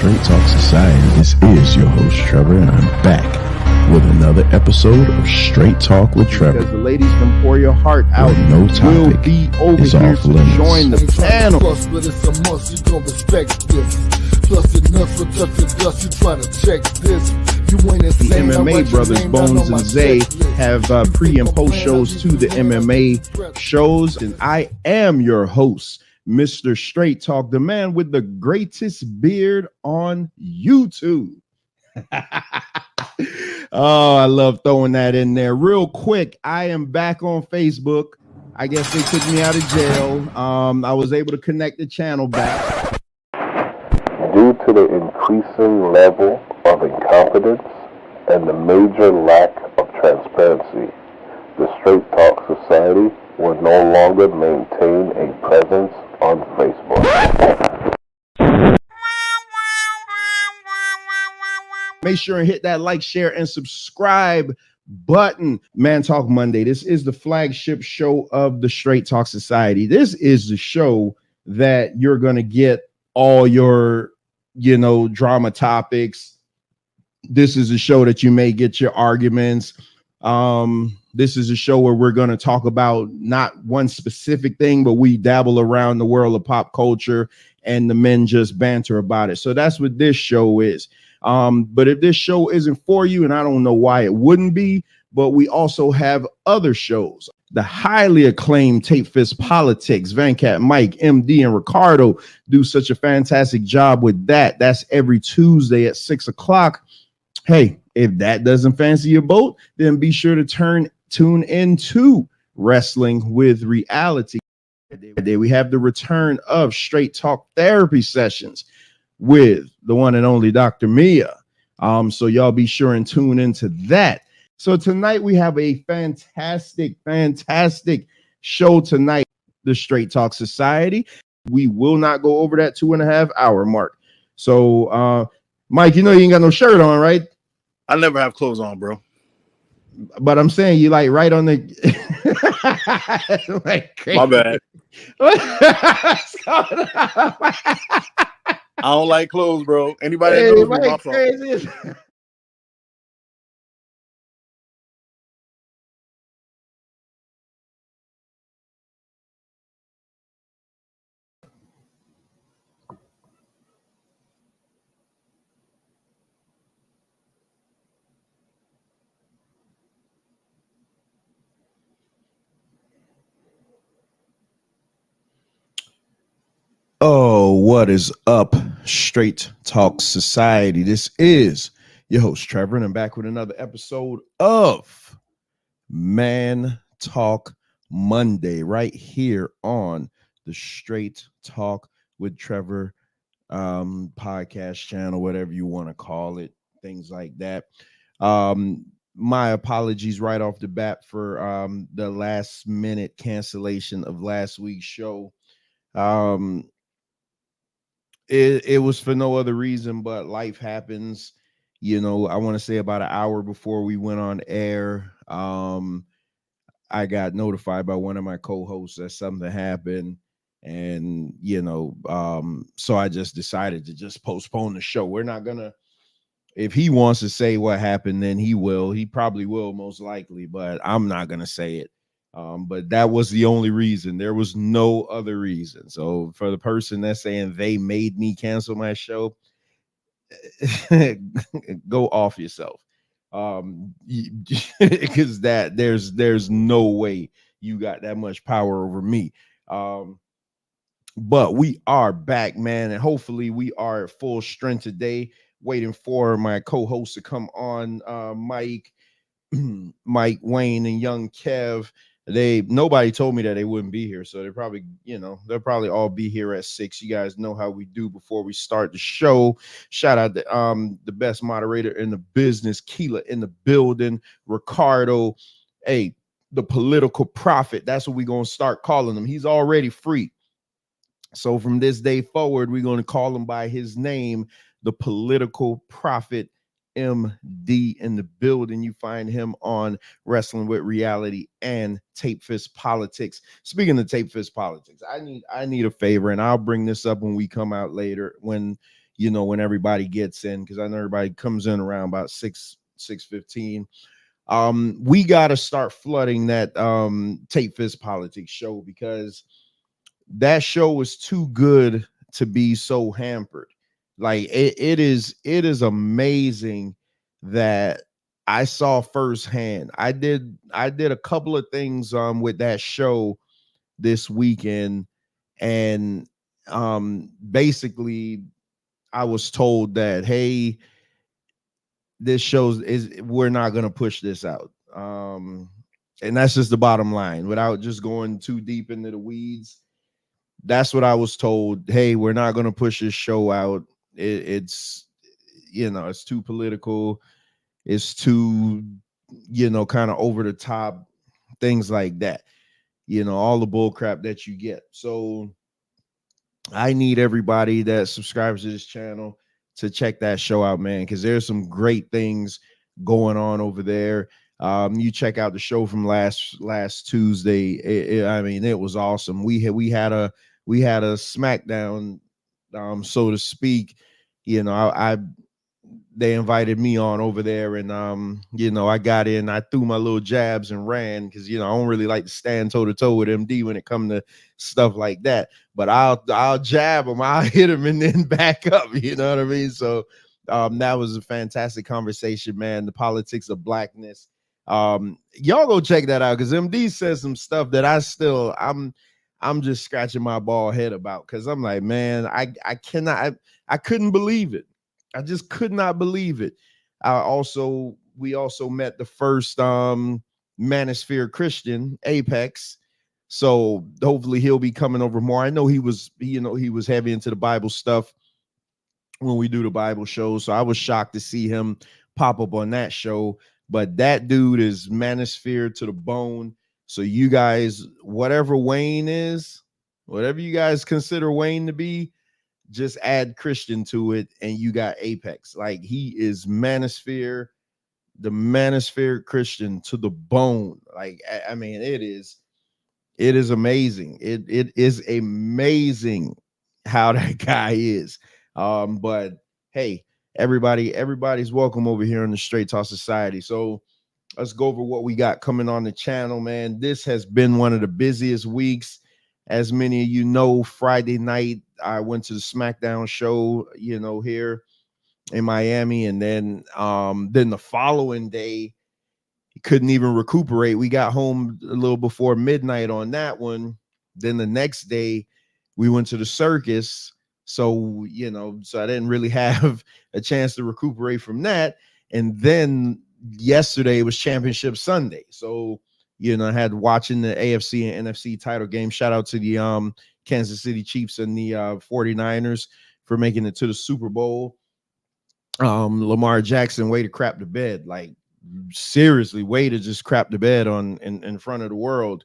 Straight Talk Society. This is your host, Trevor, and I'm back with another episode of Straight Talk with Trevor. Because the ladies from Pour Your Heart Out no topic will be over is here off to limits. join the panel. Plus, but it's a must, you don't respect this. Plus, enough for touch the dust, you try to check this. You ain't The insane, MMA brothers, Bones and Zay, have pre and post shows to the MMA shows. And I am your host, Mr. Straight Talk, the man with the greatest beard on YouTube. Oh, I love throwing that in there. Real quick, I am back on Facebook. I guess they took me out of jail. I was able to connect the channel back. Due to the increasing level of incompetence and the major lack of transparency, the Straight Talk Society will no longer maintain a presence on Facebook. Make sure and hit that like, share, and subscribe button. Man Talk Monday. This is the flagship show of the Straight Talk Society. This is the show that you're going to get all your, drama topics. This is a show that you may get your arguments. This is a show where we're going to talk about not one specific thing, but we dabble around the world of pop culture and the men just banter about it. So that's what this show is. But if this show isn't for you, and I don't know why it wouldn't be, but we also have other shows. The highly acclaimed Tape Fist Politics, Vancat, Mike, MD, and Ricardo do such a fantastic job with that. That's every Tuesday at 6 o'clock. Hey, if that doesn't fancy your boat, then be sure to tune into Wrestling with Reality. Today we have the return of Straight Talk Therapy Sessions with the one and only Dr. Mia. So y'all be sure and tune into that. So tonight we have a fantastic show tonight, the Straight Talk Society. We will not go over that 2.5 hour mark. So Mike, you ain't got no shirt on, right? I never have clothes on, bro. But I'm saying you like right on the like crazy. My bad. I don't like clothes, bro. Anybody that knows me, my fault. Crazy. Oh, what is up, Straight Talk Society? This is your host, Trevor, and I'm back with another episode of Man Talk Monday right here on the Straight Talk with Trevor podcast channel, whatever you want to call it, things like that. My apologies right off the bat for the last minute cancellation of last week's show. It was for no other reason, but life happens. I want to say about an hour before we went on air, I got notified by one of my co-hosts that something happened. And, so I just decided to just postpone the show. We're not going to, if he wants to say what happened, then he will. He probably will, most likely, but I'm not going to say it. But that was the only reason. There was no other reason. So for the person that's saying they made me cancel my show, go off yourself. Because there's no way you got that much power over me. But we are back, man, and hopefully we are at full strength today. Waiting for my co-hosts to come on, Mike, Wayne, and Young Kev. Nobody told me that they wouldn't be here, so they'll probably all be here at 6. You guys know how we do before we start the show. Shout out to the best moderator in the business, Keela in the building, Ricardo, the political prophet. That's what we're gonna start calling him. He's already free. So from this day forward, we're gonna call him by his name, the political prophet. MD in the building. You find him on Wrestling with Reality and Tape Fist Politics. Speaking of Tape Fist Politics, I need a favor, and I'll bring this up when we come out later, when when everybody gets in, because I know everybody comes in around about 6:15. We got to start flooding that Tape Fist Politics show, because that show was too good to be so hampered. Like it is amazing that I saw firsthand. I did a couple of things with that show this weekend, and basically I was told that, hey, this shows is we're not going to push this out. And that's just the bottom line, without just going too deep into the weeds. That's what I was told. Hey, we're not going to push this show out. It's it's too political. It's too, kind of over the top, things like that. All the bull crap that you get. So I need everybody that subscribes to this channel to check that show out, man, because there's some great things going on over there. You check out the show from last Tuesday. It was awesome. We had a SmackDown, so to speak. They invited me on over there, and I got in, I threw my little jabs and ran, because I don't really like to stand toe to toe with MD when it comes to stuff like that. But I'll jab him, I'll hit him, and then back up. You know what I mean? So that was a fantastic conversation, man. The politics of blackness. Y'all go check that out, because MD says some stuff that I'm just scratching my bald head about, because I'm like, man, I couldn't believe it. I just could not believe it. We also met the first Manosphere Christian, Apex. So hopefully he'll be coming over more. I know he was heavy into the Bible stuff when we do the Bible shows. So I was shocked to see him pop up on that show. But that dude is Manosphere to the bone. So you guys, whatever Wayne is, whatever you guys consider Wayne to be, just add Christian to it, and you got Apex. Like, he is Manosphere, the Manosphere Christian to the bone. Like, I mean, it is amazing. It is amazing how that guy is. But hey, everybody's welcome over here on the Straight Talk Society. So let's go over what we got coming on the channel, man. This has been one of the busiest weeks. As many of you know, Friday night, I went to the SmackDown show, here in Miami. And then the following day, couldn't even recuperate. We got home a little before midnight on that one. Then the next day, we went to the circus. So, so I didn't really have a chance to recuperate from that. And then yesterday was Championship Sunday. So, I had watching the AFC and NFC title game. Shout out to the Kansas City Chiefs and the 49ers for making it to the Super Bowl. Lamar Jackson, way to crap the bed. Like, seriously, way to just crap the bed in front of the world.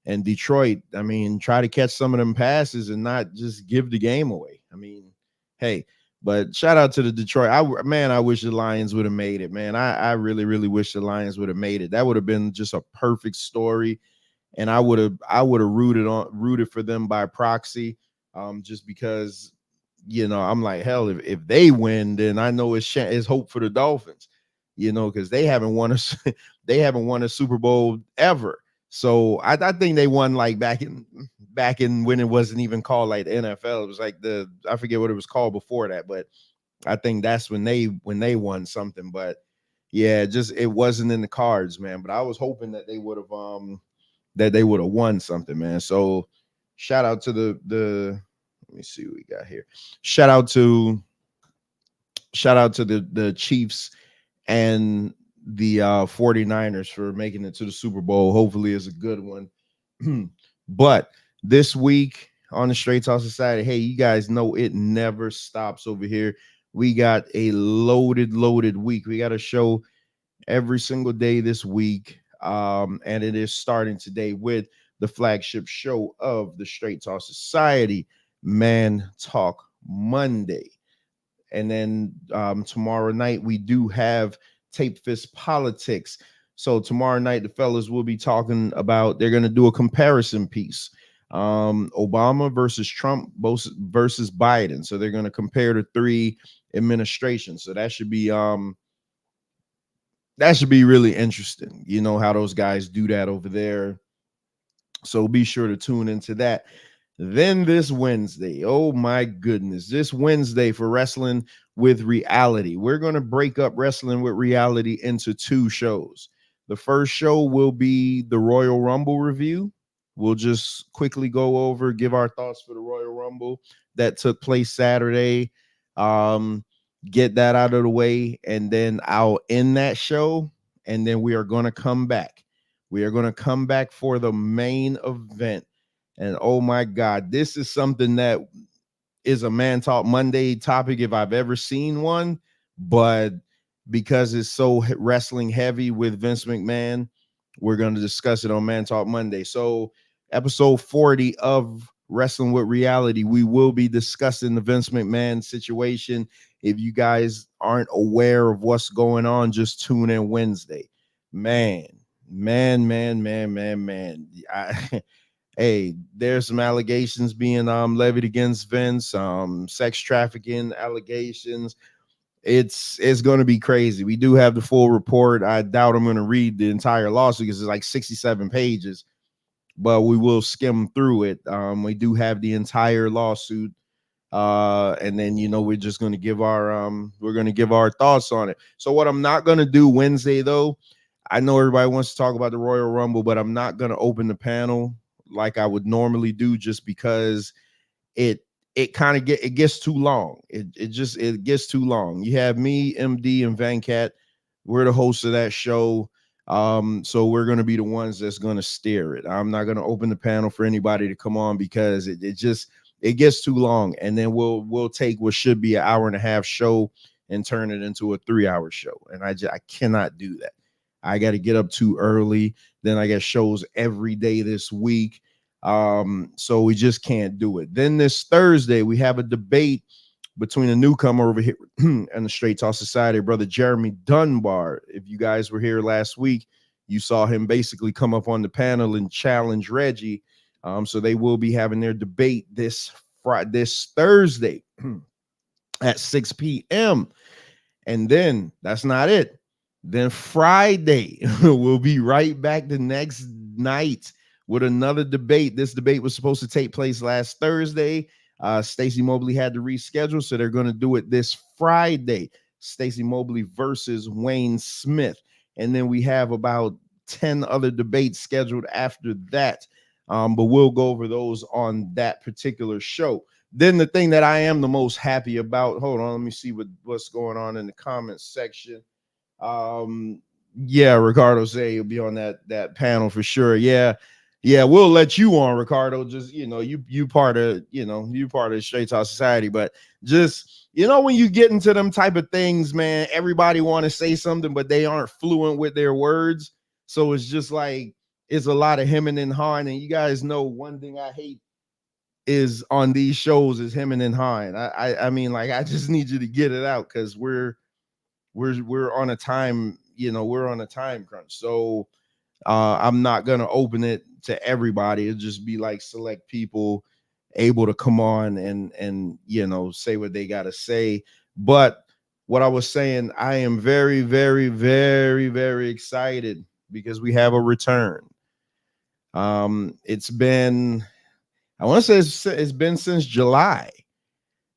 And Detroit, I mean, try to catch some of them passes and not just give the game away. I mean, hey, but shout out to the Detroit. I wish the Lions would have made it, man. I really, really wish the Lions would have made it. That would have been just a perfect story. And I would have rooted for them by proxy. Just because, I'm like, hell, if they win, then I know it's hope for the Dolphins, because they haven't won a Super Bowl ever. So I think they won like back in when it wasn't even called like the NFL. It was like I forget what it was called before that, but I think that's when they won something. But yeah, just it wasn't in the cards, man. But I was hoping that they would have won something, man. So shout out to the let me see what we got here. Shout out to the Chiefs and the 49ers for making it to the Super Bowl. Hopefully it's a good one. But this week on the Straight Talk Society, hey, you guys know it never stops over here. We got a loaded week. We got a show every single day this week. And it is starting today with the flagship show of the Straight Talk Society, Man Talk Monday. And then tomorrow night, we do have Tape Fist Politics. So tomorrow night, the fellas will be talking about, they're going to do a comparison piece. Obama versus Trump versus Biden. So they're going to compare the three administrations. So that should be really interesting. You know how those guys do that over there. So be sure to tune into that. Then this Wednesday, oh my goodness, this Wednesday for Wrestling with Reality, we're going to break up Wrestling with Reality into two shows. The first show will be the Royal Rumble review. We'll just quickly go over, give our thoughts for the Royal Rumble that took place Saturday. Get that out of the way, and then I'll end that show, and then we are going to come back. We are going to come back for the main event. And oh my God, this is something that is a Man Talk Monday topic if I've ever seen one. But because it's so wrestling heavy with Vince McMahon, we're going to discuss it on Man Talk Monday. So episode 40 of Wrestling with Reality, we will be discussing the Vince McMahon situation. If you guys aren't aware of what's going on, just tune in Wednesday. Man. Hey, there's some allegations being levied against Vince, sex trafficking allegations. It's going to be crazy. We do have the full report. I doubt I'm going to read the entire lawsuit because it's like 67 pages, but we will skim through it. We do have the entire lawsuit. And then, you know, we're just going to give our thoughts on it. So what I'm not going to do Wednesday, though, I know everybody wants to talk about the Royal Rumble, but I'm not going to open the panel like I would normally do, just because it kind of gets too long. It gets too long. You have me, MD, and Van Cat. We're the hosts of that show. So we're going to be the ones that's going to steer it. I'm not going to open the panel for anybody to come on because it gets too long. And then we'll take what should be an hour and a half show and turn it into a 3-hour show. And I cannot do that. I got to get up too early. Then I got shows every day this week. So we just can't do it. Then this Thursday, we have a debate between a newcomer over here and the Straight Talk Society, brother Jeremy Dunbar. If you guys were here last week, you saw him basically come up on the panel and challenge Reggie. So they will be having their debate this Thursday at 6 p.m. And then that's not it. Then Friday, we'll be right back the next night with another debate. This debate was supposed to take place last Thursday. Stacey Mobley had to reschedule, so they're going to do it this Friday. Stacey Mobley versus Wayne Smith. And then we have about 10 other debates scheduled after that. But we'll go over those on that particular show. Then the thing that I am the most happy about, hold on, let me see what's going on in the comments section. Yeah, Ricardo say you'll be on that panel for sure. Yeah, we'll let you on, Ricardo. Just, you know, you part of the Straight Talk Society, but just, you know, when you get into them type of things, man, everybody want to say something, but they aren't fluent with their words. So it's just like, it's a lot of hemming and hawing. And you guys know one thing I hate is on these shows is hemming and hawing. I mean, like, I just need you to get it out because we're on a time, we're on a time crunch. So I'm not gonna open it to everybody. It'll just be like select people able to come on and say what they gotta say. But what I was saying, I am very, very, very, very excited because we have a return. It's been, I want to say it's been since July.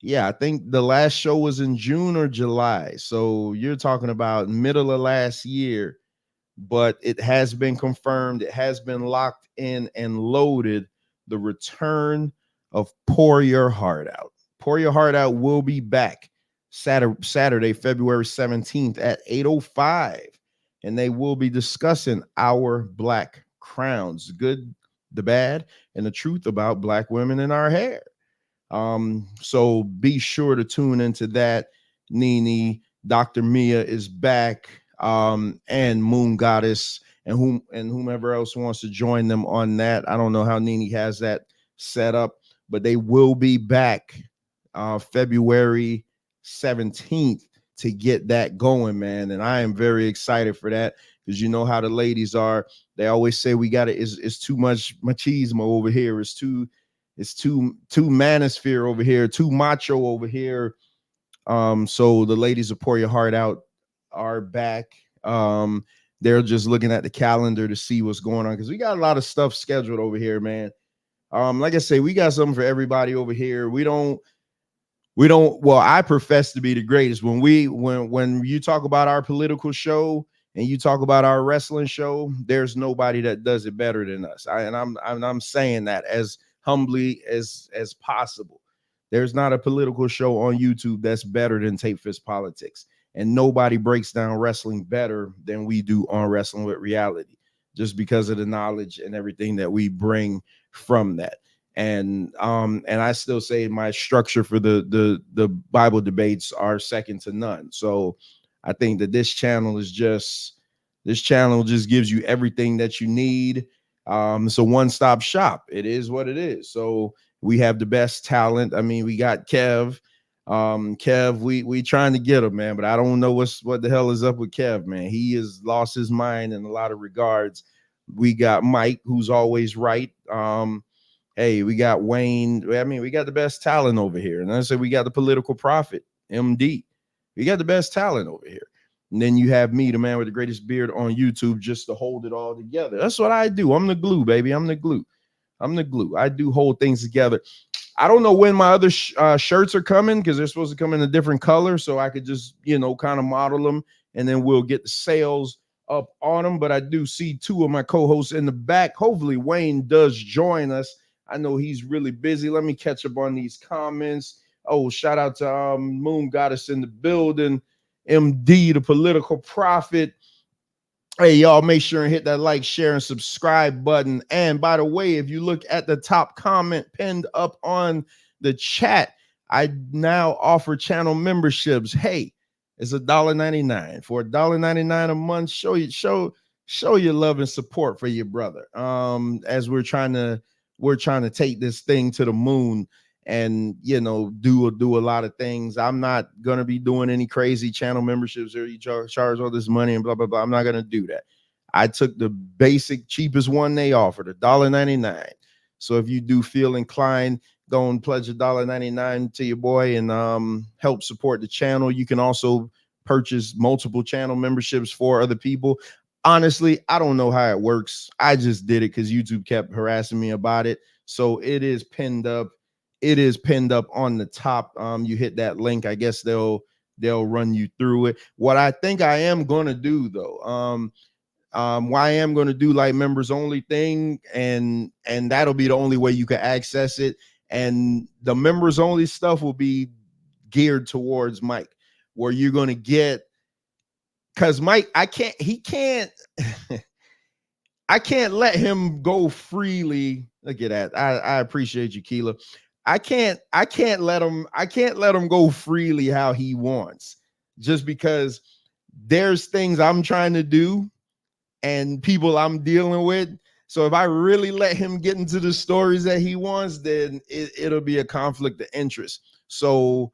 Yeah, I think the last show was in June or July. So you're talking about middle of last year, but it has been confirmed. It has been locked in and loaded. The return of Pour Your Heart Out. Pour Your Heart Out will be back Saturday, February 17th at 8:05. And they will be discussing our Black crowns, the good, the bad, and the truth about Black women in our hair. So be sure to tune into that. Nene, Dr. Mia is back, and Moon Goddess, and whomever else wants to join them on that. I don't know how Nene has that set up, but they will be back February 17th. to get that going, man. And I am very excited for that, because you know how the ladies are. They always say we got it's too much machismo over here. It's too manosphere over here, too macho over here. So the ladies will pour your heart out are back. They're just looking at the calendar to see what's going on, because we got a lot of stuff scheduled over here, man. Like I say, we got something for everybody over here. We don't, well, I profess to be the greatest. When you talk about our political show and you talk about our wrestling show, there's nobody that does it better than us. I'm saying that as humbly as possible. There's not a political show on YouTube that's better than Tape Fist Politics. And nobody breaks down wrestling better than we do on Wrestling with Reality, just because of the knowledge and everything that we bring from that. And I still say my structure for the Bible debates are second to none. So I think that this channel just gives you everything that you need. It's a one-stop shop. It is what it is. So we have the best talent. I mean, we got Kev. Kev, we trying to get him, man, but I don't know what the hell is up with Kev, man. He has lost his mind in a lot of regards. We got Mike, who's always right. Hey, we got Wayne. I mean, we got the best talent over here. And I said we got the political prophet, MD. We got the best talent over here. And then you have me, the man with the greatest beard on YouTube, just to hold it all together. That's what I do. I'm the glue, baby. I'm the glue. I do hold things together. I don't know when my other shirts are coming, because they're supposed to come in a different color, so I could just, kind of model them, and then we'll get the sales up on them. But I do see two of my co-hosts in the back. Hopefully Wayne does join us. I know he's really busy. Let me catch up on these comments. Oh, shout out to Moon Goddess in the building. MD, the political prophet. Hey, y'all, make sure and hit that like, share, and subscribe button. And by the way, if you look at the top comment pinned up on the chat, I now offer channel memberships. Hey, it's $1.99. For $1.99 a month, show your love and support for your brother. As we're trying to take this thing to the moon and do a lot of things. I'm not gonna be doing any crazy channel memberships or you charge all this money and blah blah blah. I'm not gonna do that. I took the basic cheapest one they offered, $1.99. So if you do feel inclined, go and pledge $1.99 to your boy and help support the channel. You can also purchase multiple channel memberships for other people. Honestly, I don't know how it works. I just did it because YouTube kept harassing me about it. So it is pinned up. It is pinned up on the top. You hit that link. I guess they'll run you through it. What I think I am going to do though, why I am going to do like members only thing, and that'll be the only way you can access it. And the members only stuff will be geared towards Mike, where you're going to get, because Mike, I can't let him go freely. Look at that. I appreciate you, Keela. I can't let him go freely how he wants, just because there's things I'm trying to do and people I'm dealing with. So if I really let him get into the stories that he wants, then it'll be a conflict of interest. So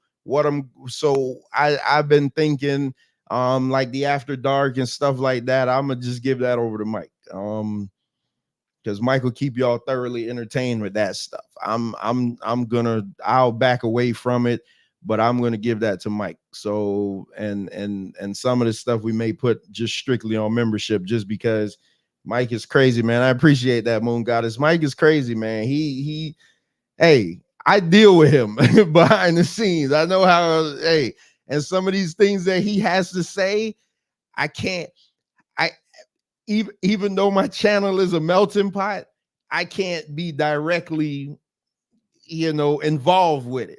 I've been thinking like the After Dark and stuff like that. I'm gonna just give that over to Mike. Because Mike will keep y'all thoroughly entertained with that stuff. I'll back away from it, but I'm gonna give that to Mike. So and some of the stuff we may put just strictly on membership, just because Mike is crazy, man. I appreciate that, Moon Goddess. Mike is crazy, man. Hey, I deal with him behind the scenes. I know how, and some of these things that he has to say, I can't. Even though my channel is a melting pot, I can't be directly, involved with it.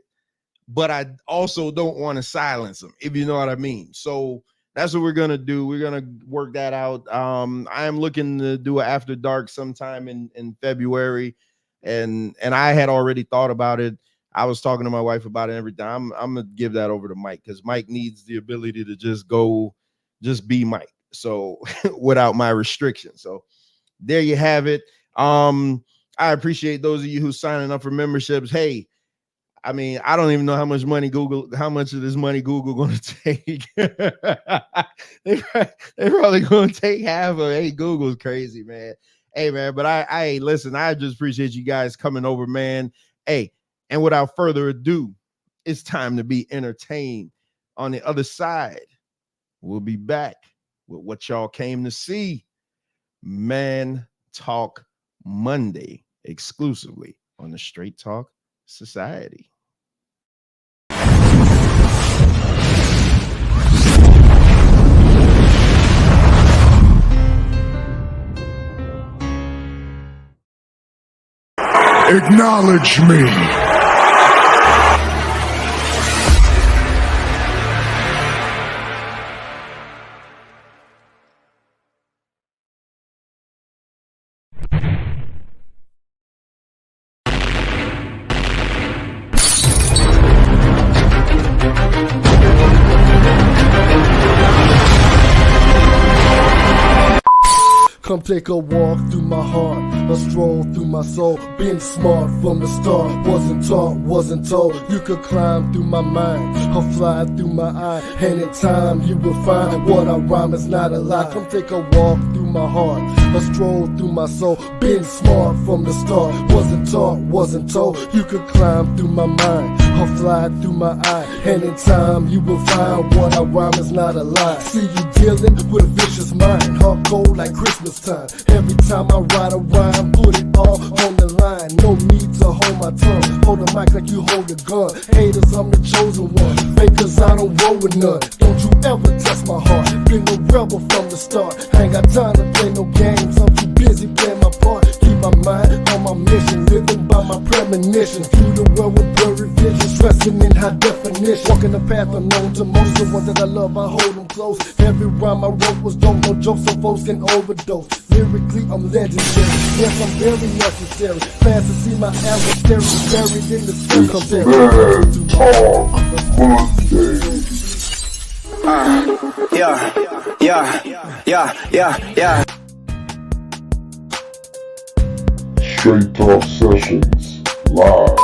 But I also don't want to silence him, if you know what I mean. So that's what we're gonna do. We're gonna work that out. I am looking to do an After Dark sometime in February, and I had already thought about it. I was talking to my wife about it every time. I'm gonna give that over to Mike, because Mike needs the ability to just be Mike. So without my restrictions. So there you have it. I appreciate those of you who signing up for memberships. Hey, I mean, I don't even know how much of this money Google going to take. they probably going to take half of. Hey, Google's crazy, man. Hey, man, but I listen. I just appreciate you guys coming over, man. Hey, and without further ado, it's time to be entertained. On the other side, we'll be back with what y'all came to see. Man Talk Monday, exclusively on the Straight Talk Society. Acknowledge me. Come take a walk through my heart, a stroll through my soul. Been smart from the start, wasn't taught, wasn't told. You could climb through my mind, or fly through my eye. And in time you will find what I rhyme is not a lie. Come take a walk through my heart, a stroll through my soul. Been smart from the start, wasn't taught, wasn't told. You could climb through my mind, or fly through my eye. And in time you will find what I rhyme is not a lie. See you dealing with a vicious mind, hard cold like Christmas time. Every time I write a rhyme, put it all on the line. No need to hold my tongue, hold the mic like you hold a gun. Haters, I'm the chosen one, fakers, I don't roll with none. Don't you ever test my heart, been a rebel from the start. Ain't got time to play no games, I'm too busy playing my part. Keep my mind on my mission, living by my premonitions. Through the world with blurry vision, stressing in high definition. Walking the path unknown to most, the ones that I love, I hold them close. Every rhyme I wrote was dope, no jokes so folks can overdose. Lyrically, I'm legendary. Yes, I'm very necessary. Fast to see my adversary buried in the cemetery. Yeah. Straight Talk Sessions live.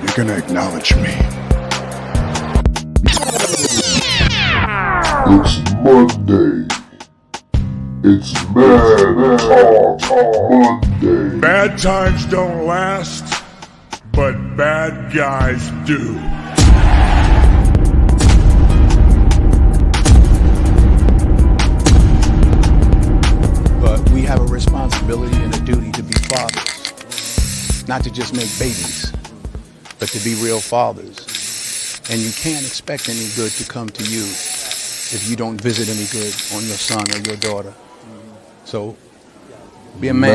You're gonna acknowledge me. It's Monday. It's Man Talk Monday. Bad times don't last, but bad guys do. But we have a responsibility and a duty to be fathers. Not to just make babies, but to be real fathers. And you can't expect any good to come to you if you don't visit any good on your son or your daughter. So, be a man.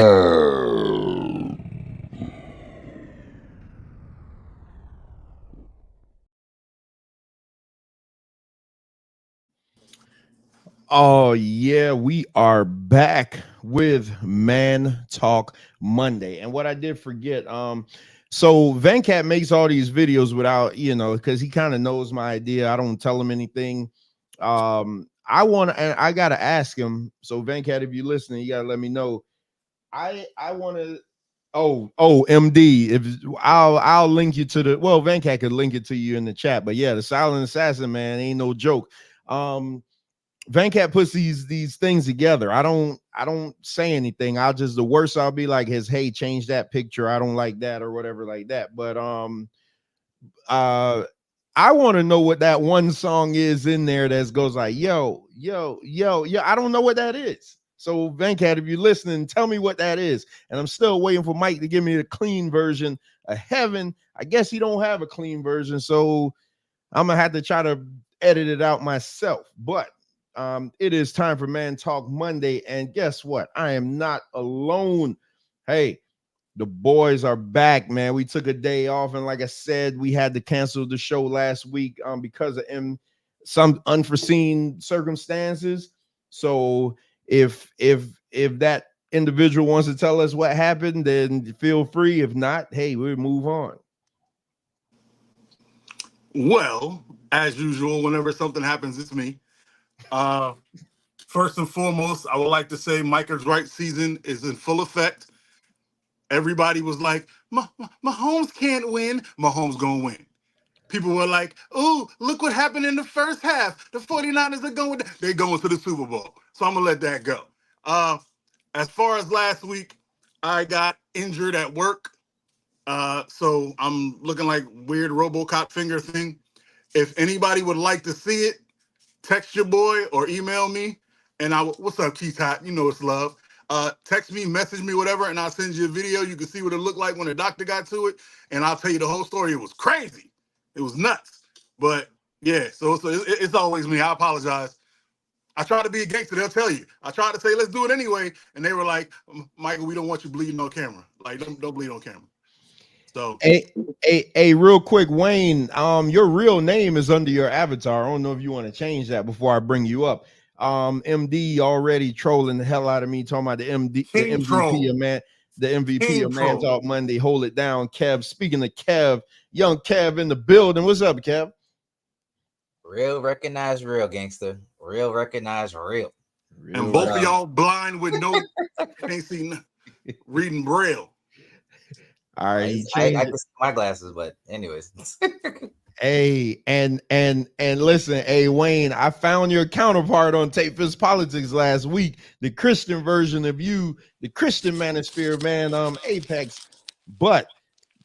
Oh, yeah, we are back with Man Talk Monday. And what I did forget, so Venkat makes all these videos without, because he kind of knows my idea. I don't tell him anything. I gotta ask him. So Venkat, if you're listening, you gotta let me know. I want to. Oh, MD. If I'll link you to the. Well, Venkat could link it to you in the chat. But yeah, the Silent Assassin, man, ain't no joke. Venkat puts these things together. I don't say anything. The worst I'll be like is, hey, change that picture. I don't like that or whatever like that. But I want to know what that one song is in there that goes like, yo. I don't know what that is. So Venkat, if you're listening, tell me what that is. And I'm still waiting for Mike to give me the clean version of Heaven. I guess he don't have a clean version, so I'm gonna have to try to edit it out myself. But it is time for Man Talk Monday, and guess what? I am not alone. Hey, the boys are back, man. We took a day off, and like I said, we had to cancel the show last week because of some unforeseen circumstances. So if that individual wants to tell us what happened, then feel free. If not, hey, we'll move on. Well, as usual, whenever something happens, it's me. First and foremost, I would like to say Micah's Right season is in full effect. Everybody was like, Mahomes can't win. Mahomes gonna win. People were like, oh, look what happened in the first half. The 49ers are they're going to the Super Bowl. So I'm gonna let that go. As far as last week, I got injured at work. So I'm looking like weird RoboCop finger thing. If anybody would like to see it, text your boy or email me. And what's up, Keith Hot? You know it's love. Text me, message me, whatever, and I'll send you a video. You can see what it looked like when the doctor got to it, and I'll tell you the whole story. It was crazy. It was nuts. But yeah, so it's always me. I apologize. I try to be a gangster. They'll tell you. I tried to say, let's do it anyway. And they were like, Michael, we don't want you bleeding on camera. Like, don't bleed on camera. So hey, real quick, Wayne, your real name is under your avatar. I don't know if you want to change that before I bring you up. MD already trolling the hell out of me, talking about the King MVP troll. of Man, the MVP King of Man troll. Talk Monday. Hold it down, Kev. Speaking of Kev, young Kev in the building. What's up, Kev? Real recognize real, gangster. Real recognize real. And both of y'all blind with no can't see reading Braille. All right, I can see my glasses, but anyways. Hey, and listen, hey Wayne, I found your counterpart on Tape Fist Politics last week, the Christian version of you, the Christian manosphere, man, Apex, but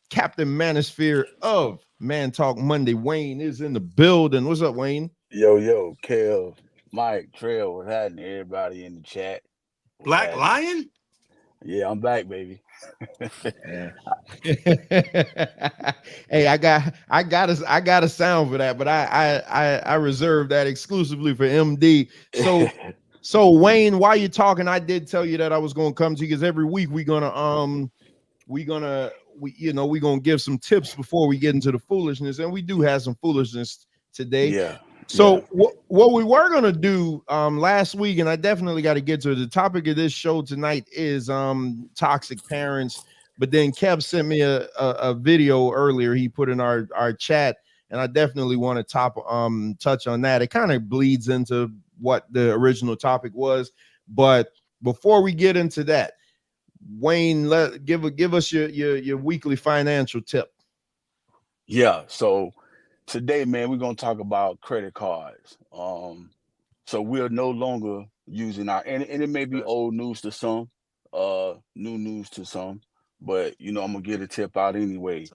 Captain Manosphere of Man Talk Monday. Wayne is in the building. What's up, Wayne? Yo, Kev, Mike, Trail, what's happening? Everybody in the chat. Black Lion? Yeah, I'm back, baby. Hey, I got a sound for that, but I reserved that exclusively for MD. So Wayne, while you're talking, I did tell you that I was gonna come to you because every week we're gonna give some tips before we get into the foolishness, and we do have some foolishness today. Yeah. So what we were gonna do last week, and I definitely got to get to it. The topic of this show tonight is toxic parents. But then Kev sent me a video earlier. He put in our chat, and I definitely want to touch on that. It kind of bleeds into what the original topic was. But before we get into that, Wayne, give us your weekly financial tip. Yeah. So today, man, we're gonna talk about credit cards. So we're no longer using and it may be old news to some, new news to some, but I'm gonna get a tip out anyway.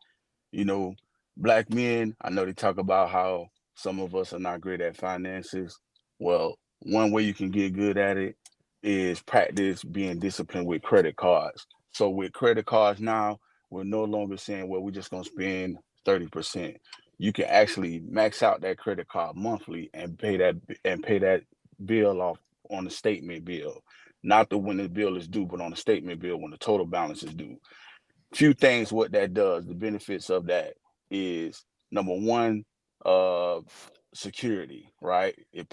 Black men, I know they talk about how some of us are not great at finances. Well, one way you can get good at it is practice being disciplined with credit cards. So with credit cards now, we're no longer saying, well, we're just gonna spend 30%. You can actually max out that credit card monthly and pay that bill off on the statement bill. Not when the bill is due, but on the statement bill when the total balance is due. Few things what that does, the benefits of that is number one, security, right? It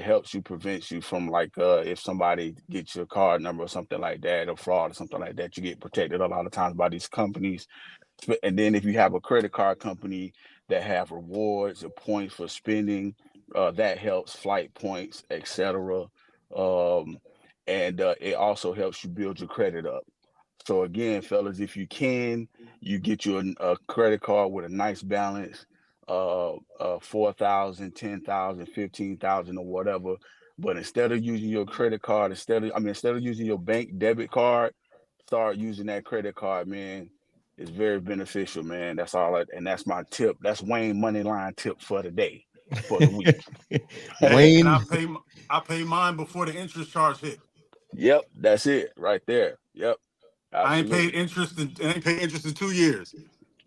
helps you prevents you from if somebody gets your card number or something like that, or fraud or something like that, you get protected a lot of times by these companies. And then if you have a credit card company that have rewards or points for spending, that helps, flight points, etc. And it also helps you build your credit up. So again, fellas, if you can, you get you a credit card with a nice balance, 4,000, 10,000, 15,000 or whatever. But instead of using your credit card, instead of using your bank debit card, start using that credit card, man. It's very beneficial, man. That's all, and that's my tip. That's Wayne Moneyline tip for the day, for the week. Wayne, And I pay mine before the interest charge hit. Yep, that's it right there. Yep. Absolutely. I ain't paid interest in 2 years.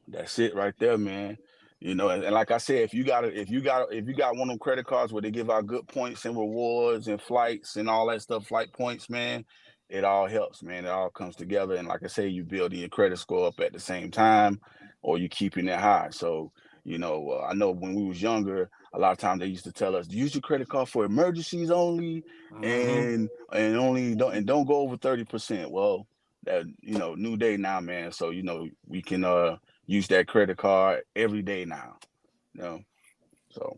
That's it right there, man. And like I said, if you got one of them credit cards where they give out good points and rewards and flights and all that stuff, flight points, man, it all helps, man. It all comes together. And like I say, you building your credit score up at the same time, or you keeping it high. So, I know when we was younger, a lot of times they used to tell us, use your credit card for emergencies only, and don't go over 30%. Well, that new day now, man. So we can use that credit card every day now. So.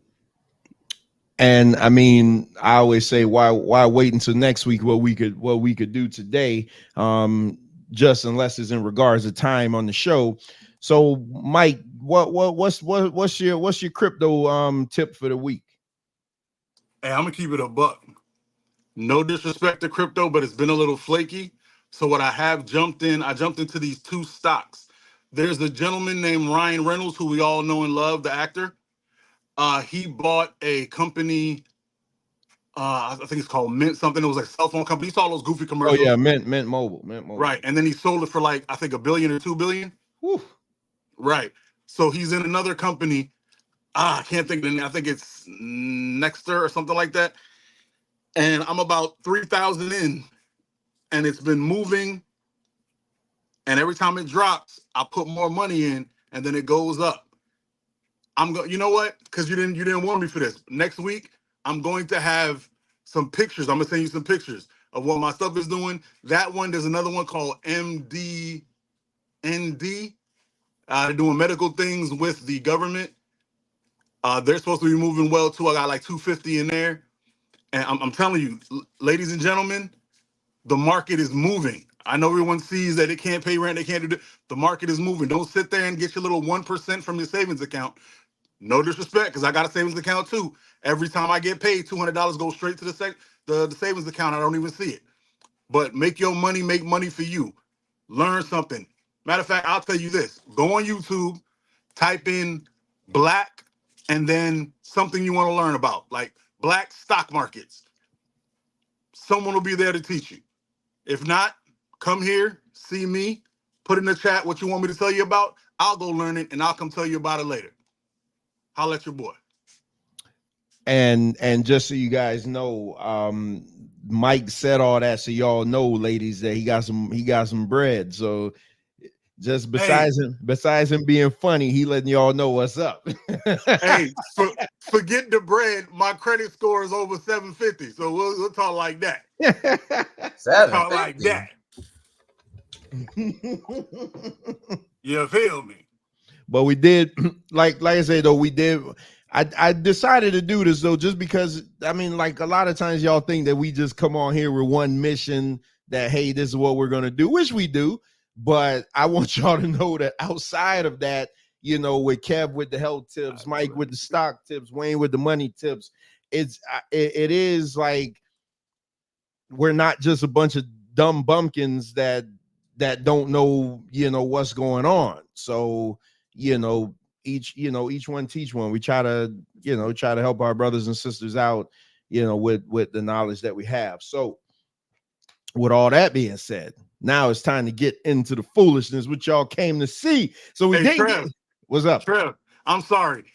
And I mean, I always say, why wait until next week? What we could do today. just unless it's in regards to time on the show. So, Mike, what's your crypto tip for the week? Hey, I'm gonna keep it a buck. No disrespect to crypto, but it's been a little flaky. So what I jumped into these two stocks. There's a gentleman named Ryan Reynolds, who we all know and love, the actor. He bought a company, I think it's called Mint something. It was like a cell phone company. You saw those goofy Oh commercials. yeah, Mint Mobile. Right. And then he sold it for like, I think $1 billion or $2 billion. Whew. Right. So he's in another company. I can't think of the name. I think it's Nexter or something like that. And I'm about 3,000 in, and it's been moving. And every time it drops, I put more money in, and then it goes up. You know what? Because you didn't warn me for this. Next week, I'm going to have some pictures. I'm gonna send you some pictures of what my stuff is doing. That one, there's another one called MDND. They're doing medical things with the government. They're supposed to be moving well too. I got like 250 in there, and I'm telling you, ladies and gentlemen, the market is moving. I know everyone sees that it can't pay rent, they can't do that. The market is moving. Don't sit there and get your little 1% from your savings account. No disrespect, because I got a savings account too. Every time I get paid, $200 goes straight to the savings account. I don't even see it. But make your money make money for you. Learn something. Matter of fact, I'll tell you this. Go on YouTube, type in black, and then something you want to learn about, like black stock markets. Someone will be there to teach you. If not, come here, see me, put in the chat what you want me to tell you about. I'll go learn it, and I'll come tell you about it later. Holla at your boy. And just so you guys know, Mike said all that so y'all know, ladies, that he got some bread. So just besides him being funny, he letting y'all know what's up. Hey, forget the bread. My credit score is over 750, so we'll talk like that. Talk like that. You feel me? But we did, like I said, though, we did. I decided to do this though, just because I mean, like a lot of times y'all think that we just come on here with one mission that, hey, this is what we're gonna do, which we do. But I want y'all to know that outside of that, you know, with Kev with the health tips, Mike with the stock tips, Wayne with the money tips, it is like we're not just a bunch of dumb bumpkins that don't know, you know, what's going on. So, you know, each one teach one. We try to help our brothers and sisters out, you know, with the knowledge that we have. So with all that being said, now it's time to get into the foolishness which y'all came to see. So we what's up? Trev, I'm sorry.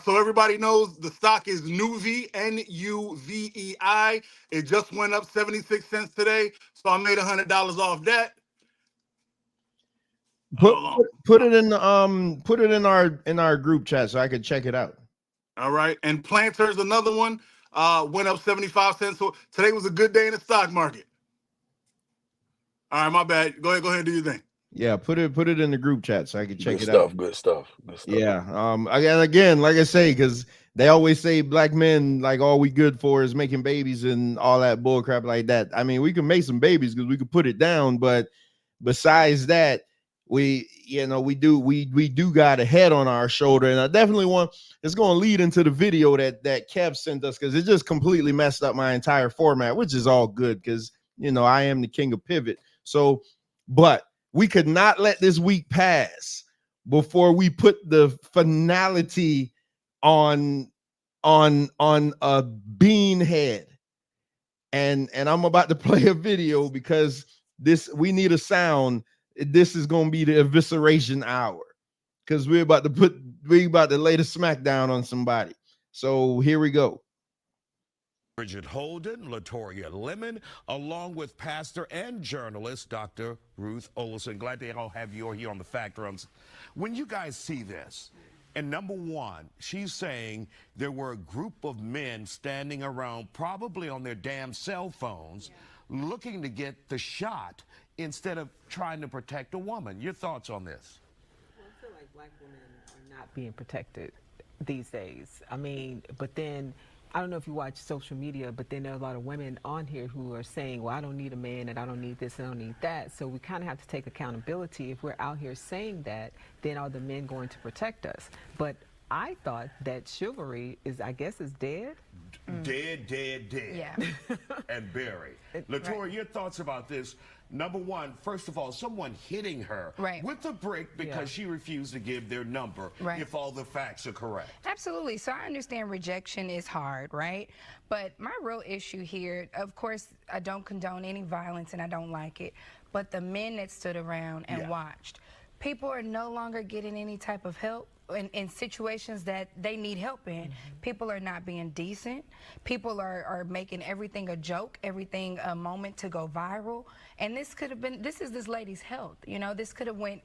So everybody knows the stock is Nuvei, Nuvei. It just went up 76 cents today, so I made $100 off that. Put it in our group chat so I could check it out. All right, and Planter's another one. Went up 75 cents. So today was a good day in the stock market. All right, my bad. Go ahead and do your thing. Yeah, put it in the group chat so I can check it out. Good stuff. Yeah. Again, like I say, because they always say black men, like, all we good for is making babies and all that bull crap like that. I mean, we can make some babies because we can put it down, but besides that, we do got a head on our shoulder. And I definitely it's going to lead into the video that Kev sent us, because it just completely messed up my entire format, which is all good because, you know, I am the king of pivot. So, but we could not let this week pass before we put the finality on a bean head. And I'm about to play a video because we need a sound. This is going to be the evisceration hour, because we're about to lay the smackdown on somebody. So here we go. Bridget Holden, Latoria Lemon, along with pastor and journalist Dr. Ruth Olson. Glad to all have you here on the Fact Runs. When you guys see this, and number one, she's saying there were a group of men standing around, probably on their damn cell phones, looking to get the shot instead of trying to protect a woman. Your thoughts on this? Well, I feel like black women are not being protected these days. I mean, but then I don't know if you watch social media, but then there are a lot of women on here who are saying, well, I don't need a man and I don't need this and I don't need that. So we kind of have to take accountability. If we're out here saying that, then are the men going to protect us? But I thought that chivalry is, I guess, is dead. Dead. Yeah. And buried. Latoya, your thoughts about this? Number one, first of all, someone hitting her with a brick because she refused to give their number, if all the facts are correct. Absolutely. So I understand rejection is hard, right? But my real issue here, of course, I don't condone any violence and I don't like it, but the men that stood around and watched, people are no longer getting any type of help in situations that they need help in. People are not being decent. People are making everything a joke, everything a moment to go viral. And this could have been, this is this lady's health. You know, this could have went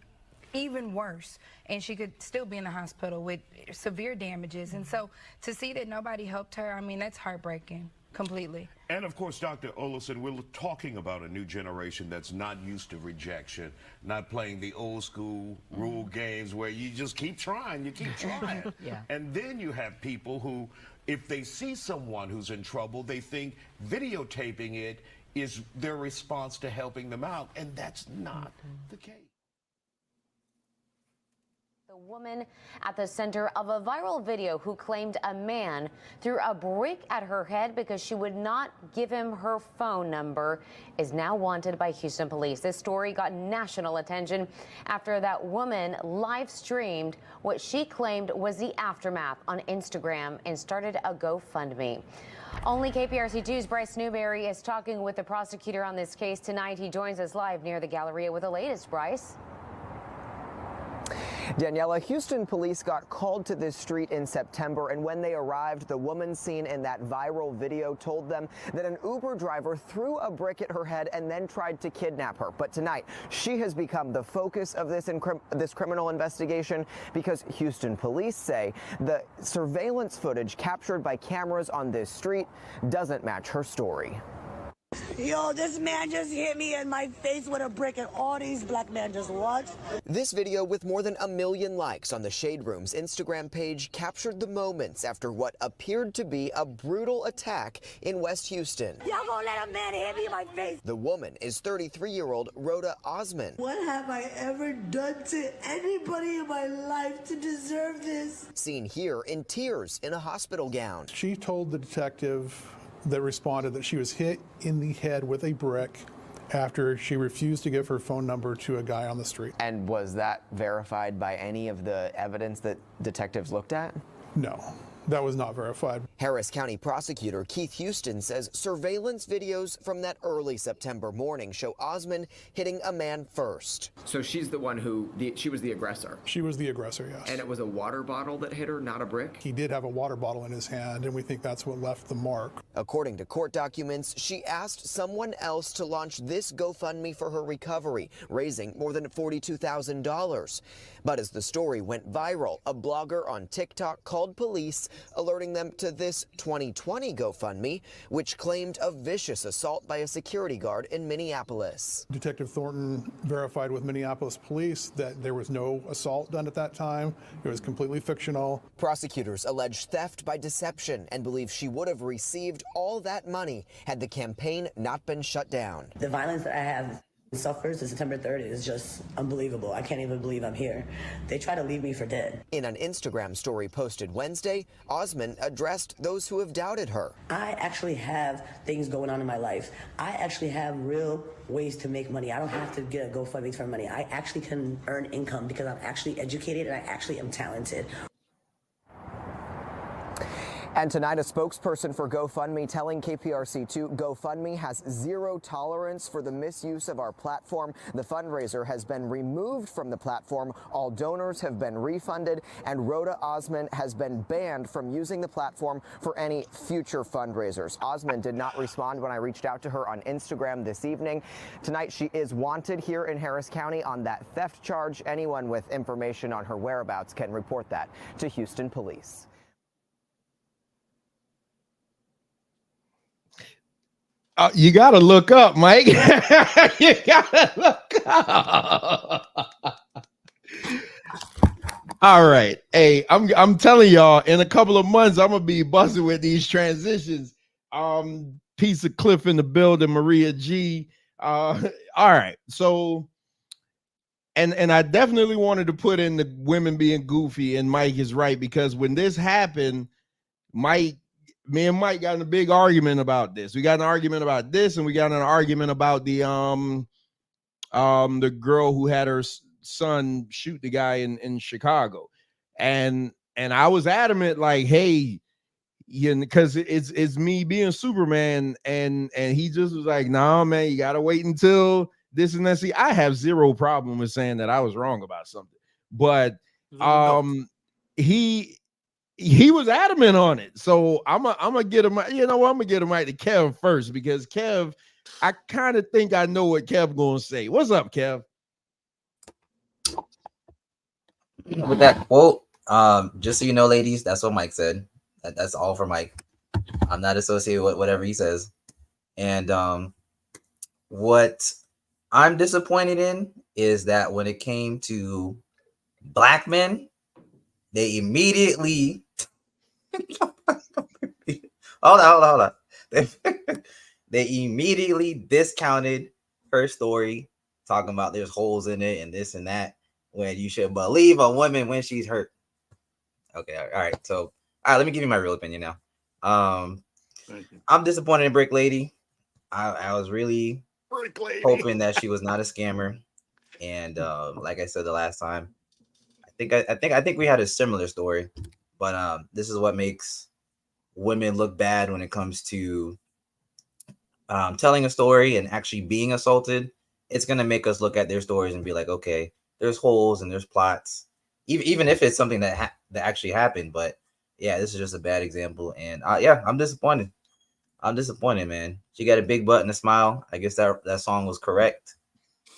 even worse and she could still be in the hospital with severe damages. And so to see that nobody helped her, I mean, that's heartbreaking. Completely. And of course, Dr. Olson, we're talking about a new generation that's not used to rejection, not playing the old school rule games where you just keep trying, you keep trying. And then you have people who, if they see someone who's in trouble, they think videotaping it is their response to helping them out, and that's not the case. The woman at the center of a viral video who claimed a man threw a brick at her head because she would not give him her phone number is now wanted by Houston police. This story got national attention after that woman live streamed what she claimed was the aftermath on Instagram and started a GoFundMe. Only KPRC2's Bryce Newberry is talking with the prosecutor on this case tonight. He joins us live near the Galleria with the latest. Bryce. Daniela, Houston police got called to this street in September, and when they arrived, the woman seen in that viral video told them that an Uber driver threw a brick at her head and then tried to kidnap her. But tonight, she has become the focus of this criminal investigation because Houston police say the surveillance footage captured by cameras on this street doesn't match her story. Yo, this man just hit me in my face with a brick and all these black men just watched. This video with more than 1 million likes on the Shade Room's Instagram page captured the moments after what appeared to be a brutal attack in West Houston. Y'all gonna let a man hit me in my face? The woman is 33-year-old Rhoda Osman. What have I ever done to anybody in my life to deserve this? Seen here in tears in a hospital gown. She told the detective that responded that she was hit in the head with a brick after she refused to give her phone number to a guy on the street. And was that verified by any of the evidence that detectives looked at? No. That was not verified. Harris County prosecutor Keith Houston says surveillance videos from that early September morning show Osman hitting a man first. So she's the one she was the aggressor? She was the aggressor, yes. And it was a water bottle that hit her, not a brick? He did have a water bottle in his hand, and we think that's what left the mark. According to court documents, she asked someone else to launch this GoFundMe for her recovery, raising more than $42,000. But as the story went viral, a blogger on TikTok called police, alerting them to this 2020 GoFundMe, which claimed a vicious assault by a security guard in Minneapolis. Detective Thornton verified with Minneapolis police that there was no assault done at that time. It was completely fictional. Prosecutors allege theft by deception and believe she would have received all that money had the campaign not been shut down. The violence that I have suffered since September 3rd is just unbelievable. I can't even believe I'm here. They try to leave me for dead. In an Instagram story posted Wednesday, Osman addressed those who have doubted her. I actually have things going on in my life. I actually have real ways to make money. I don't have to get a GoFundMe for money. I actually can earn income because I'm actually educated and I actually am talented. And tonight, a spokesperson for GoFundMe telling KPRC2 GoFundMe has zero tolerance for the misuse of our platform. The fundraiser has been removed from the platform. All donors have been refunded, and Rhoda Osman has been banned from using the platform for any future fundraisers. Osman did not respond when I reached out to her on Instagram this evening. Tonight, she is wanted here in Harris County on that theft charge. Anyone with information on her whereabouts can report that to Houston police. You gotta look up, Mike. You gotta look up. All right. Hey, I'm telling y'all, in a couple of months, I'm gonna be busting with these transitions. Piece of Cliff in the building, Maria G. All right. So, and I definitely wanted to put in the women being goofy, and Mike is right, because when this happened, me and Mike got in a big argument about this. We got an argument about this, and we got an argument about the girl who had her son shoot the guy in Chicago, and I was adamant, like, hey, because it's me being Superman, and he just was like, nah, man, you gotta wait until this and that. See, I have zero problem with saying that I was wrong about something, but he was adamant on it. So I'm gonna get him. You know what? I'm gonna get him right to Kev first, because Kev, I kind of think I know what Kev gonna say. What's up, Kev? With that quote, just so you know, ladies, that's what Mike said. That's all for Mike. I'm not associated with whatever he says. And what I'm disappointed in is that when it came to black men, they immediately hold on. They immediately discounted her story, talking about there's holes in it and this and that, when you should believe a woman when she's hurt. Okay, all right. So, all right, let me give you my real opinion now. I'm disappointed in Brick Lady. I was really hoping that she was not a scammer, and like I said the last time, I think we had a similar story, but this is what makes women look bad when it comes to telling a story and actually being assaulted. It's gonna make us look at their stories and be like, okay, there's holes and there's plots, even if it's something that actually happened. But yeah, this is just a bad example, and yeah, I'm disappointed. I'm disappointed, man. She got a big butt and a smile. I guess that song was correct.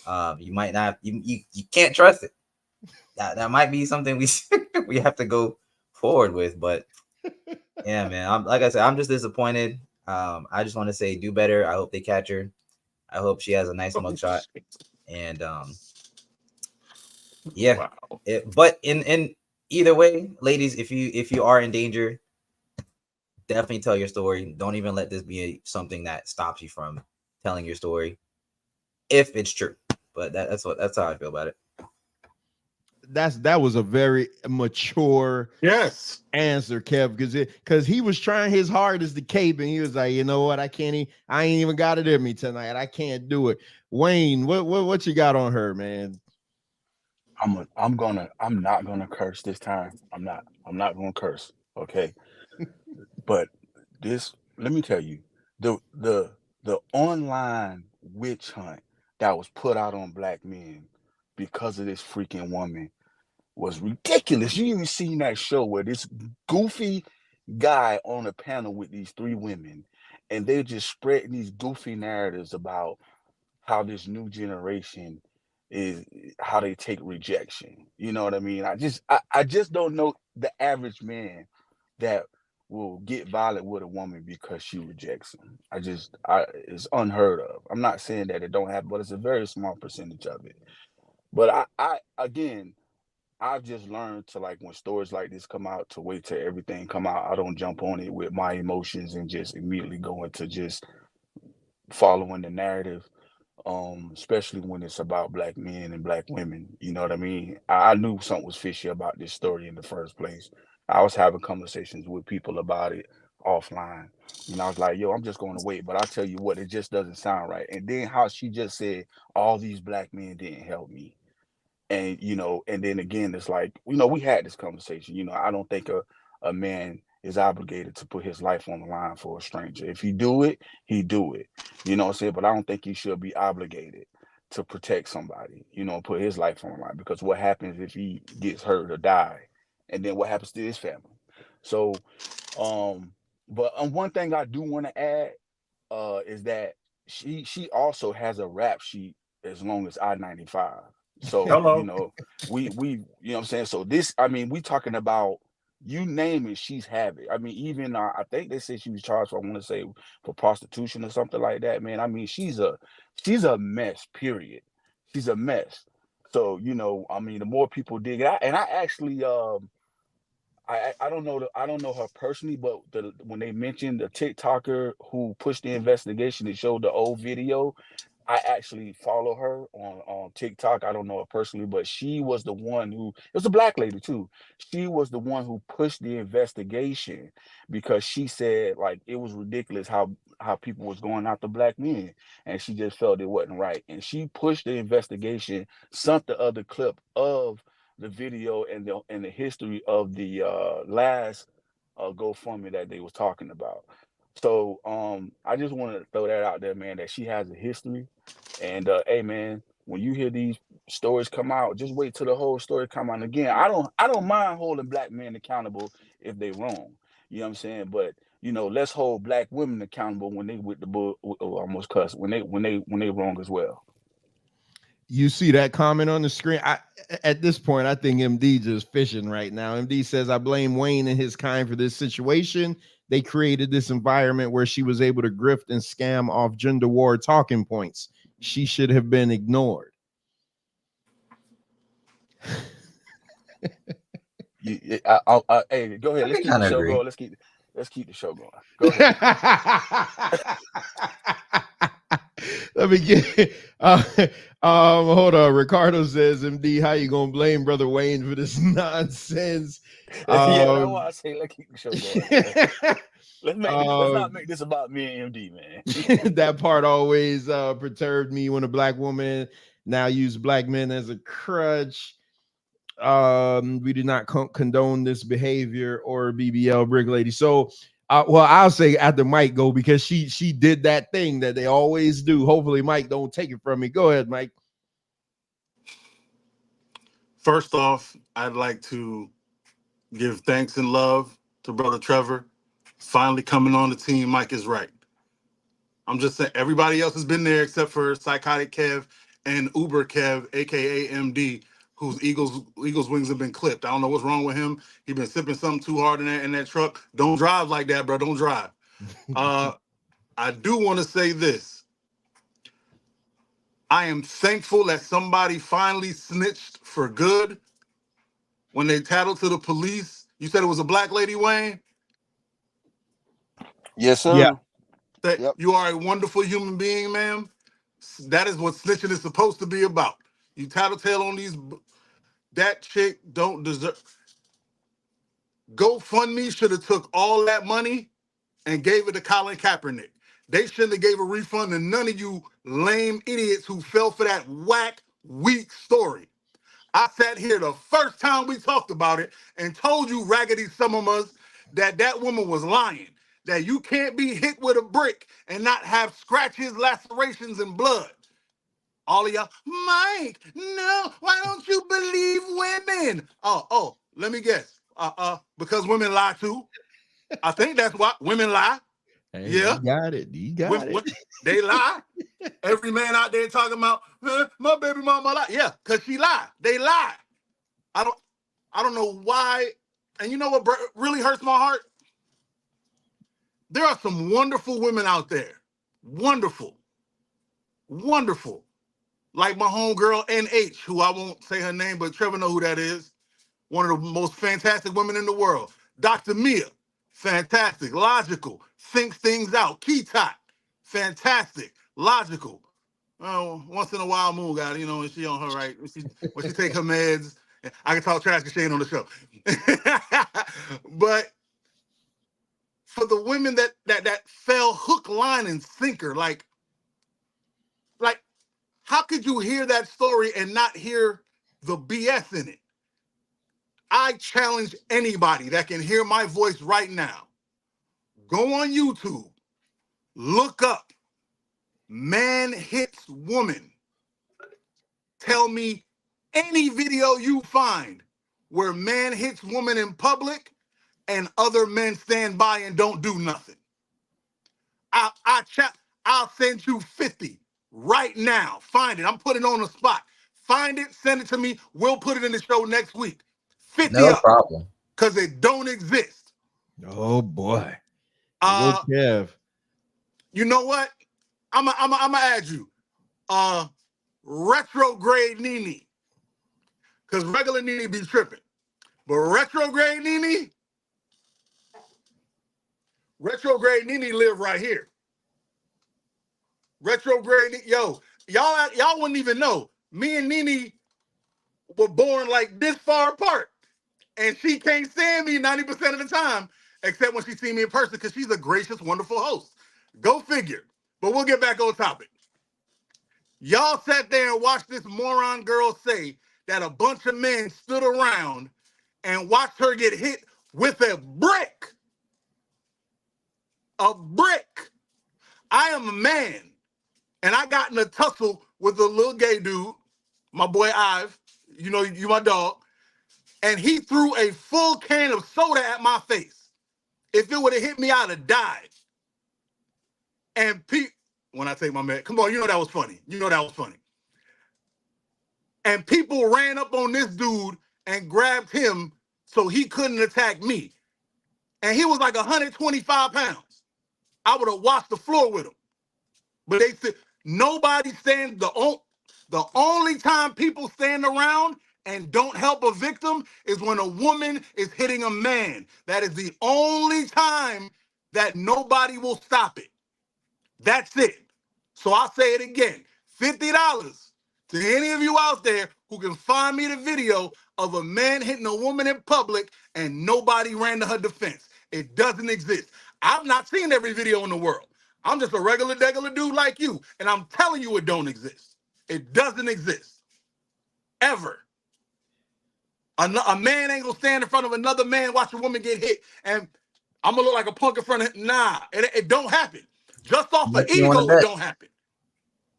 You might not, you can't trust it. That might be something we we have to go forward with. But yeah, man, like I said, I'm just disappointed. I just want to say, do better. I hope they catch her. I hope she has a nice mugshot. And yeah, but in either way, ladies, if you are in danger, definitely tell your story. Don't even let this be something that stops you from telling your story, if it's true. But that's how I feel about it. That was a very mature answer, Kev, because he was trying his hardest to cape, and he was like, you know what, I ain't even got it in me tonight. I can't do it. Wayne, what you got on her, man? I'm not gonna curse this time. I'm not gonna curse. Okay. But let me tell you, the online witch hunt that was put out on black men because of this freaking woman was ridiculous. You even seen that show where this goofy guy on a panel with these three women, and they're just spreading these goofy narratives about how this new generation is, how they take rejection. You know what I mean? I just don't know the average man that will get violent with a woman because she rejects him. It's unheard of. I'm not saying that it don't happen, but it's a very small percentage of it. But again, I've just learned to, like, when stories like this come out, to wait till everything come out. I don't jump on it with my emotions and just immediately go into just following the narrative. Especially when it's about black men and black women. You know what I mean? I knew something was fishy about this story in the first place. I was having conversations with people about it offline. And I was like, yo, I'm just going to wait. But I tell you what, it just doesn't sound right. And then how she just said, all these black men didn't help me. And, and then again, it's like, we had this conversation. I don't think a man is obligated to put his life on the line for a stranger. If he do it, he do it. You know what I'm saying? But I don't think he should be obligated to protect somebody, put his life on the line, because what happens if he gets hurt or die? And then what happens to his family? So, but one thing I do want to add is that she also has a rap sheet as long as I-95. So, we you know what I'm saying? So we talking about, you name it, she's have it. I mean, even I think they said she was charged for, I want to say, for prostitution or something like that, man. I mean, she's a mess, period. She's a mess. So, you know, I mean, the more people dig it, and I actually, I don't know her personally, but when they mentioned the TikToker who pushed the investigation and showed the old video, I actually follow her on TikTok. I don't know her personally, but she was the one who, it was a black lady too. She was the one who pushed the investigation because she said like it was ridiculous how people was going after black men, and she just felt it wasn't right. And she pushed the investigation, sent the other clip of the video and the history of the last GoFundMe that they was talking about. So I just wanted to throw that out there, man, that she has a history. And hey man, when you hear these stories come out, just wait till the whole story come out. And again, I don't mind holding black men accountable if they wrong. You know what I'm saying? But you know, let's hold black women accountable when they with the bull almost cuss when they wrong as well. You see that comment on the screen? At this point, I think MD just fishing right now. MD says, I blame Wayne and his kind for this situation. They created this environment where she was able to grift and scam off gender war talking points. She should have been ignored. Hey, go ahead. Let's keep the show going. Let's keep the show going. Go ahead. Let me get hold on. Ricardo says, MD, how you gonna blame Brother Wayne for this nonsense? Yeah, that's why I say let's keep the show going. Let's not make this about me and MD, man. That part always perturbed me when a black woman now use black men as a crutch. We do not condone this behavior, or BBL Brick Lady. So well, I'll say after Mike go, because she did that thing that they always do. Hopefully Mike don't take it from me. Go ahead, Mike. First off, I'd like to give thanks and love to Brother Trevor. Finally coming on the team. Mike is right. I'm just saying everybody else has been there except for Psychotic Kev and Uber Kev, aka MD, whose Eagles wings have been clipped. I don't know what's wrong with him. He been sipping something too hard in that truck. Don't drive like that, bro. Don't drive. I do want to say this. I am thankful that somebody finally snitched for good when they tattled to the police. You said it was a black lady, Wayne? Yes, sir. Yeah. You are a wonderful human being, ma'am. That is what snitching is supposed to be about. You tattletale on these. That chick don't deserve. GoFundMe should have took all that money and gave it to Colin Kaepernick. They shouldn't have gave a refund to none of you lame idiots who fell for that whack, weak story. I sat here the first time we talked about it and told you, raggedy some of us, that woman was lying. That you can't be hit with a brick and not have scratches, lacerations, and blood. All of y'all, Mike, no, why don't you believe women? Oh, let me guess. Because women lie too. I think that's why women lie. Hey, yeah. You got it. They lie. Every man out there talking about my baby mama lie. Yeah, because she lied. They lie. I don't know why. And you know what really hurts my heart? There are some wonderful women out there. Wonderful. Wonderful. Like my homegirl NH, who I won't say her name, but Trevor know who that is. One of the most fantastic women in the world. Dr. Mia, fantastic, logical, thinks things out. Keytot, fantastic, logical. Once in a while, Moon got it, you know, and she on her right. When she take her meds, I can talk trash because she ain't on the show. But for the women that fell hook, line, and sinker, like, how could you hear that story and not hear the BS in it? I challenge anybody that can hear my voice right now. Go on YouTube, look up man hits woman. Tell me any video you find where man hits woman in public and other men stand by and don't do nothing. I'll send you 50 right now. Find it. I'm putting it on the spot. Find it, send it to me. We'll put it in the show next week. 50 no up. problem. Because it don't exist. Oh boy. Kev. You know what? I'm gonna add you. Retrograde Nene. because regular Nene be tripping. But retrograde Nene live right here. Retrograde, yo, y'all wouldn't even know. Me and Nene were born like this far apart. And she can't stand me 90% of the time, except when she see me in person, because she's a gracious, wonderful host. Go figure. But we'll get back on topic. Y'all sat there and watched this moron girl say that a bunch of men stood around and watched her get hit with a brick. A brick. I am a man, and I got in a tussle with a little gay dude, my boy Ive, you know, you my dog, and he threw a full can of soda at my face. If it would have hit me, I'd have died. And when I take my man, come on, you know that was funny. You know that was funny. And people ran up on this dude and grabbed him so he couldn't attack me. And he was like 125 pounds. I would have washed the floor with him. But they said nobody stands. The only time people stand around and don't help a victim is when a woman is hitting a man. That is the only time that nobody will stop it. That's it. So I'll say it again. $50 to any of you out there who can find me the video of a man hitting a woman in public and nobody ran to her defense. It doesn't exist. I've not seen every video in the world. I'm just a regular dude like you, and I'm telling you it don't exist. It doesn't exist. Ever. A man ain't gonna stand in front of another man, watch a woman get hit, and I'm gonna look like a punk in front of him. Nah, it don't happen. Just off of ego, it don't happen.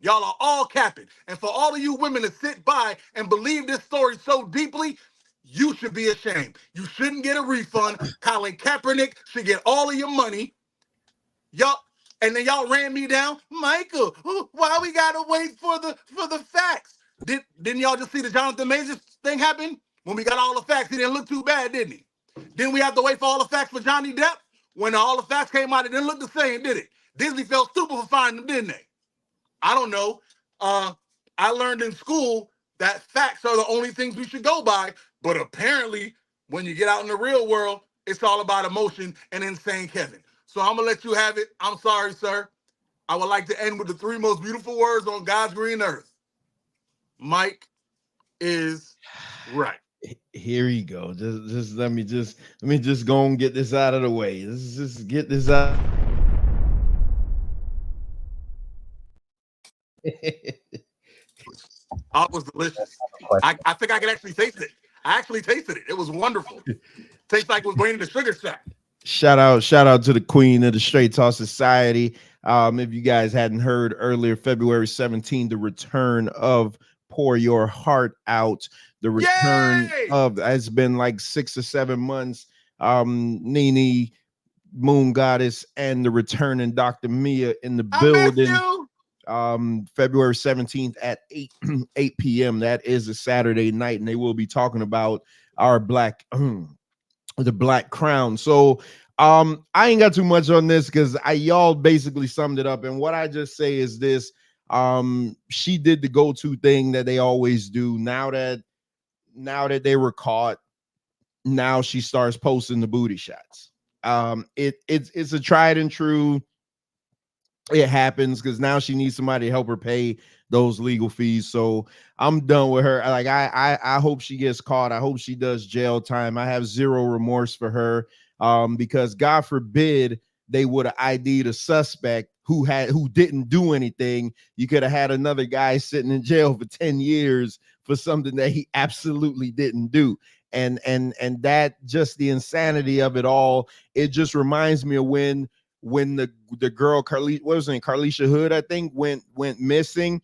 Y'all are all capping. And for all of you women to sit by and believe this story so deeply, you should be ashamed. You shouldn't get a refund. Colin Kaepernick should get all of your money. Y'all, and then y'all ran me down. Michael, why we gotta wait for the facts? Didn't y'all just see the Jonathan Majors thing happen? When we got all the facts, he didn't look too bad, didn't he? Didn't we have to wait for all the facts for Johnny Depp? When all the facts came out, it didn't look the same, did it? Disney felt stupid for finding them, didn't they? I don't know. I learned in school that facts are the only things we should go by, but apparently when you get out in the real world, it's all about emotion and insane Kevin. So I'm gonna let you have it. I'm sorry, sir. I would like to end with the 3 most beautiful words on God's green earth. Mike is right. Here you go. Just let me just go and get this out of the way. Let's just get this out. Oh, it was delicious. I think I can actually taste it. I actually tasted it. It was wonderful. Tastes like it was going in the sugar shack. Shout out to the queen of the Straight Talk Society. If you guys hadn't heard earlier, February 17th, the return of Pour Your Heart Out. The return of, it's been like 6 or 7 months. Nene, Moon Goddess, and the returning Dr. Mia in the building. February 17th at 8 p.m. That is a Saturday night, and they will be talking about our the Black Crown. So I ain't got too much on this because y'all basically summed it up. And what I just say is this: she did the go-to thing that they always do. Now that they were caught, now she starts posting the booty shots. It's a tried and true. It happens because now she needs somebody to help her pay those legal fees. So I'm done with her. Like I hope she gets caught. I hope she does jail time. I have zero remorse for her, because God forbid they would have ID'd a suspect who didn't do anything. You could have had another guy sitting in jail for 10 years for something that he absolutely didn't do. And that, just the insanity of it all, it just reminds me of when the girl Carlisha Hood, I think, went missing.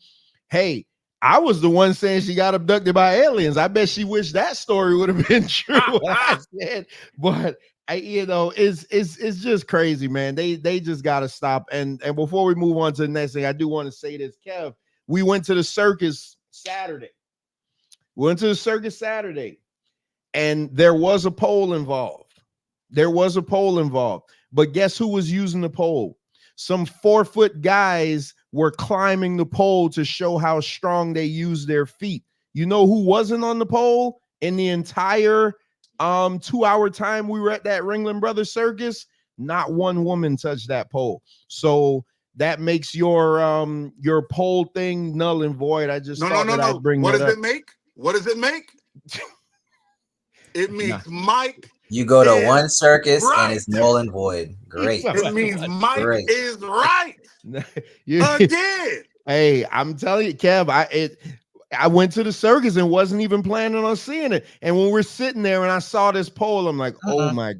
Hey, I was the one saying she got abducted by aliens. I bet she wished that story would have been true. I said, but it's just crazy, man. They just got to stop. And before we move on to the next thing, I do want to say this, Kev. We went to the circus Saturday. And there was a pole involved. But guess who was using the pole? Some 4-foot guys were climbing the pole to show how strong they use their feet. You know who wasn't on the poll in the entire 2-hour time we were at that Ringling Brothers circus? Not one woman touched that poll. So that makes your poll thing null and void. I just thought that I'd bring what that does up. it make? What does it make? It means Mike. You go to one circus right. and it's null and void. Great. It means Mike Great. is right. Again. Hey, I'm telling you, Kev, I went to the circus and wasn't even planning on seeing it. And when we're sitting there and I saw this poll, I'm like, oh my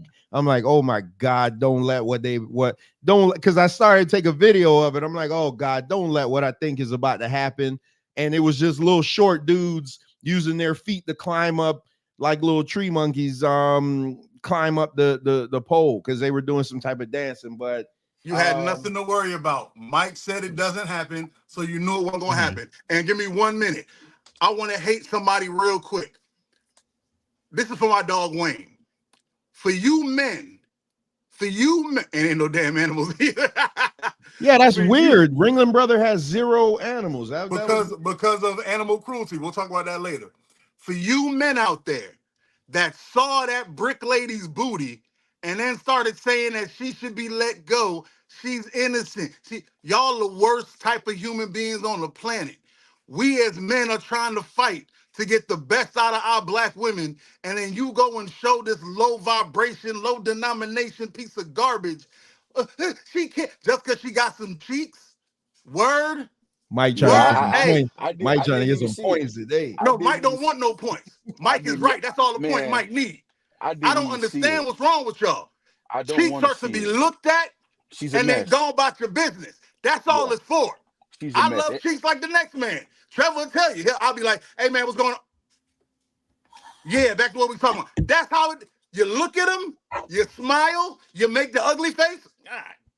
God, because I started to take a video of it. I'm like, oh God, don't let what I think is about to happen. And it was just little short dudes using their feet to climb up like little tree monkeys, climb up the pole because they were doing some type of dancing. But you had nothing to worry about. Mike said it doesn't happen, so you knew it wasn't going to happen. And give me 1 minute. I want to hate somebody real quick. This is for my dog Wayne. For you men, and ain't no damn animals either. Yeah, that's weird. Ringling Brother has 0 animals. Because of animal cruelty. We'll talk about that later. For you men out there that saw that brick lady's booty and then started saying that she should be let go, she's innocent. See, y'all the worst type of human beings on the planet. We as men are trying to fight to get the best out of our black women, and then you go and show this low vibration, low denomination piece of garbage. She can't, just because she got some cheeks. Word. Mike trying to get some points. I did, Mike I trying to didn't get even some see points it. today. No, Mike don't want no points. Mike is right. That's all the point Mike need. I don't understand what's wrong with y'all. Cheeks are to be looked at and then go about your business. That's all it's for. I love cheeks like the next man. Trevor will tell you. I'll be like, hey man, what's going on? Yeah, back to what we talking about. That's how you look at them, you smile, you make the ugly face,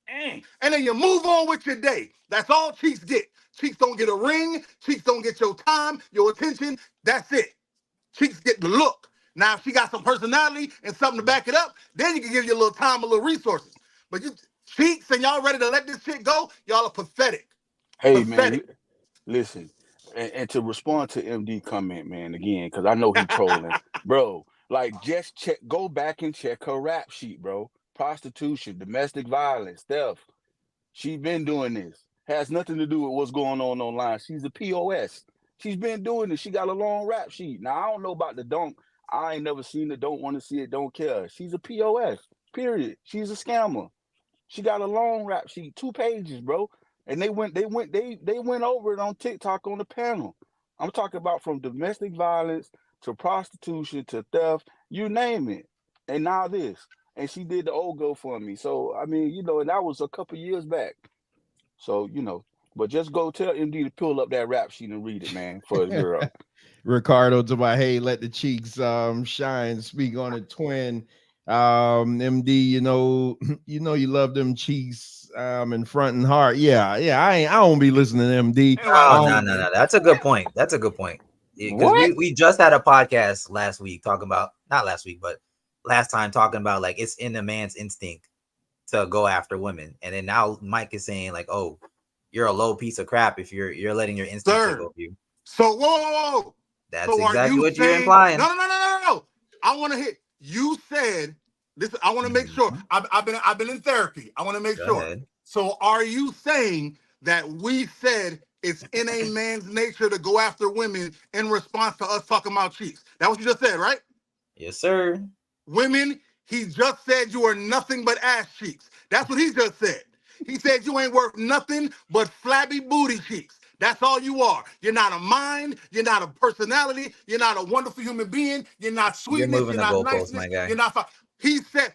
and then you move on with your day. That's all cheeks get. Cheeks don't get a ring. Cheeks don't get your time, your attention. That's it. Cheeks get the look. Now, if she got some personality and something to back it up, then you can give you a little time, a little resources. But you cheeks and y'all ready to let this shit go, y'all are pathetic. Hey, man, listen. And to respond to MD comment, man, again, because I know he trolling. Bro, like, just go back and check her rap sheet, bro. Prostitution, domestic violence, theft. She's been doing this. Has nothing to do with what's going on online. She's a POS. She's been doing this. She got a long rap sheet. Now, I don't know about the don't. I ain't never seen it, don't want to see it, don't care. She's a POS, period. She's a scammer. She got a long rap sheet, 2 pages, bro. And they went over it on TikTok on the panel. I'm talking about from domestic violence to prostitution to theft, you name it. And now this. And she did the old GoFundMe. So, I mean, and that was a couple years back. So, but just go tell MD to pull up that rap sheet and read it, man, for the girl. Ricardo to my, hey, let the cheeks shine, speak on it, twin. MD, you love them cheeks in front and heart. I don't be listening to MD. No. That's a good point. Because we just had a podcast last week talking about, not last week, but last time talking about like it's in a man's instinct to go after women. And then now Mike is saying like, oh, you're a low piece of crap if you're letting your instinct take over you. So whoa. That's exactly what you're implying. No. I want to hit. You said this. I want to make sure. I've been in therapy. I want to make sure. Ahead. So are you saying that we said it's in a man's nature to go after women in response to us talking about cheeks? That's what you just said, right? Yes, sir. Women, he just said you are nothing but ass cheeks. That's what he just said. He said you ain't worth nothing but flabby booty cheeks. That's all you are. You're not a mind. You're not a personality. You're not a wonderful human being. You're not sweetness. You're not niceness. My guy. You're not. He said,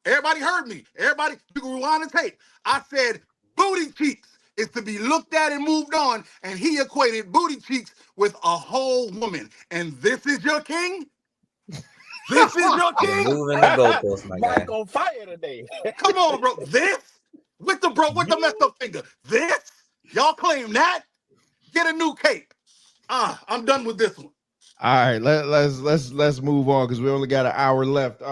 everybody heard me. Everybody, you can rewind the tape. I said booty cheeks is to be looked at and moved on. And he equated booty cheeks with a whole woman. And this is your king? This is your king? You're moving the goalpost, my guy. Mike on fire today. Come on, bro. This? With the messed up finger. This? Y'all claim that? Get a new cape. I'm done with this one. All right, let's move on because we only got an hour left.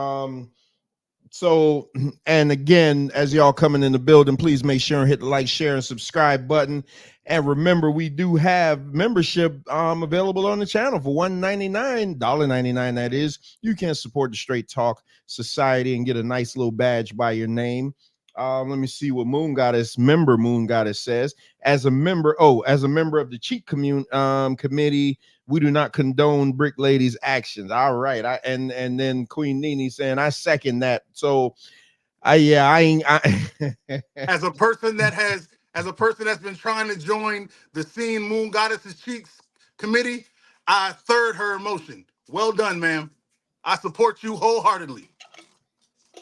So, and again, as y'all coming in the building, please make sure and hit the like, share, and subscribe button. And remember, we do have membership available on the channel for $1.99, that is. You can support the Straight Talk Society and get a nice little badge by your name. Let me see what Moon Goddess says. As a member of the cheat committee, we do not condone Brick Lady's actions. All right. And then Queen Nene saying, I second that. So as a person that's been trying to join the Seeing Moon Goddess's Cheeks committee, I third her emotion. Well done, ma'am. I support you wholeheartedly.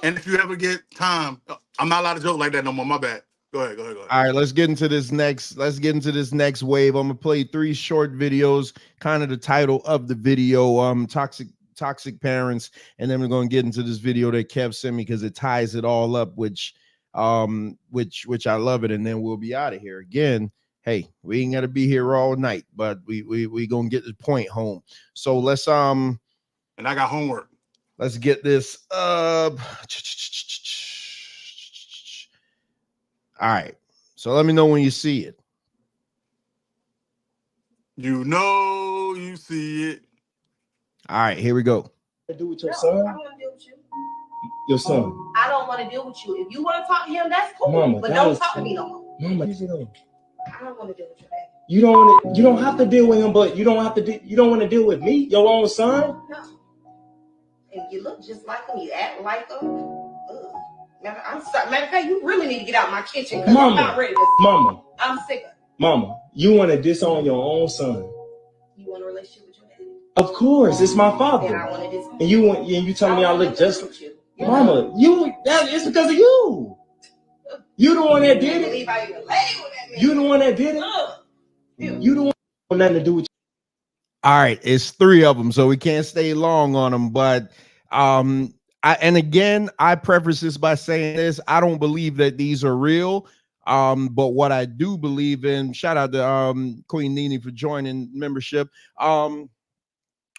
And if you ever get time, I'm not allowed to joke like that no more. My bad. Go ahead. All right, let's get into this next wave. I'm gonna play 3 short videos, kind of the title of the video, toxic parents, and then we're gonna get into this video that Kev sent me because it ties it all up, which I love it, and then we'll be out of here. Again, hey, we ain't gotta be here all night, but we gonna get the point home. So let's and I got homework. Let's get this up. All right. So let me know when you see it. You know you see it. All right, here we go. Do with your son? I don't want to deal with you. Your son? I don't want to deal with you. If you want to talk to him, that's cool. Mama, but don't talk to me no more. Mama, easy on. I don't want to deal with your dad. You don't have to deal with him, but you don't want to deal with me, your own son? No. And you look just like him. You act like him. I'm sorry. Matter of fact, you really need to get out of my kitchen because I'm not ready to. Mama. I'm sick of it. Mama, you want to disown your own son. You want a relationship with your daddy? Of course, it's my father. Then I want to disown. And you telling me I look just like you. Mama, it's because of you. You the one that did it. You the one that did it. You the one that nothing to do with you. All right, it's 3 of them, so we can't stay long on them. But I preface this by saying this: I don't believe that these are real. But what I do believe in, shout out to Queen Nene for joining membership.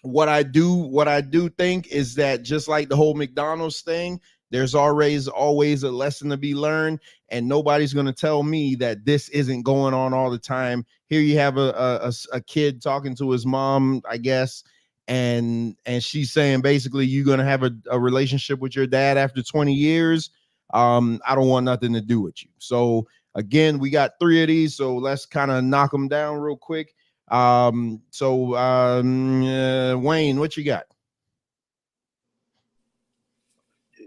What I do think is that just like the whole McDonald's thing, there's always a lesson to be learned, and nobody's going to tell me that this isn't going on all the time. Here you have a kid talking to his mom, I guess, and she's saying basically you're going to have a relationship with your dad after 20 years. I don't want nothing to do with you. So again, we got 3 of these, so let's kind of knock them down real quick. Wayne, what you got?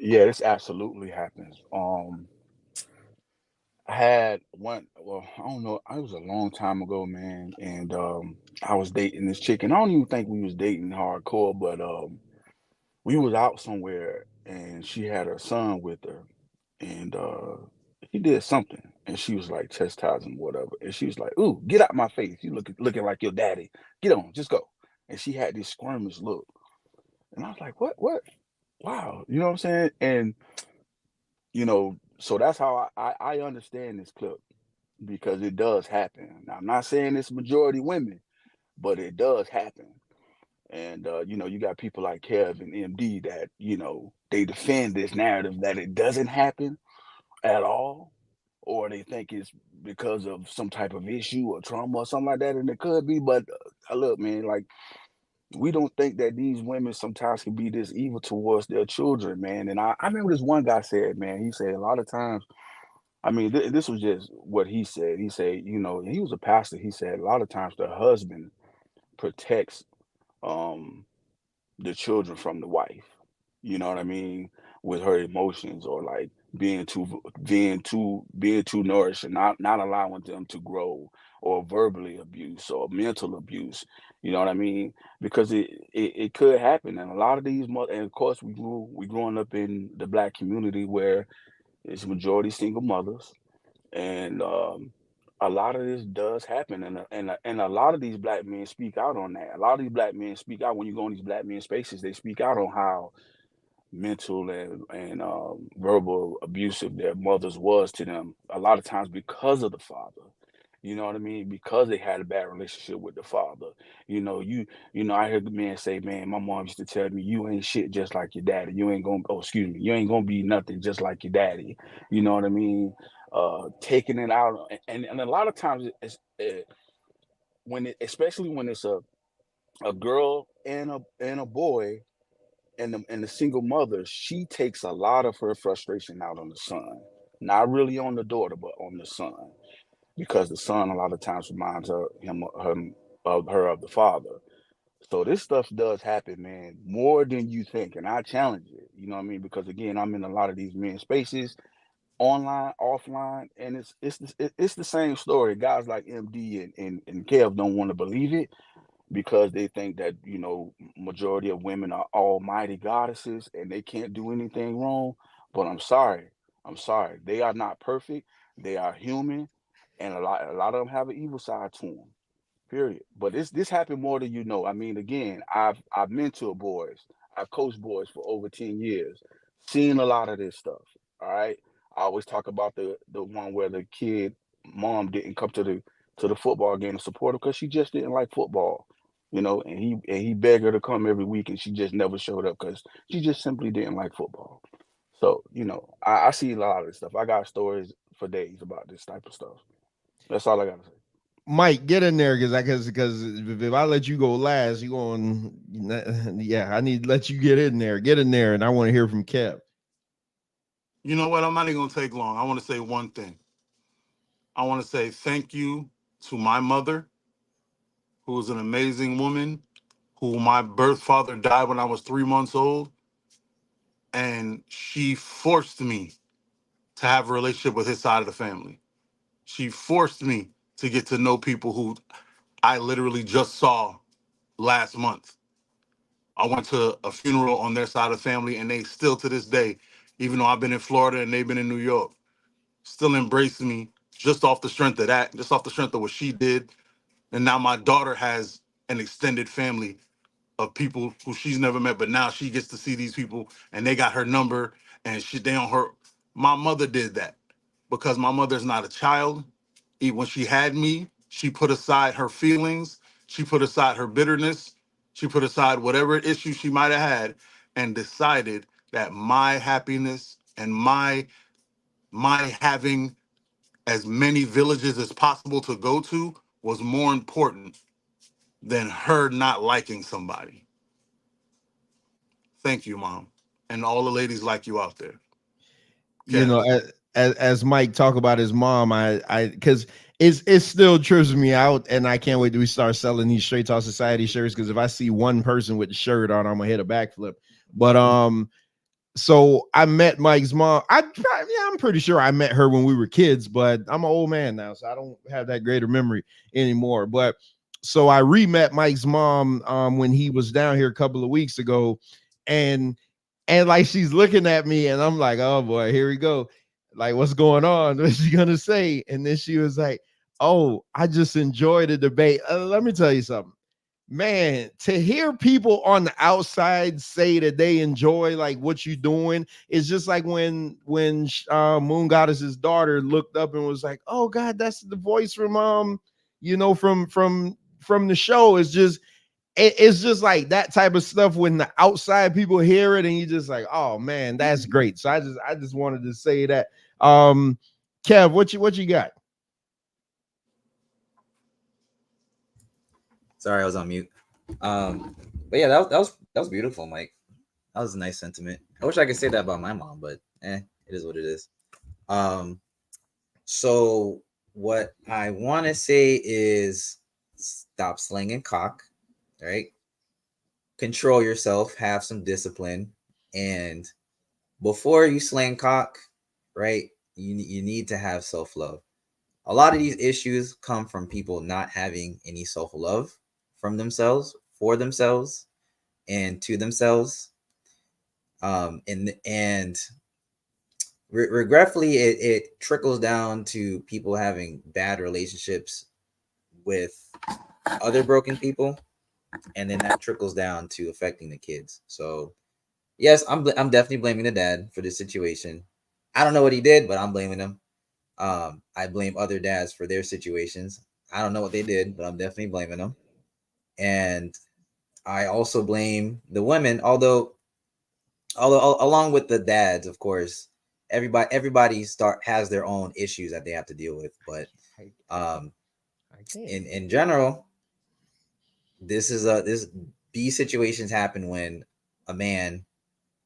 Yeah, this absolutely happens. I had one, well, I don't know, it was a long time ago, man, and I was dating this chick, and I don't even think we was dating hardcore, but we was out somewhere, and she had her son with her, and he did something, and she was like chastising whatever, and she was like, "Ooh, get out my face! You looking like your daddy. Get on, just go." And she had this squirmish look, and I was like, "What? Wow!" You know what I'm saying? And so that's how I understand this clip, because it does happen. Now, I'm not saying it's majority women, but it does happen. And you got people like Kev and MD that they defend this narrative that it doesn't happen at all, or they think it's because of some type of issue or trauma or something like that, and it could be. But look, man, like, we don't think that these women sometimes can be this evil towards their children, man. And I remember this one guy said, man, he said a lot of times, I mean, this was just what he said. He said, he was a pastor. He said a lot of times the husband protects the children from the wife. You know what I mean? With her emotions, or like being too nourished and not allowing them to grow, or verbally abuse or mental abuse. You know what I mean? Because it could happen, and a lot of these and of course we growing up in the Black community where it's majority single mothers, and a lot of this does happen, and a lot of these Black men speak out on that. A lot of these Black men speak out when you go in these Black men spaces. They speak out on how mental and verbal abusive their mothers was to them, a lot of times because of the father. You know what I mean? Because they had a bad relationship with the father. I heard the man say, man, my mom used to tell me, you ain't shit just like your daddy. You ain't gonna, oh, excuse me, you ain't gonna be nothing just like your daddy. You know what I mean? Taking it out. And a lot of times, especially when it's a girl and a boy, and the single mother, she takes a lot of her frustration out on the son. Not really on the daughter, but on the son, because the son a lot of times reminds her of the father. So this stuff does happen, man, more than you think, and I challenge it. You know what I mean? Because again, I'm in a lot of these men spaces, online, offline, and it's the same story. Guys like MD and Kev don't want to believe it because they think that majority of women are almighty goddesses and they can't do anything wrong. But I'm sorry, they are not perfect. They are human, and a lot of them have an evil side to them. Period. But this happened more than you know. I mean, again, I've mentored boys, I've coached boys for over 10 years, seen a lot of this stuff. All right. I always talk about the one where the kid mom didn't come to the football game to support her because she just didn't like football. And he begged her to come every week, and she just never showed up because she just simply didn't like football. So, I see a lot of this stuff. I got stories for days about this type of stuff. That's all I gotta say. Mike, get in there because if I let you go last, you going yeah, I need to let you get in there. Get in there, and I want to hear from Kev. You know what? I'm not even gonna take long. I want to say one thing. I want to say thank you to my mother, who is an amazing woman, who my birth father died when I was 3 months old, and she forced me to have a relationship with his side of the family. She forced me to get to know people who I literally just saw last month. I went to a funeral on their side of the family, and they still to this day, even though I've been in Florida and they've been in New York, still embrace me just off the strength of that, just off the strength of what she did. And now my daughter has an extended family of people who she's never met, but now she gets to see these people and they got her number and they on her. My mother did that because my mother's not a child. When she had me, she put aside her feelings, she put aside her bitterness, she put aside whatever issue she might have had, and decided that my happiness and my having as many villages as possible to go to was more important than her not liking somebody. Thank you, Mom, and all the ladies like you out there. You Kev. know, as Mike talk about his mom, I because it still trips me out, and I can't wait till we start selling these Straight Talk Society shirts. Because if I see one person with the shirt on, I'm gonna hit a backflip. But so I met Mike's mom. I'm pretty sure I met her when we were kids, but I'm an old man now, so I don't have that greater memory anymore. But so I re-met Mike's mom when he was down here a couple of weeks ago, and like she's looking at me, and I'm like, oh boy, here we go. Like, what's going on? What's she gonna say? And then she was like, oh, I just enjoyed the debate. Let me tell you something. Man, to hear people on the outside say that they enjoy like what you're doing is just like when Moon Goddess's daughter looked up and was like, "Oh God, that's the voice from from the show." It's just like that type of stuff when the outside people hear it and you just like, "Oh man, that's great." So I just wanted to say that. Kev, what you got? Sorry, I was on mute. But yeah, that was beautiful, Mike. That was a nice sentiment. I wish I could say that about my mom, but it is what it is. So what I want to say is stop slinging cock, right? Control yourself, have some discipline, and before you slang cock, right? You need to have self-love. A lot of these issues come from people not having any self-love from themselves, for themselves, and to themselves. And regretfully, it trickles down to people having bad relationships with other broken people, and then that trickles down to affecting the kids. So yes, I'm definitely blaming the dad for this situation. I don't know what he did, but I'm blaming him. I blame other dads for their situations. I don't know what they did, but I'm definitely blaming them. And I also blame the women, although along with the dads, of course, everybody has their own issues that they have to deal with. But in general, these situations happen when a man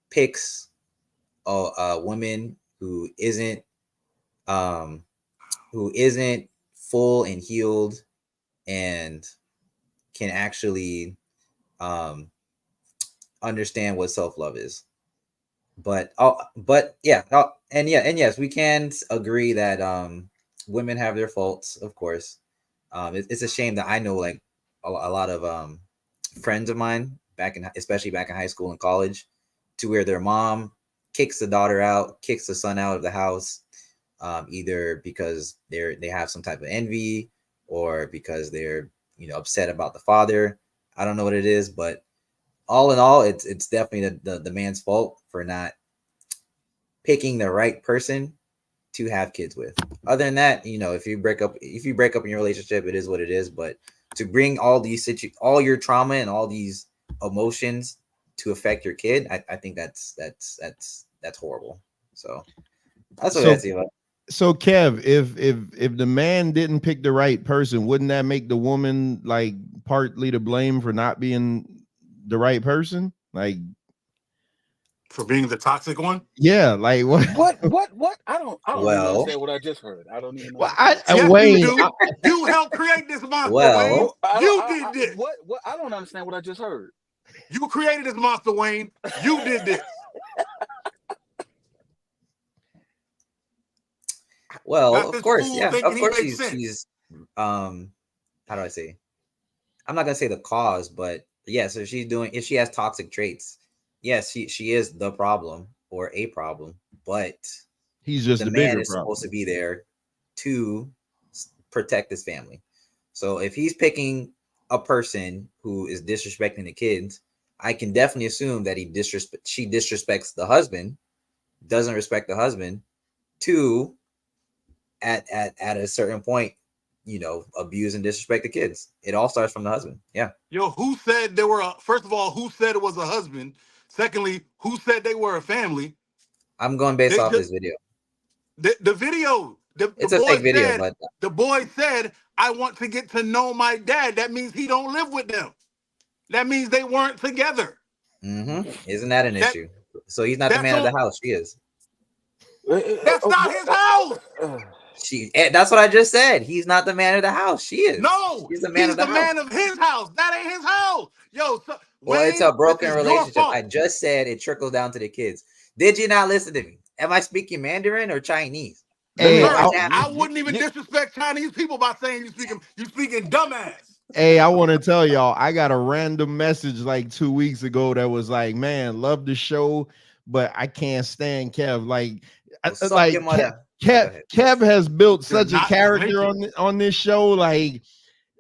picks a woman who isn't full and healed and can actually understand what self-love is. But and yes, we can agree that women have their faults, of course. It's a shame that I know like a lot of friends of mine especially back in high school and college, to where their mom kicks the daughter out, kicks the son out of the house, either because they have some type of envy or because they're upset about the father. I don't know what it is, but all in all, it's definitely the man's fault for not picking the right person to have kids with. Other than that, if you break up in your relationship, it is what it is. But to bring all your trauma and all these emotions to affect your kid, I think that's horrible. So that's what I see about it. So Kev, if the man didn't pick the right person, wouldn't that make the woman like partly to blame for not being the right person? Like for being the toxic one? Yeah, like what? What? I don't even understand what I just heard. I don't even know. Yes, Wayne, you do. You helped create this monster, Wayne. You did this. What? I don't understand what I just heard. You created this monster, Wayne. You did this. Well, of course, yeah. Of course she's how do I say? I'm not gonna say the cause, but yes, if she has toxic traits, yes, she is the problem or a problem, but he's just the man is supposed to be there to protect his family. So if he's picking a person who is disrespecting the kids, I can definitely assume that she disrespects the husband, doesn't respect the husband, to at a certain point, abuse and disrespect the kids. It all starts from the husband. Yeah. Yo, who said there were first of all, who said it was a husband? Secondly, who said they were a family? I'm going based off this video. The video. It's a fake video, but the boy said, I want to get to know my dad. That means he don't live with them. That means they weren't together. Isn't that an issue? So he's not the man of the house. She is. That's not his house. That's what I just said. He's not the man of the house. She is. No, he's the man of the house. man of his house. That ain't his house. Yo, well, it's a broken relationship. I just said it trickles down to the kids. Did you not listen to me? Am I speaking Mandarin or Chinese? Hey, I wouldn't even disrespect Chinese people by saying you speaking dumbass. Hey, I want to tell y'all, I got a random message like 2 weeks ago that was like, man, love the show, but I can't stand Kev. Like Kev has built such a character on this show. Like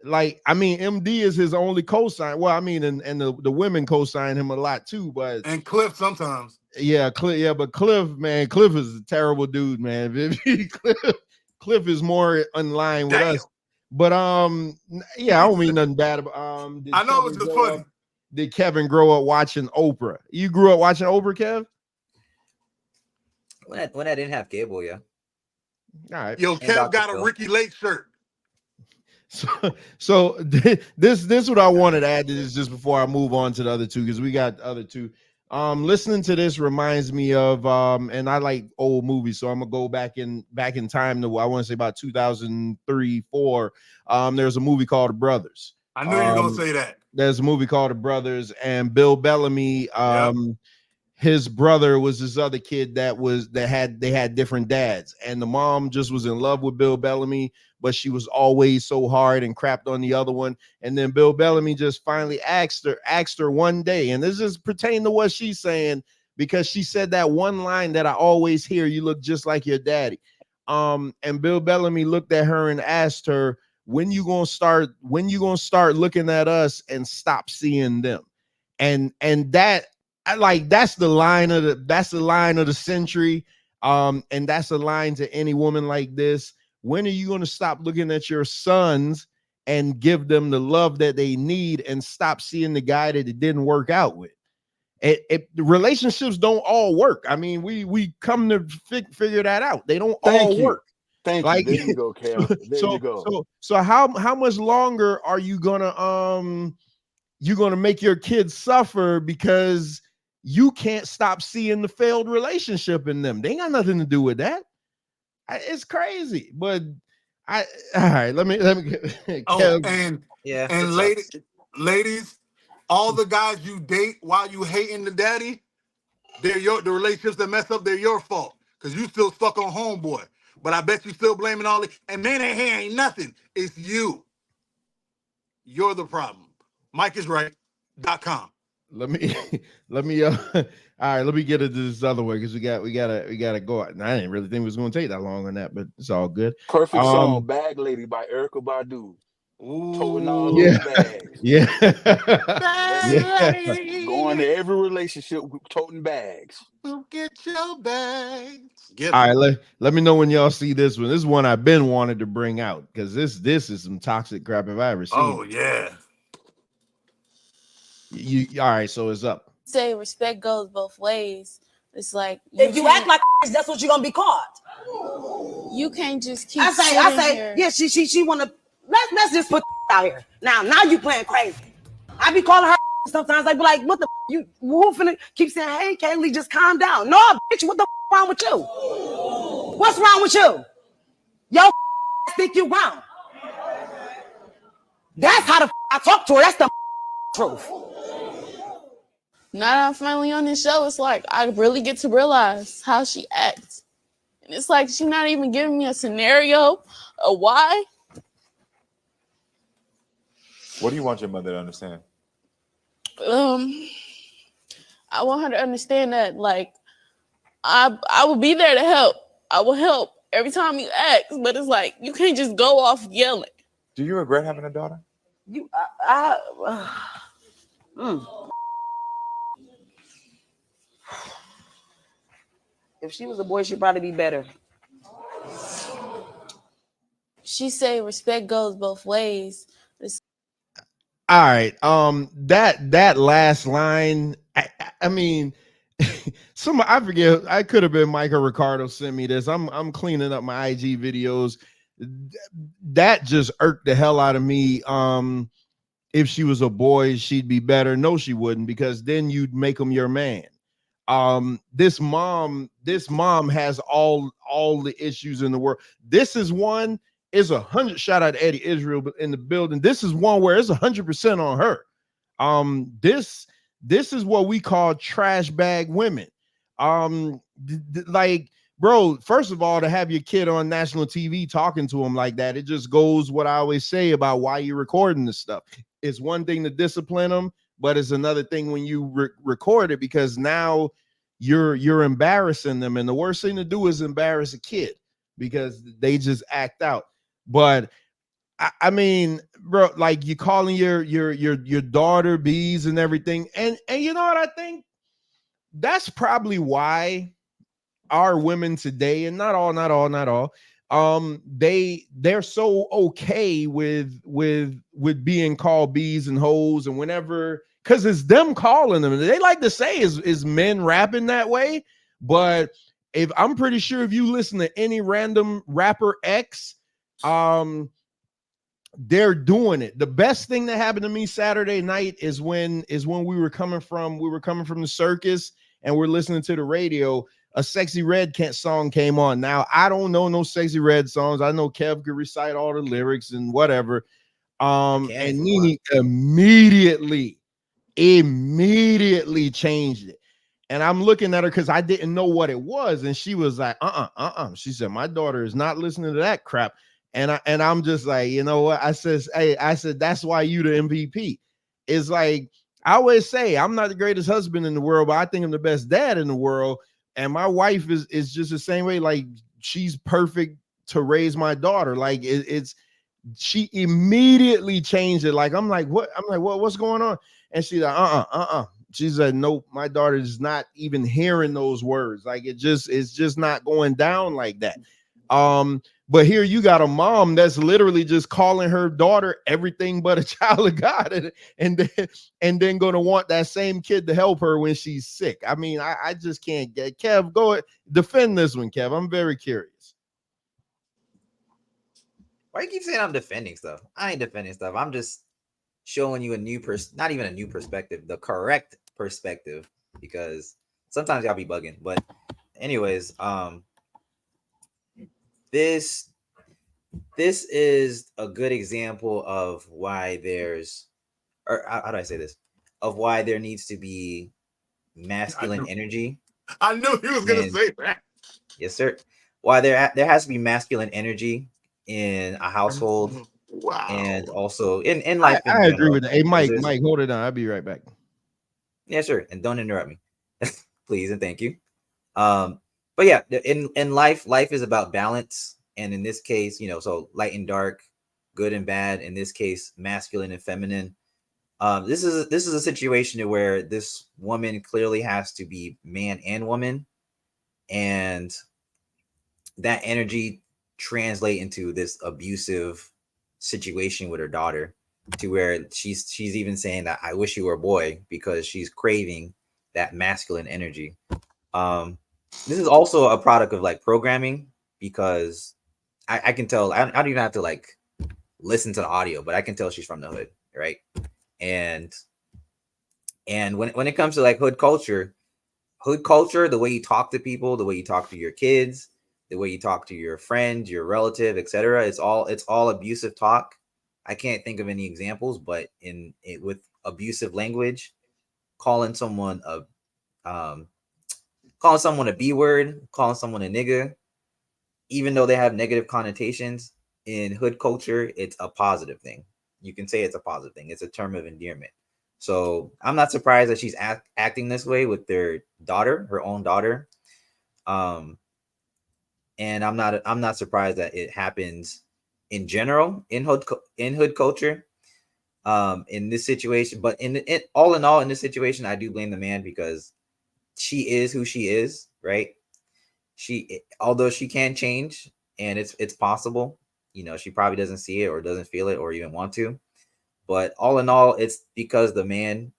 I mean, MD is his only co-sign. Well, I mean, and the women co-sign him a lot too, but and Cliff sometimes. Yeah, but Cliff is a terrible dude, man. Cliff is more in line with us. But yeah, I don't mean nothing bad about I know it's just funny. Did Kevin grow up watching Oprah? You grew up watching Oprah, Kev? When I didn't have cable, yeah. All right. Yo, Kev got a Ricky Lake shirt. So this what I wanted to add to this just before I move on to the other two, because we got the other two. Listening to this reminds me of and I like old movies, so I'm gonna go back in time to, I want to say about 2003-4. There's a movie called The Brothers. I knew you were gonna say that. There's a movie called The Brothers, and Bill Bellamy, his brother was this other kid they had different dads, and the mom just was in love with Bill Bellamy, but she was always so hard and crapped on the other one. And then Bill Bellamy just finally asked her one day, and this is pertaining to what she's saying, because she said that one line that I always hear: "You look just like your daddy." And Bill Bellamy looked at her and asked her, when you gonna start looking at us and stop seeing them? And that, that's the line of the century. And that's a line to any woman like this. When are you going to stop looking at your sons and give them the love that they need and stop seeing the guy that it didn't work out with? The relationships don't all work. I mean, we come to figure that out. They don't all work. Thank you. There you go, Kev. There you go. So how much longer are you gonna make your kids suffer because you can't stop seeing the failed relationship in them? They ain't got nothing to do with that. It's crazy. But all right, let me get and ladies, all the guys you date while you hating the daddy, the relationships that mess up, they're your fault because you still stuck on homeboy. But I bet you still blaming all the and man, that hair ain't nothing. It's you. You're the problem. Mike is right.com. Let me all right, let me get into this other way because we gotta go. And I didn't really think it was gonna take that long on that, but it's all good. Perfect song, Bag Lady by Erykah Badu. Toting all Yeah. those bags. Yeah. Going to every relationship toting bags. Go get your bags. All right, let me know when y'all see this one. This is one I've been wanted to bring out because this is some toxic crap if I ever seen. Oh yeah. You all right? So it's up. Say respect goes both ways. It's like if you act like that's what you're gonna be caught. You can't just keep. I say, here. yeah, she wanna let's just put out here. Now you playing crazy. I be calling her sometimes. I be like, what the you who finna keep saying, hey Kaylee, just calm down. No, bitch, what the wrong with you? What's wrong with you? Yo think you wrong. That's how the I talk to her. That's the truth. Now that I'm finally on this show, it's like I really get to realize how she acts. And it's like she's not even giving me a scenario, a why. What do you want your mother to understand? I want her to understand that, like, I will be there to help. I will help every time you ask, but it's like you can't just go off yelling. Do you regret having a daughter? If she was a boy, she'd probably be better. She say respect goes both ways. All right. That last line, I mean, I forget. I could have been Micah Ricardo sent me this. I'm cleaning up my IG videos. That just irked the hell out of me. If she was a boy, she'd be better. No, she wouldn't, because then you'd make him your man. This mom has all the issues in the world. This is one. Is 100. Shout out to Eddie Israel in the building. This is one where it's 100% on her. This is what we call trash bag women. Like, bro, first of all, to have your kid on national TV talking to him like that, it just goes what I always say about why you're recording this stuff. It's one thing to discipline them, but it's another thing when you record it, because now you're embarrassing them, and the worst thing to do is embarrass a kid because they just act out. But I mean, bro, like, you calling your daughter bees and everything, and you know what I think? That's probably why our women today, and not all, they're so okay with being called bees and hoes and whenever, because it's them calling them. They like to say is men rapping that way, but if I'm pretty sure if you listen to any random rapper X, they're doing it. The best thing that happened to me Saturday night is when we were coming from the circus and we're listening to the radio. A Sexy Red song came on. Now, I don't know no Sexy Red songs. I know Kev could recite all the lyrics and whatever. And Nene immediately changed it. And I'm looking at her because I didn't know what it was. And she was like, She said, my daughter is not listening to that crap. And I'm just like, you know what? I said, that's why you the MVP. It's like, I always say, I'm not the greatest husband in the world, but I think I'm the best dad in the world. And my wife is just the same way. Like, she's perfect to raise my daughter. Like, she immediately changed it. Like, I'm like, what? I'm like, what's going on? And she's like, She said, nope, my daughter is not even hearing those words. Like it's just not going down like that. But here you got a mom that's literally just calling her daughter everything but a child of God, and then going to want that same kid to help her when she's sick. I mean, I just can't get. Kev, go ahead, defend this one, Kev. I'm very curious. Why you keep saying I'm defending stuff? I ain't defending stuff. I'm just showing you a new not even a new perspective, the correct perspective, because sometimes y'all be bugging. But anyways, this is a good example of why there's, or how do I say this, of why there needs to be masculine energy. I knew he was gonna say that. Yes, sir. Why there has to be masculine energy in a household. Wow. And also in life. I agree with that. Hey, Mike, hold it on. I'll be right back. Yeah, sure. And don't interrupt me, please and thank you. But yeah, in life is about balance. And in this case, so light and dark, good and bad. In this case, masculine and feminine. This is a situation where this woman clearly has to be man and woman, and that energy translate into this abusive situation with her daughter, to where she's even saying that I wish you were a boy, because she's craving that masculine energy. This is also a product of like programming, because I can tell. I don't even have to like listen to the audio, but I can tell she's from the hood, right? And when it comes to like hood culture, the way you talk to people, the way you talk to your kids, the way you talk to your friend, your relative, etc., it's all abusive talk. I can't think of any examples, but with abusive language, calling someone a B word, calling someone a nigga, even though they have negative connotations, in hood culture, it's a positive thing. You can say it's a positive thing. It's a term of endearment. So I'm not surprised that she's acting this way with their daughter, her own daughter. And I'm not surprised that it happens in general in hood culture. In this situation, but all in all, in this situation, I do blame the man, because she is who she is, right? Although she can change, and it's possible, she probably doesn't see it or doesn't feel it or even want to. But all in all, it's because the man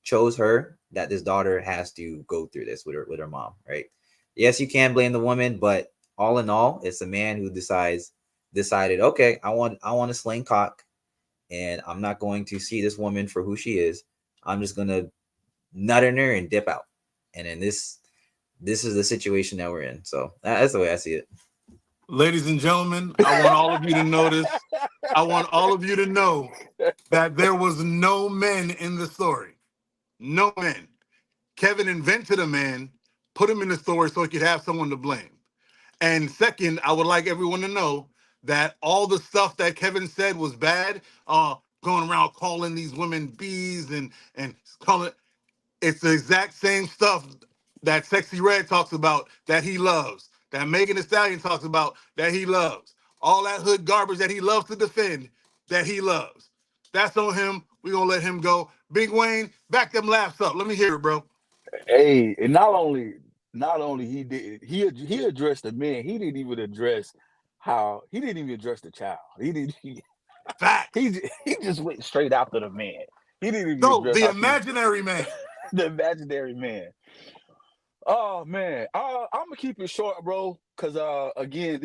chose her that this daughter has to go through this with her mom, right? Yes, you can blame the woman, but all in all, it's the man who decided, okay, I want to sling cock, and I'm not going to see this woman for who she is. I'm just gonna nut in her and dip out. And then this is the situation that we're in. So that's the way I see it. Ladies and gentlemen, I want all of you to notice. I want all of you to know that there was no men in the story. No men. Kevin invented a man, put him in the story so he could have someone to blame. And second, I would like everyone to know that all the stuff that Kevin said was bad, going around calling these women bees and calling, it's the exact same stuff that Sexy Red talks about that he loves, that Megan Thee Stallion talks about that he loves. All that hood garbage that he loves to defend, that he loves. That's on him. We're going to let him go. Big Wayne, back them laughs up. Let me hear it, bro. Hey, and not only he addressed the men. He didn't even address the child. He just went straight after the man. He didn't even address the imaginary man. The imaginary man. Oh man, I'm gonna keep it short, bro. Cause again,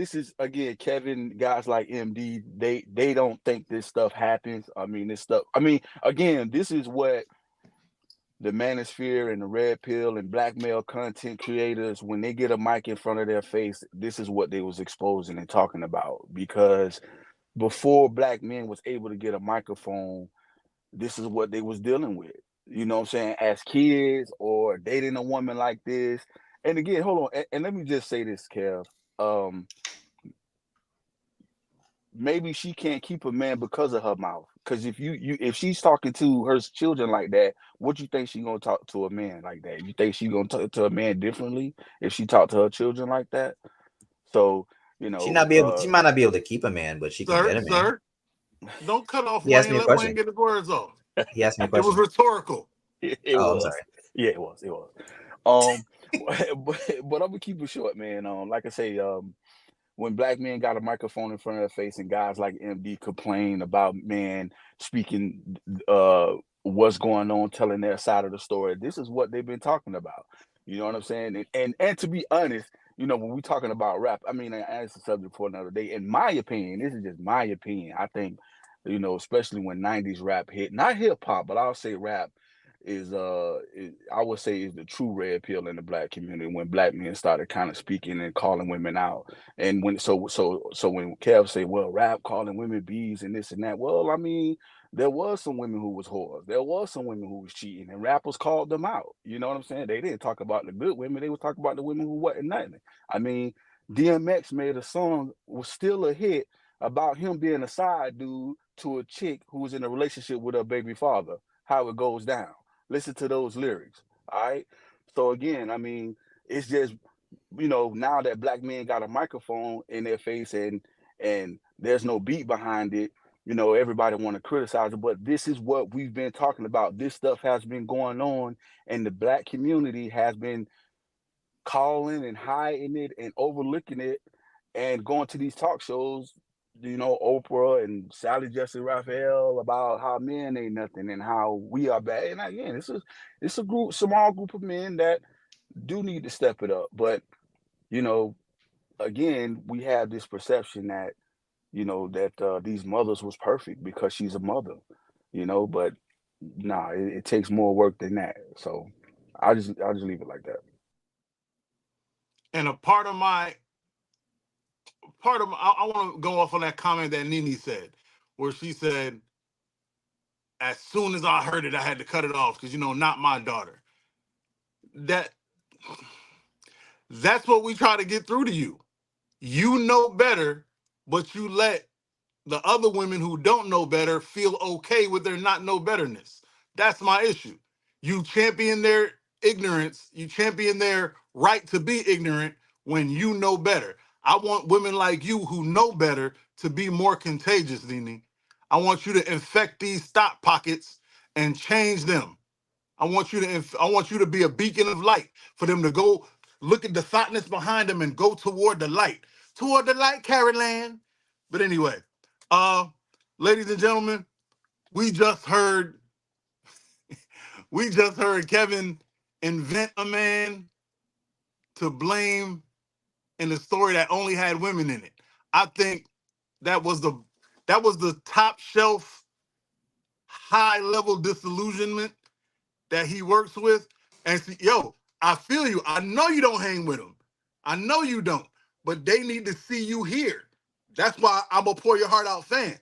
Kevin, guys like MD, they don't think this stuff happens. Again, this is what the manosphere and the red pill and blackmail content creators, when they get a mic in front of their face, this is what they was exposing and talking about. Because before black men was able to get a microphone, this is what they was dealing with. You know what I'm saying? As kids or dating a woman like this. And again, hold on. And let me just say this, Kev. Maybe she can't keep a man because of her mouth. Because if she's talking to her children like that, what you think she gonna talk to a man like that? You think she gonna talk to a man differently if she talk to her children like that? So she might not be able to keep a man, but she can get a man. Sir, don't cut off He asked Wayne. me a Let question. Wayne get his words off. He asked me a It question. was rhetorical. I'm sorry. Yeah, it was. But I'm gonna keep it short, man. Like I say, when black men got a microphone in front of their face and guys like MD complain about men speaking what's going on, telling their side of the story, this is what they've been talking about. You know what I'm saying? And to be honest, when we're talking about rap, I mean, that's a subject for another day. In my opinion, this is just my opinion. I think, especially when 90s rap hit, not hip hop, but I'll say rap I would say is the true red pill in the black community when black men started kind of speaking and calling women out. And when when Kev say, well, rap calling women bees and this and that, well, I mean, there was some women who was whores. There was some women who was cheating, and rappers called them out. You know what I'm saying? They didn't talk about the good women. They was talking about the women who wasn't nothing. I mean, DMX made a song, was still a hit, about him being a side dude to a chick who was in a relationship with her baby father. How it goes down. Listen to those lyrics. All right. So again, I mean, it's just, now that black men got a microphone in their face and there's no beat behind it, everybody want to criticize it. But this is what we've been talking about. This stuff has been going on, and the black community has been calling and hiding it and overlooking it and going to these talk shows, Oprah and Sally Jesse Raphael, about how men ain't nothing and how we are bad. And again, it's a small group of men that do need to step it up. But, again, we have this perception that, these mothers was perfect because she's a mother, but nah, it takes more work than that. So I'll just leave it like that. And I want to go off on that comment that Nene said, where she said, as soon as I heard it, I had to cut it off because, not my daughter. That's what we try to get through to you. You know better, but you let the other women who don't know better feel okay with their not know betterness. That's my issue. You champion their ignorance. You champion their right to be ignorant when you know better. I want women like you who know better to be more contagious, Nene. I want you to infect these stock pockets and change them. I want you to be a beacon of light for them to go look at the thoughtness behind them and go toward the light. Toward the light, Carolyn. But anyway, ladies and gentlemen, we just heard Kevin invent a man to blame in a story that only had women in it. I think that was the top shelf, high level disillusionment that he works with. And see, I feel you. I know you don't hang with them. I know you don't. But they need to see you here. That's why I'm a Pour Your Heart Out fan.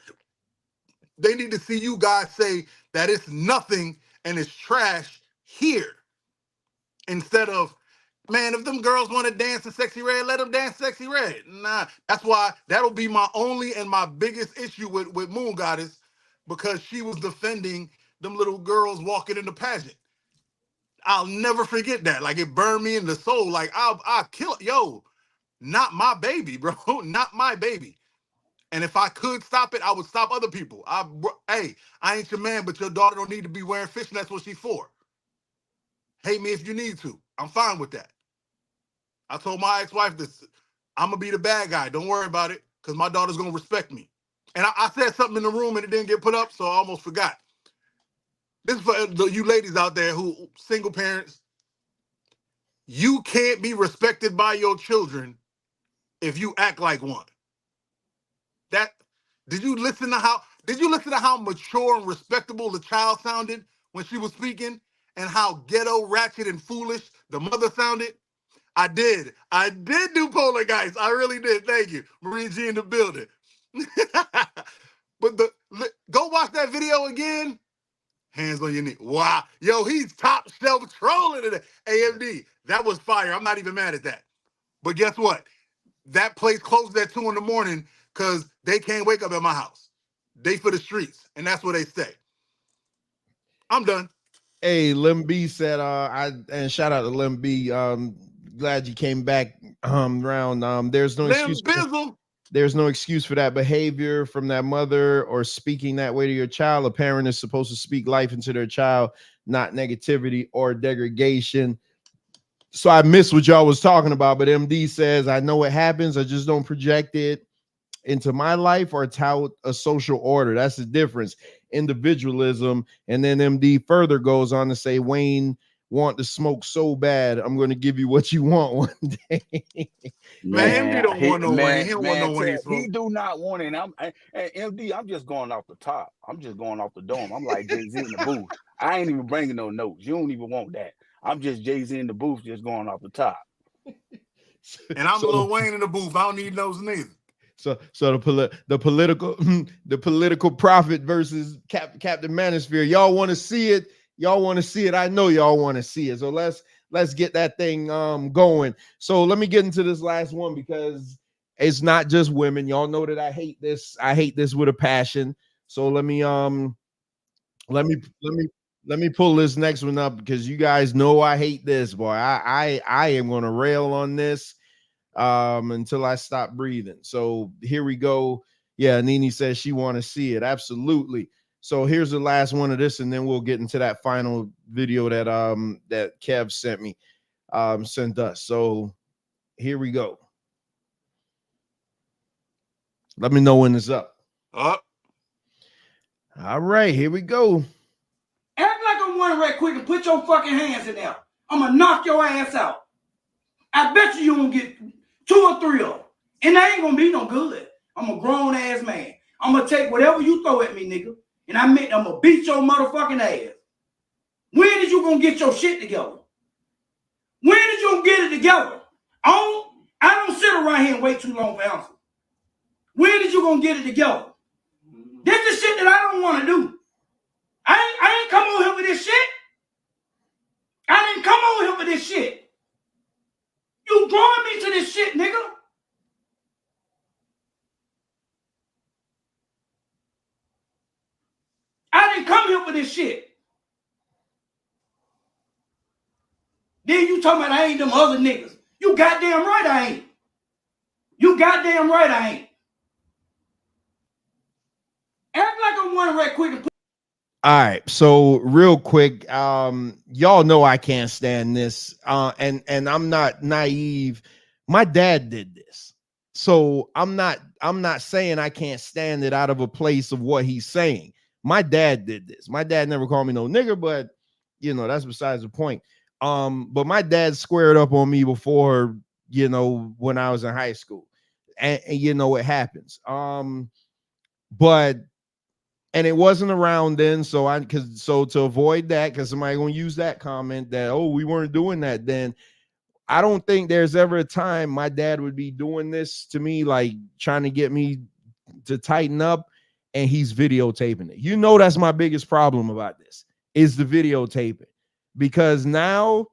They need to see you guys say that it's nothing and it's trash here. Instead of, man, if them girls want to dance in Sexy Red, let them dance Sexy Red. Nah, that's why that'll be my only and my biggest issue with Moon Goddess, because she was defending them little girls walking in the pageant. I'll never forget that. Like, it burned me in the soul. Like, I'll kill it. Yo, not my baby, bro. Not my baby. And if I could stop it, I would stop other people. Hey, I ain't your man, but your daughter don't need to be wearing fishnets. That's what she's for. Hate me if you need to. I'm fine with that. I told my ex-wife this. I'm going to be the bad guy. Don't worry about it, because my daughter's going to respect me. And I said something in the room and it didn't get put up, so I almost forgot. This is for you ladies out there who single parents. You can't be respected by your children if you act like one. Did you listen to how mature and respectable the child sounded when she was speaking, and how ghetto, ratchet, and foolish the mother sounded? I did do Poltergeist. I really did. Thank you. Marie G in the building. But go watch that video again. Hands on your knee. Wow. Yo, he's top shelf trolling today. AMD. That was fire. I'm not even mad at that. But guess what? That place closes at 2 a.m. because they can't wake up at my house. They for the streets, and that's where they stay. I'm done. Hey, Lim B said, and shout out to Lim B. Glad you came back around. There's no excuse. There's no excuse for that behavior from that mother or speaking that way to your child. A parent is supposed to speak life into their child, not negativity or degradation. So I missed what y'all was talking about, but MD says, I know it happens. I just don't project it into my life or tout a social order. That's the difference. Individualism. And then MD further goes on to say, Wayne want to smoke so bad, I'm going to give you what you want one day. Man, MD don't want no Wayne. He don't want no Wayne smoke. He do not want it. MD, I'm just going off the top. I'm just going off the dome. I'm like Jay-Z in the booth. I ain't even bringing no notes. You don't even want that. I'm just Jay-Z in the booth, just going off the top. And I'm Lil Wayne in the booth. I don't need those neither. So the political prophet versus Captain Manosphere. Y'all want to see it? Y'all want to see it? I know y'all want to see it. So let's get that thing going. So let me get into this last one because it's not just women. Y'all know that I hate this. I hate this with a passion. So let me pull this next one up because you guys know I hate this, boy. I am going to rail on this until I stop breathing. So here we go. Yeah, Nene says she want to see it. Absolutely. So here's the last one of this, and then we'll get into that final video that that Kev sent us. So here we go. Let me know when it's up. Up. All right, here we go. Act like I'm one right quick and put your fucking hands in there. I'm gonna knock your ass out. I bet you won't get 2 or 3 of them. And they ain't gonna be no good. I'm a grown ass man. I'm gonna take whatever you throw at me, nigga. And I'm gonna beat your motherfucking ass. When is you gonna get your shit together? When is you gonna get it together? I don't sit around here and wait too long for answers. When is you gonna get it together? This is shit that I don't want to do. I ain't come over here for this shit. I didn't come over here for this shit. You drawing me to this shit, nigga. I didn't come here for this shit. Then you talking about I ain't them other niggas. You goddamn right I ain't. You goddamn right I ain't. Act like I'm one right quick and All right, so real quick, y'all know I can't stand this, and I'm not naive. My dad did this, so I'm not saying I can't stand it out of a place of what he's saying. My dad did this. My dad never called me no nigger, but you know that's besides the point. But my dad squared up on me before, you know, when I was in high school, and you know it happens. But. And it wasn't around then, so to avoid that, because somebody gonna use that comment that, oh, we weren't doing that then. I don't think there's ever a time my dad would be doing this to me, like trying to get me to tighten up, and he's videotaping it. You know, that's my biggest problem about this is the videotaping, because now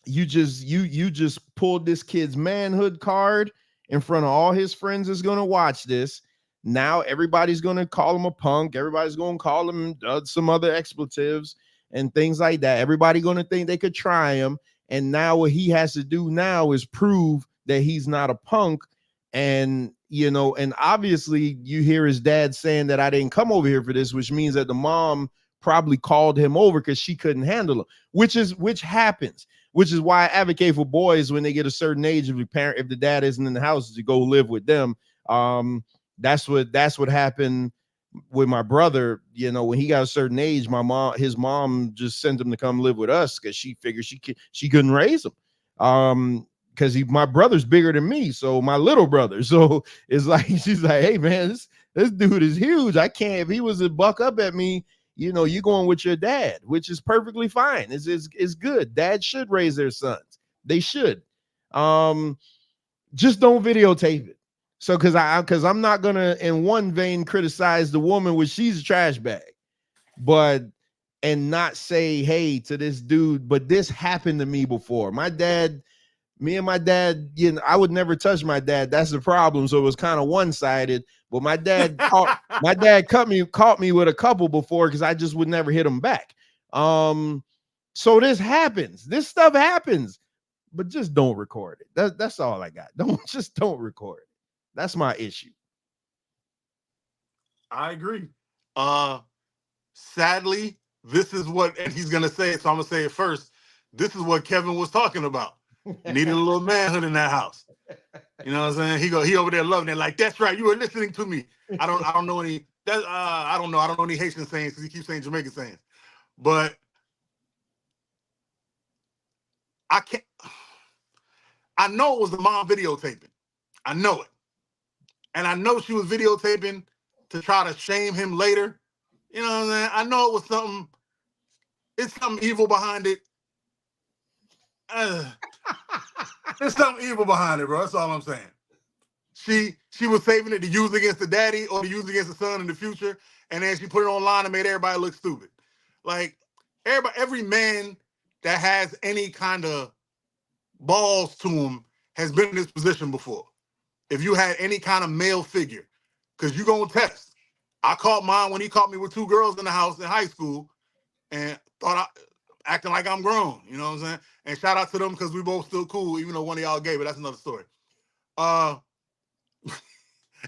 you just pulled this kid's manhood card in front of all his friends is gonna watch this. Now everybody's going to call him a punk. Everybody's going to call him some other expletives and things like that. Everybody going to think they could try him. And now what he has to do now is prove that he's not a punk. And, you know, and obviously you hear his dad saying that I didn't come over here for this, which means that the mom probably called him over because she couldn't handle him, which happens, which is why I advocate for boys when they get a certain age, if the dad isn't in the house, to go live with them. That's what happened with my brother. You know, when he got a certain age, his mom just sent him to come live with us because she figured she couldn't raise him. Because my brother's bigger than me, so my little brother. So it's like she's like, hey man, this dude is huge. I can't. If he was to buck up at me, you know, you're going with your dad, which is perfectly fine. It's good. Dads should raise their sons. They should. Just don't videotape it. So because I'm not gonna in one vein criticize the woman when she's a trash bag, and not say hey to this dude. But this happened to me before. Me and my dad, you know, I would never touch my dad. That's the problem. So it was kind of one-sided. But my dad caught me with a couple before because I just would never hit him back. So this happens. This stuff happens, but just don't record it. That's all I got. Don't record it. That's my issue. I agree. Sadly, this is what, and he's gonna say it, so I'm gonna say it first. This is what Kevin was talking about. Needed a little manhood in that house. You know what I'm saying? He over there loving it, like, that's right, you were listening to me. I don't know any I don't know any Haitian sayings because he keeps saying Jamaican sayings. But I know it was the mom videotaping. I know it. And I know she was videotaping to try to shame him later. You know what I'm saying? I know it was something, it's something evil behind it. There's something evil behind it, bro. That's all I'm saying. She was saving it to use against the daddy or to use against the son in the future, and then she put it online and made everybody look stupid. Like, every man that has any kind of balls to him has been in this position before. If you had any kind of male figure, because you're going to test. I caught mine when he caught me with 2 girls in the house in high school and acting like I'm grown, you know what I'm saying? And shout out to them because we both still cool, even though one of y'all gay, but that's another story.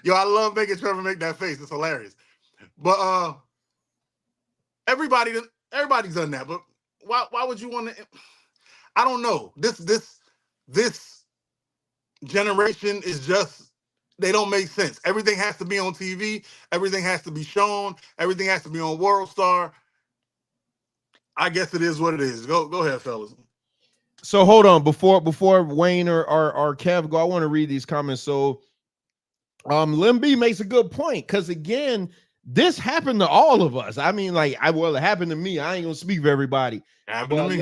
Yo, I love making Trevor make that face. It's hilarious. But everybody's done that. But why would you want to? I don't know. This generation is just, they don't make sense. Everything has to be on TV. Everything has to be shown. Everything has to be on World Star. I guess it is what it is. Go ahead, fellas. So hold on, before Wayne or Kev go, I want to read these comments. So Lim B makes a good point, because again, this happened to all of us. I mean, like, it happened to me. I ain't gonna speak for everybody. But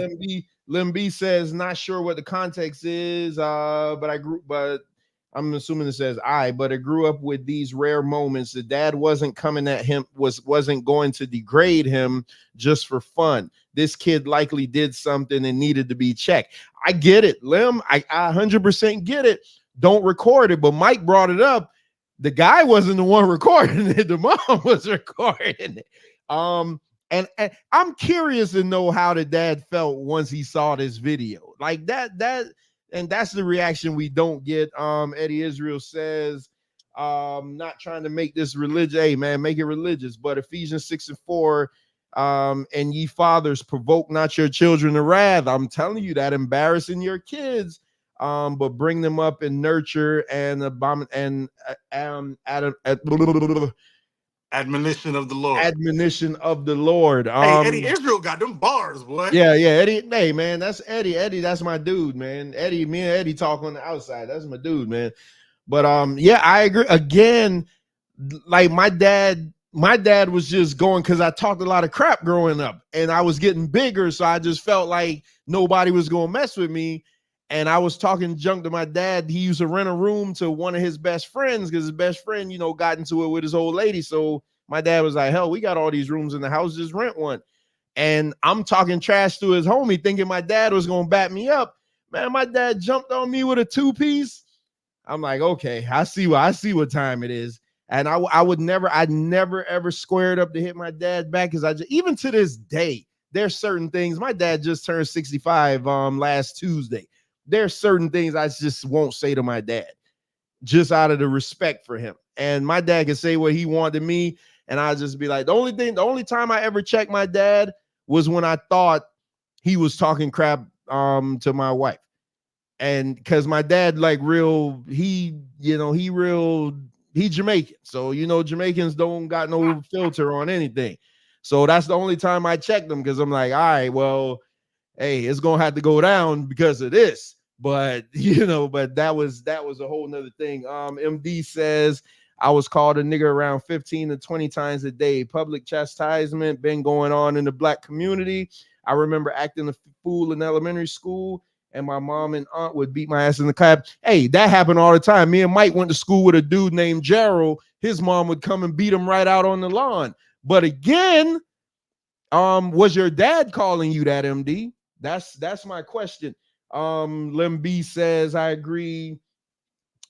Lim B says, not sure what the context is, but I'm assuming it says but I grew up with these rare moments. The dad wasn't coming at him, wasn't going to degrade him just for fun. This kid likely did something and needed to be checked. I get it, Lim. I 100% get it. Don't record it. But Mike brought it up. The guy wasn't the one recording it. The mom was recording it. And I'm curious to know how the dad felt once he saw this video. Like that, and that's the reaction we don't get. Eddie Israel says, not trying to make this religious. Hey, man, make it religious. But Ephesians 6:4, and ye fathers, provoke not your children to wrath. I'm telling you, that embarrassing your kids. But bring them up in nurture and admonition of the Lord. Admonition of the Lord. Hey, Eddie Israel got them bars, boy. Yeah, Eddie. Hey, man, that's Eddie. Eddie, that's my dude, man. Eddie, me and Eddie talk on the outside. That's my dude, man. But yeah, I agree. Again, like my dad was just going because I talked a lot of crap growing up, and I was getting bigger, so I just felt like nobody was gonna mess with me. And I was talking junk to my dad. He used to rent a room to one of his best friends because his best friend, got into it with his old lady. So my dad was like, hell, we got all these rooms in the house, just rent one. And I'm talking trash to his homie, thinking my dad was going to back me up. Man, my dad jumped on me with a 2-piece. I'm like, okay, I see what time it is. And I'd never ever squared up to hit my dad back, because even to this day, there's certain things. My dad just turned 65 last Tuesday. There's certain things I just won't say to my dad, just out of the respect for him. And my dad can say what he wanted to me, and I'll just be like, the only time I ever checked my dad was when I thought he was talking crap to my wife. And because my dad, he Jamaican. So, Jamaicans don't got no filter on anything. So that's the only time I checked him, because I'm like, all right, well, hey, it's gonna have to go down because of this. But that was a whole nother thing. MD says, I was called a nigger around 15 to 20 times a day. Public chastisement been going on in the black community. I remember acting a fool in elementary school, and my mom and aunt would beat my ass in the class. Hey, that happened all the time. Me and Mike went to school with a dude named Gerald. His mom would come and beat him right out on the lawn. But again, was your dad calling you that, MD? That's my question. Lim B says, I agree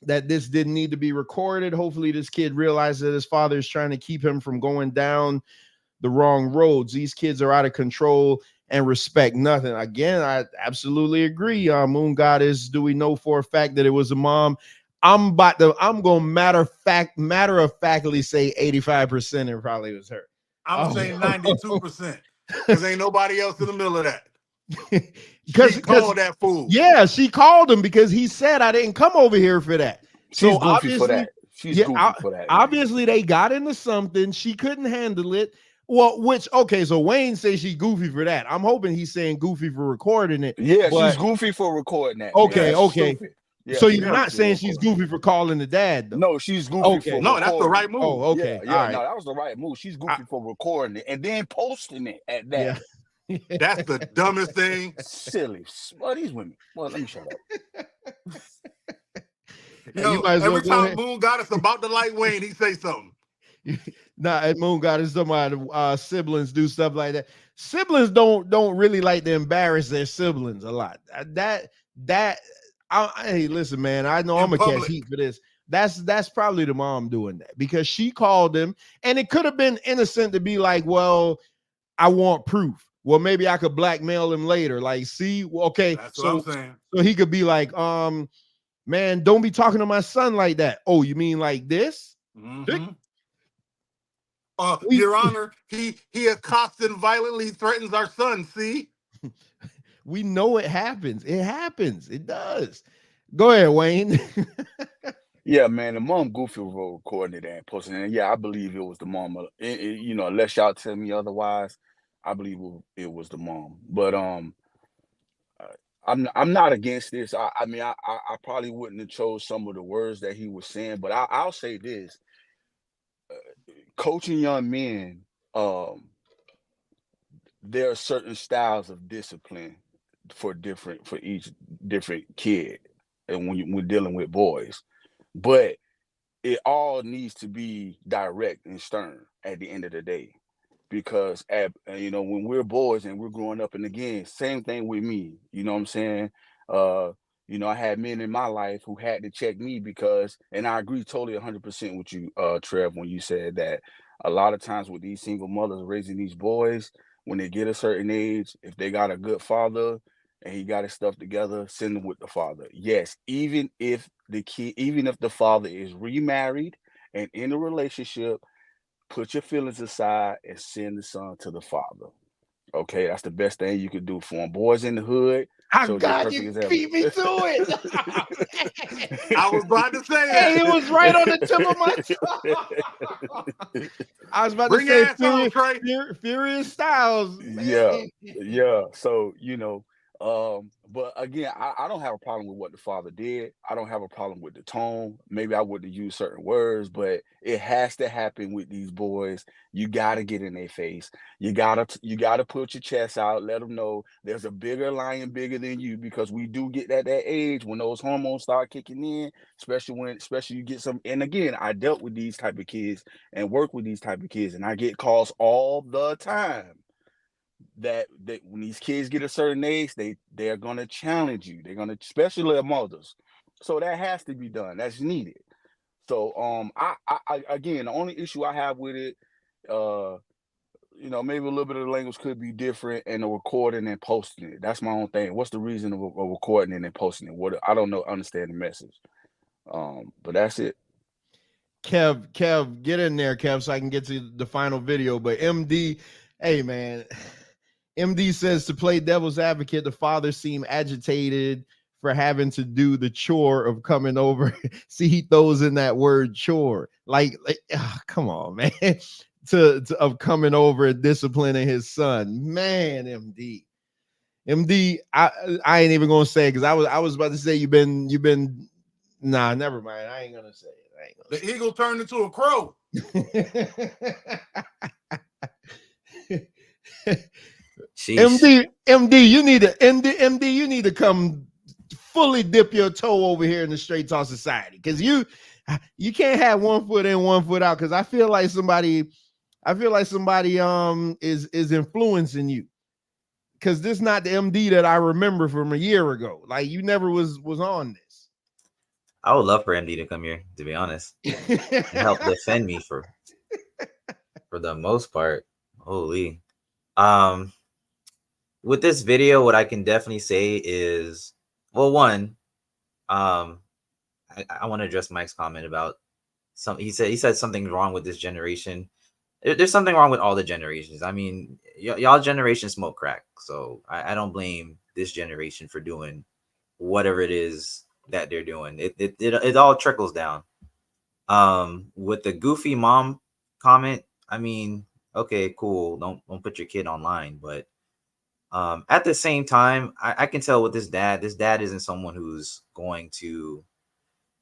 that this didn't need to be recorded. Hopefully this kid realizes that his father is trying to keep him from going down the wrong roads. These kids are out of control and respect nothing. Again, I absolutely agree. Moon Goddess, do we know for a fact that it was a mom? I'm gonna matter of factly say 85% it probably was her. I'm saying 92% because ain't nobody else in the middle of that. Because called that fool. Yeah, she called him because he said I didn't come over here for that. She's So goofy for obviously, that. She's goofy for that. Obviously, they got into something. She couldn't handle it. Well, so Wayne says she's goofy for that. I'm hoping he's saying goofy for recording it. Yeah, but, she's goofy for recording that. Okay, man. That's okay. stupid. Yeah, So she's you're not goofy saying for she's recording. goofy for calling the dad, though? No, she's goofy for No, recording. that's the right move. Oh, okay. Yeah, All right. no, that was the right move. She's goofy for recording it and then posting it at that. Yeah. That's the dumbest thing. Silly. Well, these women. Well, let me shut up. Yo, every time Moon got us about to like Wayne, he say something. Nah, Moon got is somebody siblings do stuff like that. Siblings don't really like to embarrass their siblings a lot. Hey, listen, man, I know I'm gonna catch heat for this. That's probably the mom doing that because she called him, and it could have been innocent to be like, well, I want proof. Well, maybe I could blackmail him later. Like, see, okay, that's what I'm saying. So he could be like, man, don't be talking to my son like that. Oh, you mean like this? Mm-hmm. Your Honor, he accosted and violently threatens our son. See, we know it happens. It happens. It does. Go ahead, Wayne. Yeah, man, the mom goofy for recording it and posting it. And yeah, I believe it was the mom. You know, unless y'all tell me otherwise, I believe it was the mom. But I'm not against this. I mean, I probably wouldn't have chose some of the words that he was saying, but I'll say this: coaching young men, there are certain styles of discipline for each different kid, and when we're dealing with boys, but it all needs to be direct and stern at the end of the day. Because you know, when we're boys and we're growing up, and again, same thing with me, you know what I'm saying? You know, I had men in my life who had to check me because, and I agree totally 100% with you, Trev, when you said that a lot of times with these single mothers raising these boys, when they get a certain age, if they got a good father and he got his stuff together, send them with the father. Yes, even if the father is remarried and in a relationship, put your feelings aside and send the son to the father. Okay, that's the best thing you could do for them. Boys in the hood. God, you beat me to it. I was about to say that. Hey, it was right on the tip of my tongue. I was about to say Furious Styles. Man. Yeah. So, you know, but again, I don't have a problem with what the father did. I don't have a problem with the tone. Maybe I wouldn't use certain words, but it has to happen with these boys. You got to get in their face. You gotta put your chest out. Let them know there's a bigger lion bigger than you, because we do get at that age when those hormones start kicking in, especially you get some. And again, I dealt with these type of kids and work with these type of kids, and I get calls all the time that when these kids get a certain age, they're gonna challenge you. They're gonna, especially their mothers. So that has to be done. That's needed. So I again, the only issue I have with it, you know, maybe a little bit of the language could be different, and the recording and posting it. That's my own thing. What's the reason of recording it and posting it? What, I don't know, understand the message. But that's it. Kev, get in there, Kev, so I can get to the final video. But MD, hey man, MD says, to play devil's advocate, the father seemed agitated for having to do the chore of coming over. See, he throws in that word chore. Like come on, man. Of coming over and disciplining his son. Man, MD, I ain't even gonna say it, because I was about to say you've been nah, never mind. I ain't gonna say it. The eagle turned into a crow. MD, you need to come fully dip your toe over here in the Straight Talk Society, because you can't have 1 foot in, 1 foot out, because I feel like somebody is influencing you, because this is not the MD that I remember from a year ago. Like, you never was on this. I would love for MD to come here, to be honest, and help defend me for the most part. Holy. With this video, what I can definitely say is, well, one, I want to address Mike's comment about he said something wrong with this generation. There's something wrong with all the generations. I mean, y'all generation smoke crack, so I don't blame this generation for doing whatever it is that they're doing. It all trickles down. With the goofy mom comment, I mean, okay, cool. Don't put your kid online, but at the same time, I can tell with this dad isn't someone who's going to.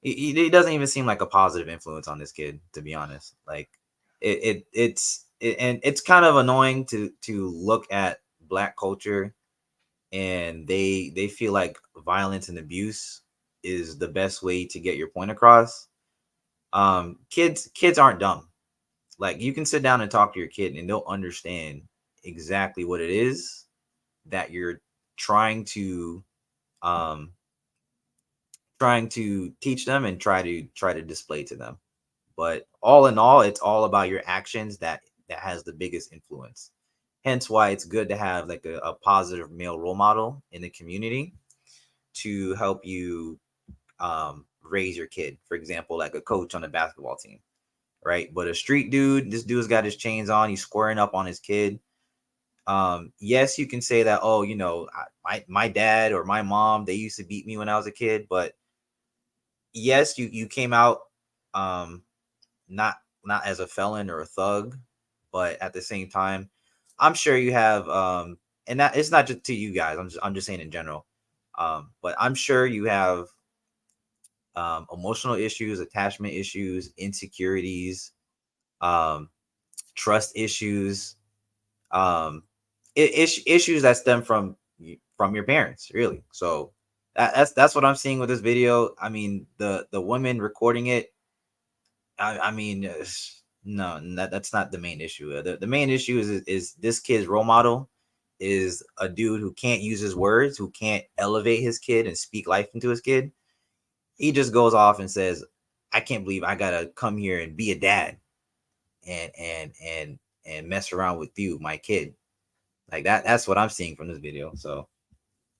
He doesn't even seem like a positive influence on this kid, to be honest. Like and it's kind of annoying to look at Black culture, and they feel like violence and abuse is the best way to get your point across. Kids aren't dumb. Like, you can sit down and talk to your kid and they'll understand exactly what it is that you're trying to teach them and try to display to them. But all in all, it's all about your actions that has the biggest influence. Hence why it's good to have like a positive male role model in the community to help you raise your kid. For example, like a coach on a basketball team, right? But a street dude, this dude's got his chains on, he's squaring up on his kid. Yes, you can say that, oh, you know, my dad or my mom, they used to beat me when I was a kid, but yes, you came out not as a felon or a thug, but at the same time, I'm sure you have and that it's not just to you guys. I'm just saying in general. But I'm sure you have emotional issues, attachment issues, insecurities, trust issues, issues that stem from your parents, really. So that's what I'm seeing with this video. I mean, the women recording it, I mean, no, that's not the main issue. The main issue is this kid's role model is a dude who can't use his words, who can't elevate his kid and speak life into his kid. He just goes off and says, I can't believe I gotta come here and be a dad and mess around with you, my kid. Like that's what I'm seeing from this video. So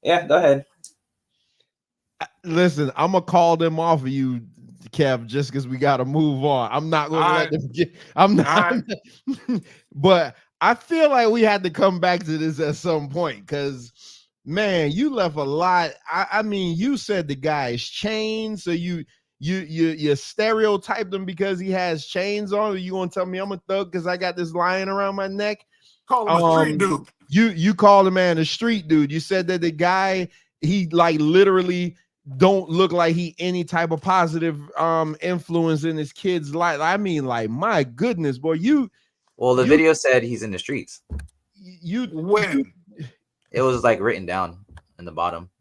yeah, go ahead. Listen, I'm gonna call them off of you, Kev, just because we gotta move on. I'm not gonna let them get. I'm not. But I feel like we had to come back to this at some point because, man, you left a lot. I mean, you said the guy is chained, so you stereotyped him because he has chains on. Are you gonna tell me I'm a thug because I got this lion around my neck? Call him a street dude. You called the man a street dude. You said that the guy, he like literally don't look like he any type of positive influence in his kid's life. I mean, like, my goodness, boy, the video said he's in the streets. When? It was like written down in the bottom.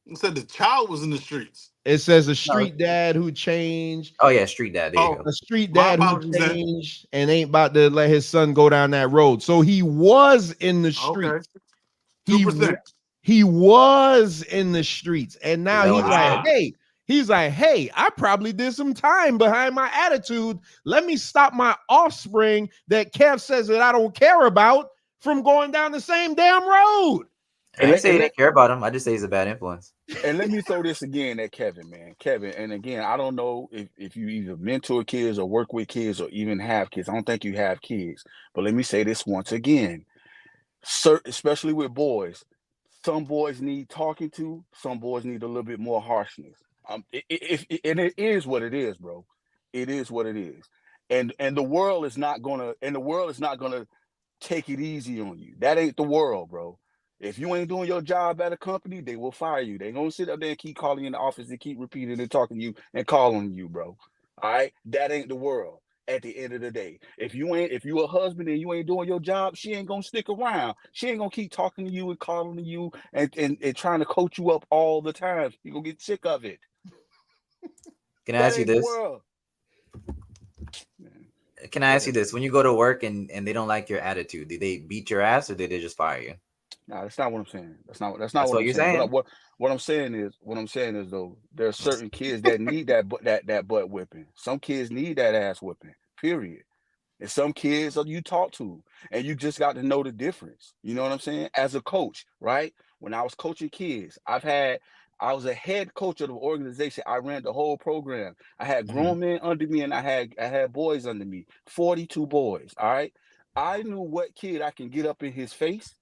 It said the child was in the streets. It says a street dad who changed. Oh yeah, street dad. There you go. A street dad who changed and ain't about to let his son go down that road. So he was in the streets. Okay. He was in the streets, and now he's like, hey, I probably did some time behind my attitude. Let me stop my offspring that Kev says that I don't care about from going down the same damn road. I didn't say he didn't care about him. I just say he's a bad influence. And let me throw this again at Kevin, man. Kevin, and again, I don't know if you either mentor kids or work with kids or even have kids. I don't think you have kids. But let me say this once again. Especially with boys, some boys need talking to, some boys need a little bit more harshness. And it is what it is, bro. It is what it is. And the world is not gonna take it easy on you. That ain't the world, bro. If you ain't doing your job at a company, they will fire you. They gonna sit up there and keep calling you in the office and keep repeating and talking to you and calling you, bro. All right, that ain't the world. At the end of the day, if you a husband and you ain't doing your job, she ain't gonna stick around. She ain't gonna keep talking to you and calling to you and trying to coach you up all the time. You gonna get sick of it. Can I ask you this? Can I ask you this? When you go to work and they don't like your attitude, do they beat your ass or did they just fire you? No, that's not what I'm saying. That's not what you're saying. What I'm saying is though, there are certain kids that need that butt whipping. Some kids need that ass whipping. Period. And some kids you talk to, and you just got to know the difference. You know what I'm saying? As a coach, right? When I was coaching kids, I've had I was a head coach of the organization. I ran the whole program. I had grown men under me, and I had boys under me. 42 boys. All right. I knew what kid I can get up in his face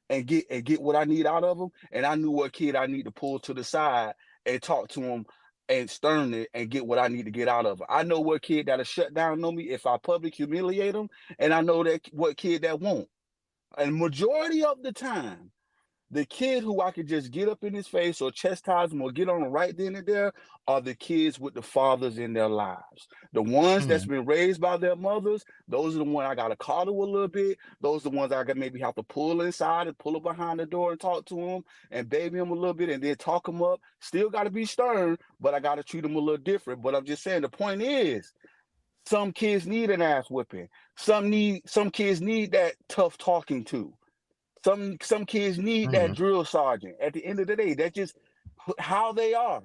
and get what I need out of him, and I knew what kid I need to pull to the side and talk to him and stern it and get what I need to get out of him. I know what kid that'll shut down on me if I public humiliate him, and I know that what kid that won't. And majority of the time, the kid who I could just get up in his face or chastise him or get on him right then and there are the kids with the fathers in their lives. The ones that's been raised by their mothers, those are the ones I got to coddle a little bit. Those are the ones I got maybe have to pull inside and pull up behind the door and talk to them and baby them a little bit and then talk them up. Still got to be stern, but I got to treat them a little different. But I'm just saying, the point is, some kids need an ass whipping. Some kids need that tough talking to. Some kids need that drill sergeant. At the end of the day, that's just how they are.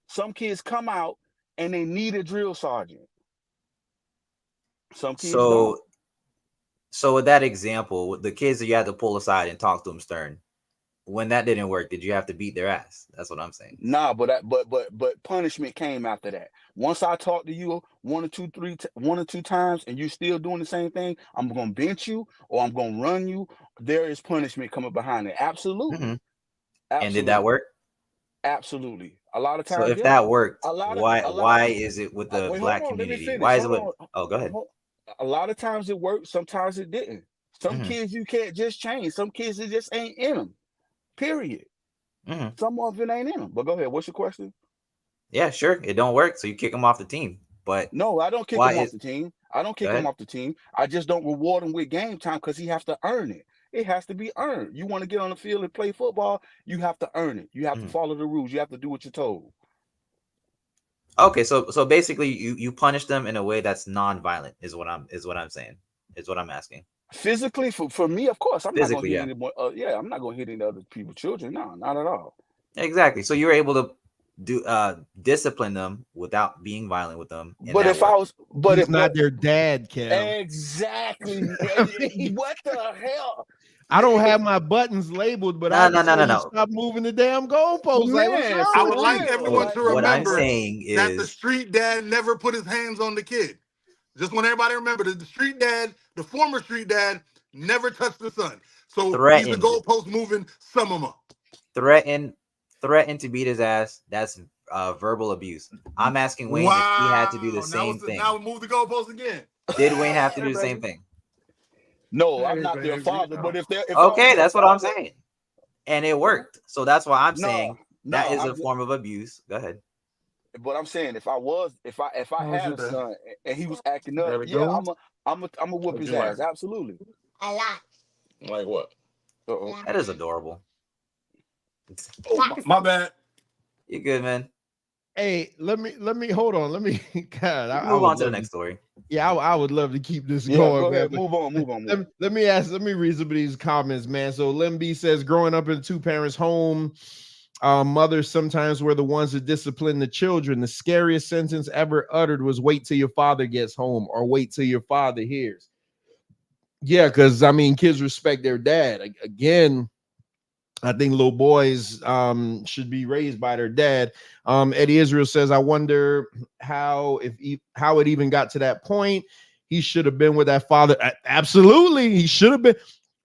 Some kids come out and they need a drill sergeant. Some kids don't. So with that example, with the kids that you had to pull aside and talk to them stern, when that didn't work, did you have to beat their ass? That's what I'm saying. Nah, but punishment came after that. Once I talk to you one or two times and you still doing the same thing, I'm gonna bench you or I'm gonna run you. There is punishment coming behind it. Absolutely. And did that work? Absolutely. A lot of times. So if that worked, why is it with the black community? Why is it with? Oh, go ahead. A lot of times it worked. Sometimes it didn't. Some kids you can't just change. Some kids it just ain't in them. Period. Some of it ain't in them. But go ahead. What's your question? Yeah, sure. It don't work, so you kick them off the team. But no, I don't kick him off the team. I don't kick him off the team. I just don't reward him with game time because he has to earn it. It has to be earned. You want to get on the field and play football, you have to earn it. You have to follow the rules. You have to do what you're told. Okay, so basically you punish them in a way that's non-violent is what I'm saying. Is what I'm asking. Physically, for me, of course, I'm not going to hit yeah. anyone. I'm not going to hit any other people's children. No, not at all. Exactly. So you're able to do discipline them without being violent with them. But if I was, but he's if not their dad, Kev. Exactly. What the hell? I don't have my buttons labeled, but no. Stop moving the damn goalposts. Man, I would like everyone to remember that the street dad never put his hands on the kid. Just want everybody to remember that the street dad, the former street dad, never touched the son. So he's the goalpost moving some of them up. Threaten to beat his ass. That's verbal abuse. I'm asking Wayne if he had to do the same thing. Now we move the goalpost again. Did Wayne have to do the same thing? No, I'm not their father. But if that's what I'm saying, and it worked. So that's why I'm saying that is a form of abuse. Go ahead. But I'm saying if I had a son and he was acting up, yeah, I'm a whoop his ass. Absolutely. A lot. Like what? That is adorable. Oh, my bad. You good, man? Hey, let me hold on. Let me move on to the next story. Yeah, I would love to keep this going. Go ahead. Man. Move on. Let me read some of these comments, man. So Lim B says, growing up in a two parents home, mothers sometimes were the ones that discipline the children. The scariest sentence ever uttered was "Wait till your father gets home" or "Wait till your father hears." Yeah, because I mean, kids respect their dad. Again, I think little boys should be raised by their dad. Eddie Israel says, I wonder how it even got to that point. He should have been with that father. Absolutely, he should have been.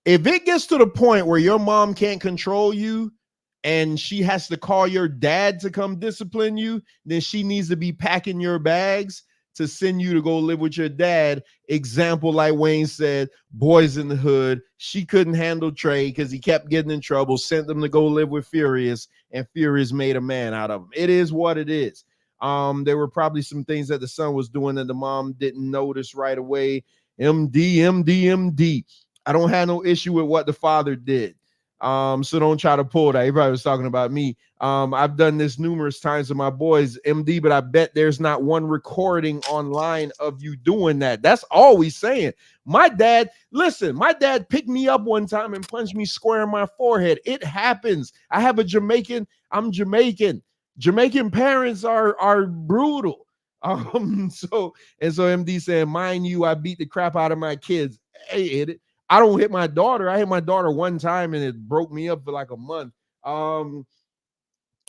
If it gets to the point where your mom can't control you and she has to call your dad to come discipline you, then she needs to be packing your bags to send you to go live with your dad. Example, like Wayne said, Boys in the Hood. She couldn't handle Trey because he kept getting in trouble, sent them to go live with Furious, and Furious made a man out of him. It is what it is. There were probably some things that the son was doing that the mom didn't notice right away. MD. I don't have no issue with what the father did. So don't try to pull that. Everybody was talking about me. I've done this numerous times with my boys, MD, but I bet there's not one recording online of you doing that. That's all we saying. My dad picked me up one time and punched me square in my forehead. It happens. I'm Jamaican. Jamaican parents are brutal. So MD saying, mind you, I beat the crap out of my kids. Hey, I don't hit my daughter. I hit my daughter one time and it broke me up for like a month.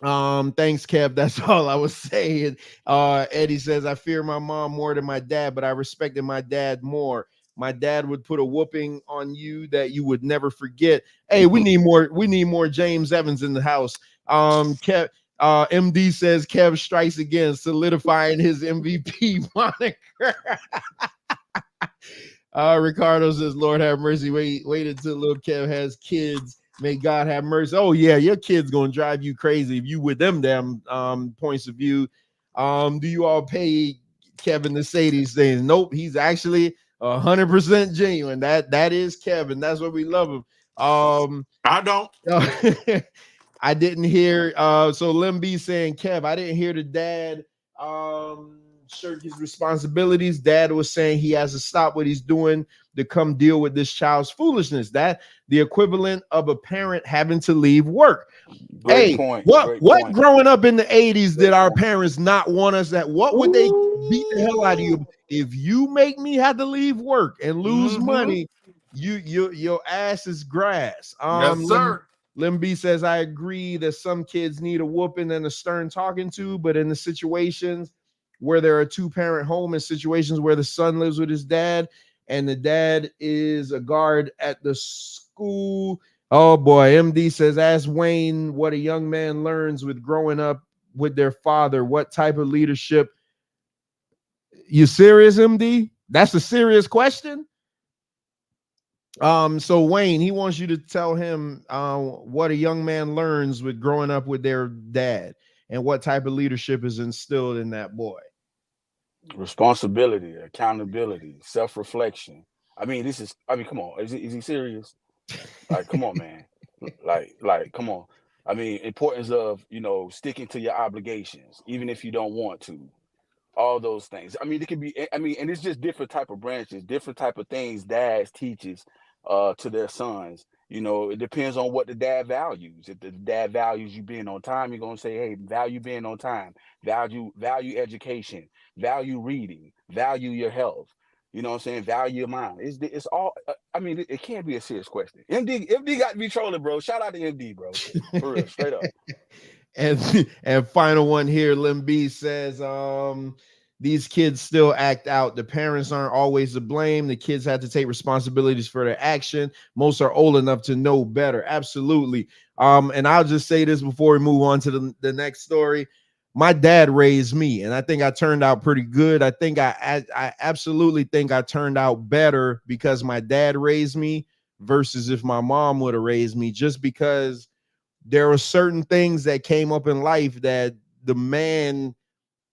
Thanks, Kev. That's all I was saying. Eddie says, I fear my mom more than my dad, but I respected my dad more. My dad would put a whooping on you that you would never forget. Hey, we need more James Evans in the house. Kev, MD says Kev strikes again, solidifying his MVP moniker. Ricardo says, Lord have mercy. Wait until little Kev has kids. May God have mercy. Oh, yeah, your kid's gonna drive you crazy if you with them damn points of view. Do you all pay Kevin to say these things? Nope, he's actually 100% genuine. That is Kevin. That's what we love him. I don't. I didn't hear so Lim B saying, Kev, I didn't hear the dad shirk his responsibilities. Dad was saying he has to stop what he's doing to come deal with this child's foolishness. That the equivalent of a parent having to leave work. Great point. What growing up in the 80s did our parents not want us at? What would they beat the hell out of you? If you make me have to leave work and lose money, your ass is grass. Yes, sir. Lim B says, I agree that some kids need a whooping and a stern talking to, but in the situations where there are two-parent home and situations where the son lives with his dad and the dad is a guard at the school. Oh boy, MD says, ask Wayne what a young man learns with growing up with their father. What type of leadership? You serious, MD? That's a serious question. So Wayne, he wants you to tell him what a young man learns with growing up with their dad and what type of leadership is instilled in that boy. Responsibility, accountability, self-reflection. I mean, come on. Is he serious? Like, come on, man. Like, come on. I mean, importance of, sticking to your obligations, even if you don't want to. All those things. I mean, it can be, and it's just different type of branches, different type of things dads teaches to their sons. It depends on what the dad values. If the dad values you being on time, you're gonna say, hey, value being on time, value education, value reading, value your health. You know what I'm saying? Value your mind. It's all. I mean, it can't be a serious question. MD got to be trolling, bro. Shout out to MD, bro. For real, straight up. And final one here, Lim B says, these kids still act out. The parents aren't always to blame. The kids have to take responsibilities for their action. Most are old enough to know better. Absolutely. And I'll just say this before we move on to the next story. My dad raised me, and I think I turned out pretty good. I think I absolutely think I turned out better because my dad raised me versus if my mom would have raised me, just because there were certain things that came up in life that the man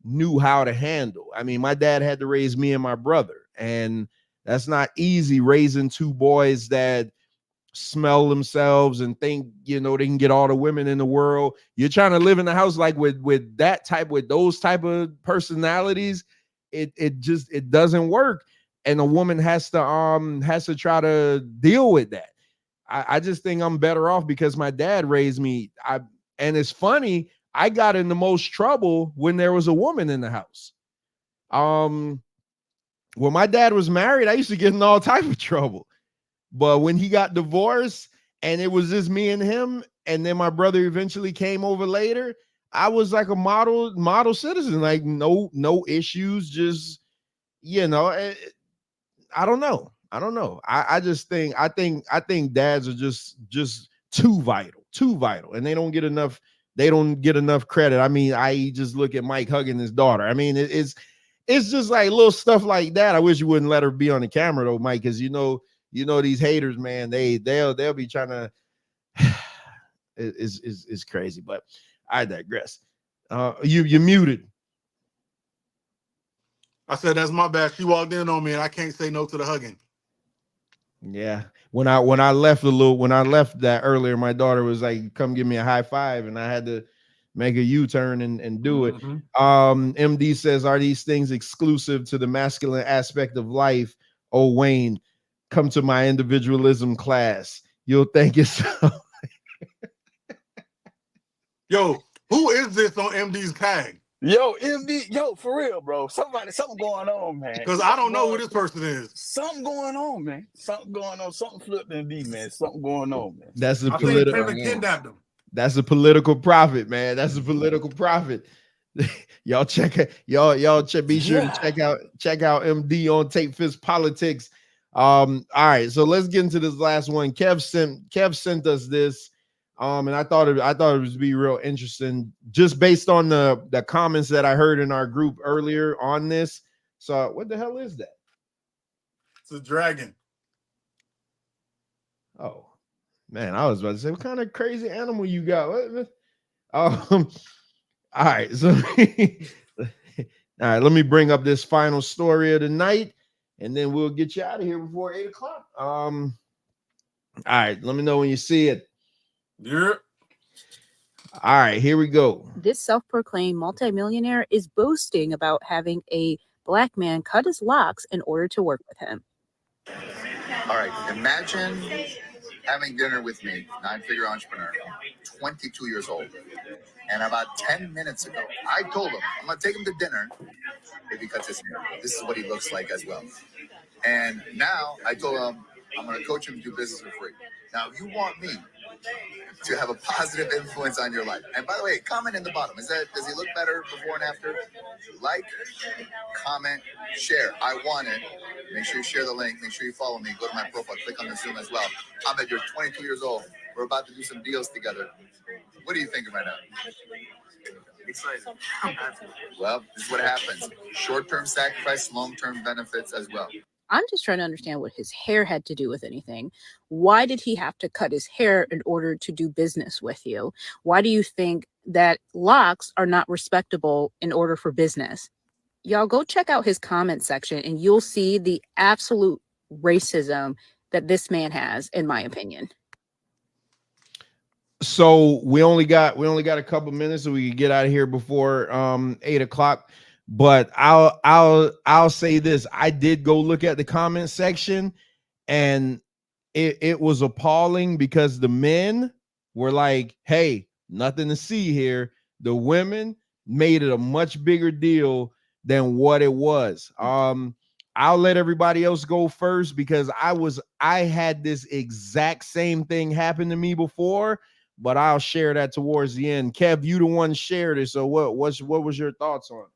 knew how to handle. I mean, my dad had to raise me and my brother, and that's not easy, raising two boys that smell themselves and think, they can get all the women in the world. You're trying to live in the house like with those type of personalities. It doesn't work. And a woman has to try to deal with that. I just think I'm better off because my dad raised me. And it's funny, I got in the most trouble when there was a woman in the house. When my dad was married, I used to get in all type of trouble. But when he got divorced and it was just me and him, and then my brother eventually came over later, I was like a model citizen, like no issues, just, I don't know. I think dads are just too vital, and they don't get enough credit. I mean, I just look at Mike hugging his daughter. I mean, it's just like little stuff like that. I wish you wouldn't let her be on the camera though, Mike, because these haters, man, they'll be trying to it's crazy, but I digress. You muted. I said that's my bad. She walked in on me and I can't say no to the hugging. Yeah. When I left that earlier, my daughter was like, come give me a high five, and I had to make a U-turn and do it. MD says, are these things exclusive to the masculine aspect of life? Oh, Wayne, come to my individualism class. You'll thank yourself. Yo, who is this on MD's tag? Yo, MD, for real, bro. Something going on, man. Because I don't know who this person is. Something going on, man. Something going on. Something flipped MD, man. Something going on, man. That's a political. I think Taylor kidnapped him. That's a political profit, man. That's a political profit. Y'all check it. Y'all check. Be sure to check out MD on Tape Fist Politics. All right, so let's get into this last one. Kev sent us this. And I thought it was be real interesting, just based on the comments that I heard in our group earlier on this. So what the hell is that? It's a dragon. Oh man, I was about to say, what kind of crazy animal you got? All right, so all right, let me bring up this final story of the night, and then we'll get you out of here before 8 o'clock. All right, let me know when you see it. Yeah. All right, here we go. This self-proclaimed multimillionaire is boasting about having a black man cut his locks in order to work with him. All right, imagine having dinner with me, 9-figure entrepreneur, 22 years old. And about 10 minutes ago, I told him, I'm going to take him to dinner if he cuts his hair. This is what he looks like as well. And now I told him, I'm going to coach him to do business for free. Now, if you want me to have a positive influence on your life, and by the way, comment in the bottom. Does he look better before and after? Like, comment, share. I want it. Make sure you share the link. Make sure you follow me. Go to my profile. Click on the Zoom as well. Ahmed, you're 22 years old. We're about to do some deals together. What are you thinking right now? Excited. Well, this is what happens. Short-term sacrifice, long-term benefits as well. I'm just trying to understand what his hair had to do with anything. Why did he have to cut his hair in order to do business with you? Why do you think that locks are not respectable in order for business? Y'all go check out his comment section and you'll see the absolute racism that this man has, in my opinion. So we only got a couple minutes so we can get out of here before 8 o'clock. But I'll say this. I did go look at the comment section, and it was appalling because the men were like, hey, nothing to see here. The women made it a much bigger deal than what it was. I'll let everybody else go first because I had this exact same thing happen to me before, but I'll share that towards the end. Kev, you the one shared it. So what was your thoughts on it?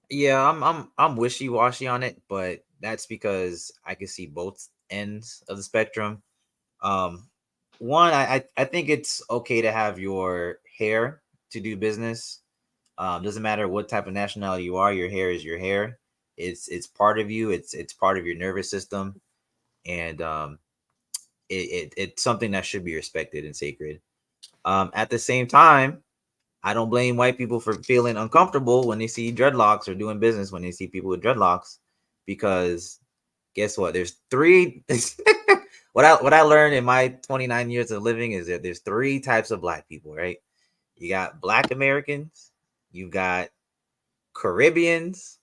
Yeah, I'm wishy-washy on it, but that's because I can see both ends of the spectrum. One, I think it's okay to have your hair to do business. Doesn't matter what type of nationality you are, your hair is your hair. It's part of you. It's part of your nervous system, and it's something that should be respected and sacred. At the same time, I don't blame white people for feeling uncomfortable when they see dreadlocks or doing business when they see people with dreadlocks, because guess what? There's three. what I learned in my 29 years of living is that there's three types of black people, right? You got Black Americans, you got Caribbeans,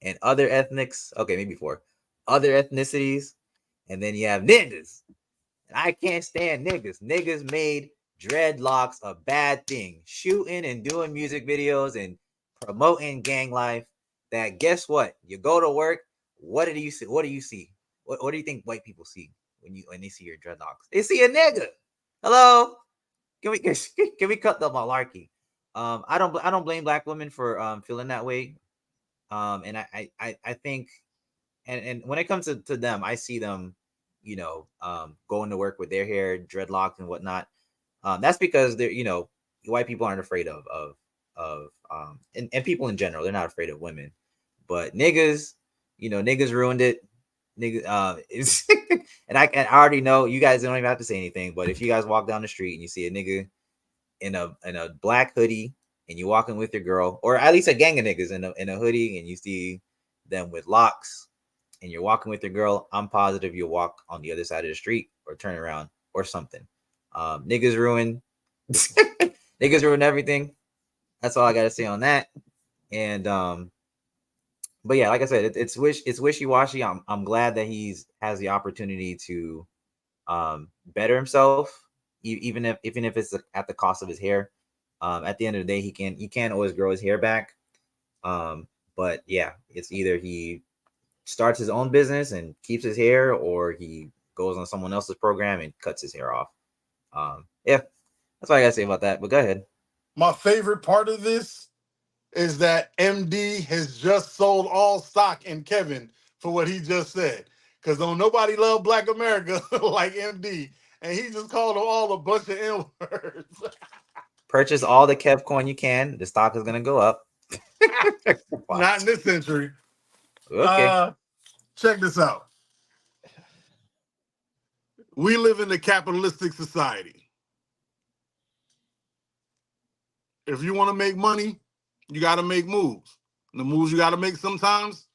and other ethnics. Okay, maybe four other ethnicities, and then you have niggas. And I can't stand niggas. Niggas made dreadlocks a bad thing, shooting and doing music videos and promoting gang life. That guess what? You go to work. What do you see? What do you see? What do you think white people see when they see your dreadlocks? They see a nigga. Hello, can we cut the malarkey? I don't blame black women for feeling that way. And I think and when it comes to them, I see them, going to work with their hair dreadlocked and whatnot. That's because they're, white people aren't afraid of and people in general, they're not afraid of women, but niggas, niggas ruined it. Niggas, and I already know you guys don't even have to say anything, but if you guys walk down the street and you see a nigga in a black hoodie and you walking with your girl, or at least a gang of niggas in a hoodie, and you see them with locks and you're walking with your girl, I'm positive you'll walk on the other side of the street or turn around or something. Niggas ruin niggas ruin everything. That's all I gotta say on that. And but yeah, like I said, it's wishy-washy. I'm glad that has the opportunity to better himself, even if it's at the cost of his hair. At the end of the day, he can't always grow his hair back. But yeah, it's either he starts his own business and keeps his hair, or he goes on someone else's program and cuts his hair off. Yeah, that's what I gotta say about that. But go ahead. My favorite part of this is that MD has just sold all stock in Kevin for what he just said. Because don't nobody love Black America like MD. And he just called them all a bunch of N-words. Purchase all the Kev coin you can. The stock is gonna go up. Not in this century. Okay. Check this out. We live in a capitalistic society. If you want to make money, you got to make moves. And the moves you got to make sometimes,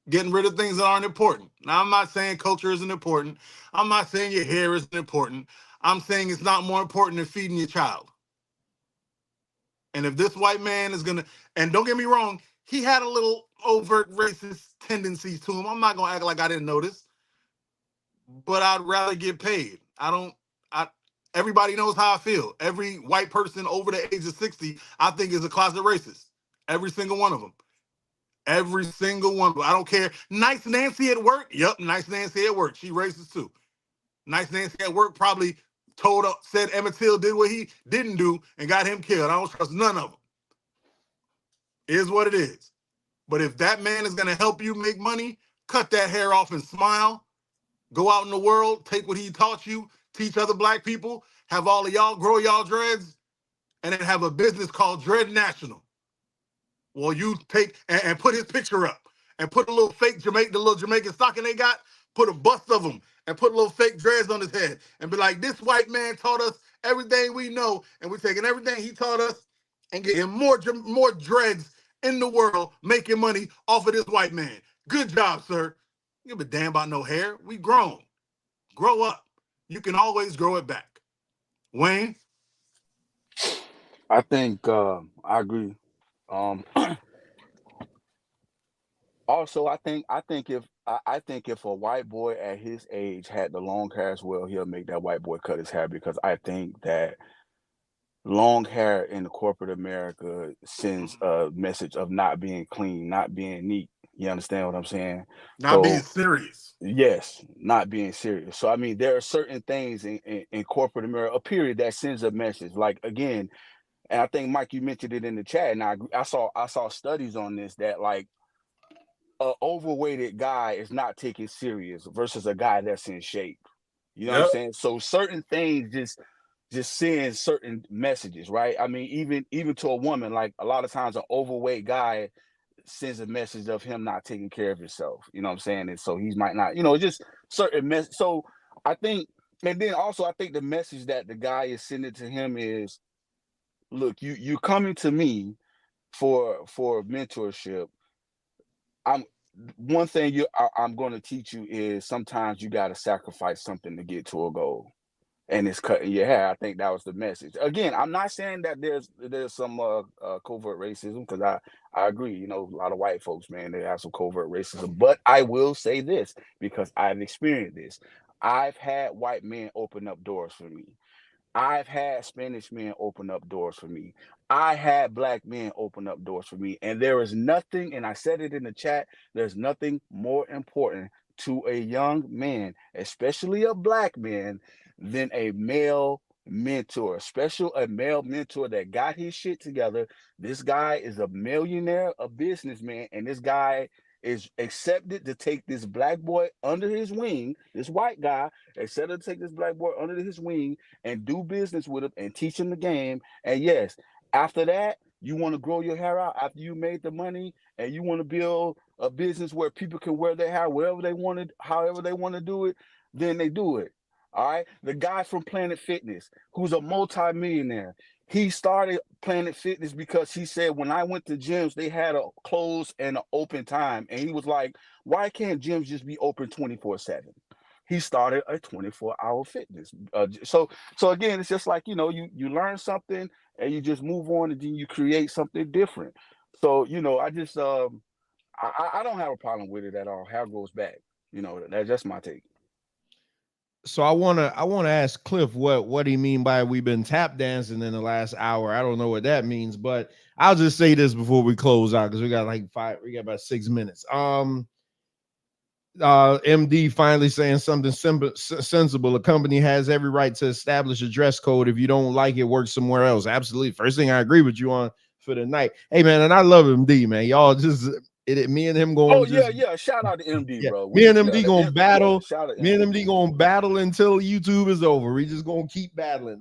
getting rid of things that aren't important. Now, I'm not saying culture isn't important. I'm not saying your hair isn't important. I'm saying it's not more important than feeding your child. And if this white man is going to, and don't get me wrong, he had a little overt racist tendencies to him. I'm not going to act like I didn't notice, but I'd rather get paid. Everybody knows how I feel. Every white person over the age of 60, I think is a closet racist. Every single one of them. Every single one. I don't care. Nice Nancy at work. Yep, nice Nancy at work. She racist too. Nice Nancy at work probably said Emmett Till did what he didn't do and got him killed. I don't trust none of them. It is what it is. But if that man is going to help you make money, cut that hair off and smile. Go out in the world, take what he taught you, teach other Black people, have all of y'all grow y'all dreads, and then have a business called Dread National. Well, you take and put his picture up and put a little fake the little Jamaican stocking they got, put a bust of him and put a little fake dreads on his head and be like, this white man taught us everything we know, and we're taking everything he taught us and getting more dreads in the world, making money off of this white man. Good job, sir. You give a damn about no hair. We grown. Grow up. You can always grow it back. Wayne? I think I agree. Also, I think if a white boy at his age had the long hair as well, he'll make that white boy cut his hair, because I think that long hair in corporate America sends a message of not being clean, not being neat. You understand what I'm saying? Not being serious. Yes, not being serious. So I mean, there are certain things in corporate America, a period, that sends a message. Like, again, and I think Mike, you mentioned it in the chat, and I saw studies on this, that like a overweighted guy is not taken serious versus a guy that's in shape. You know what I'm saying? So certain things just send certain messages, right? I mean, even to a woman, like a lot of times an overweight guy sends a message of him not taking care of himself. You know what I'm saying? And so he might not, just certain mess. So I think, and then also I think the message that the guy is sending to him is, look, you coming to me for mentorship. One thing I'm going to teach you is sometimes you got to sacrifice something to get to a goal, and it's cutting your hair. I think that was the message. Again, I'm not saying that there's some covert racism, because I agree. A lot of white folks, man, they have some covert racism. But I will say this, because I've experienced this. I've had white men open up doors for me. I've had Spanish men open up doors for me. I had Black men open up doors for me. And there is nothing, and I said it in the chat, there's nothing more important to a young man, especially a Black man, than a male mentor, a male mentor that got his shit together. This guy is a millionaire, a businessman, and this guy is accepted to take this Black boy under his wing, this white guy, accepted to take this Black boy under his wing and do business with him and teach him the game. And yes, after that, you want to grow your hair out after you made the money, and you want to build a business where people can wear their hair wherever they wanted, however they want to do it, then they do it. All right. The guy from Planet Fitness, who's a multi-millionaire, he started Planet Fitness because he said, when I went to gyms, they had a close and an open time. And he was like, why can't gyms just be open 24/7? He started a 24-hour fitness. So again, it's just like, you learn something and you just move on, and then you create something different. So, I just, I don't have a problem with it at all. Hair grows back. That's just my take. So I wanna ask Cliff what he mean by we've been tap dancing in the last hour. I don't know what that means, but I'll just say this before we close out, because we got about 6 minutes. MD finally saying something sensible. A company has every right to establish a dress code. If you don't like it, work somewhere else. Absolutely. First thing I agree with you on for the night. Hey man, and I love MD, man. Y'all just me and him Oh going yeah. Shout out to MD, yeah. bro. Me and Yeah, MD gonna battle. shout out to Me and MD. MD gonna battle until YouTube is over. We just gonna keep battling.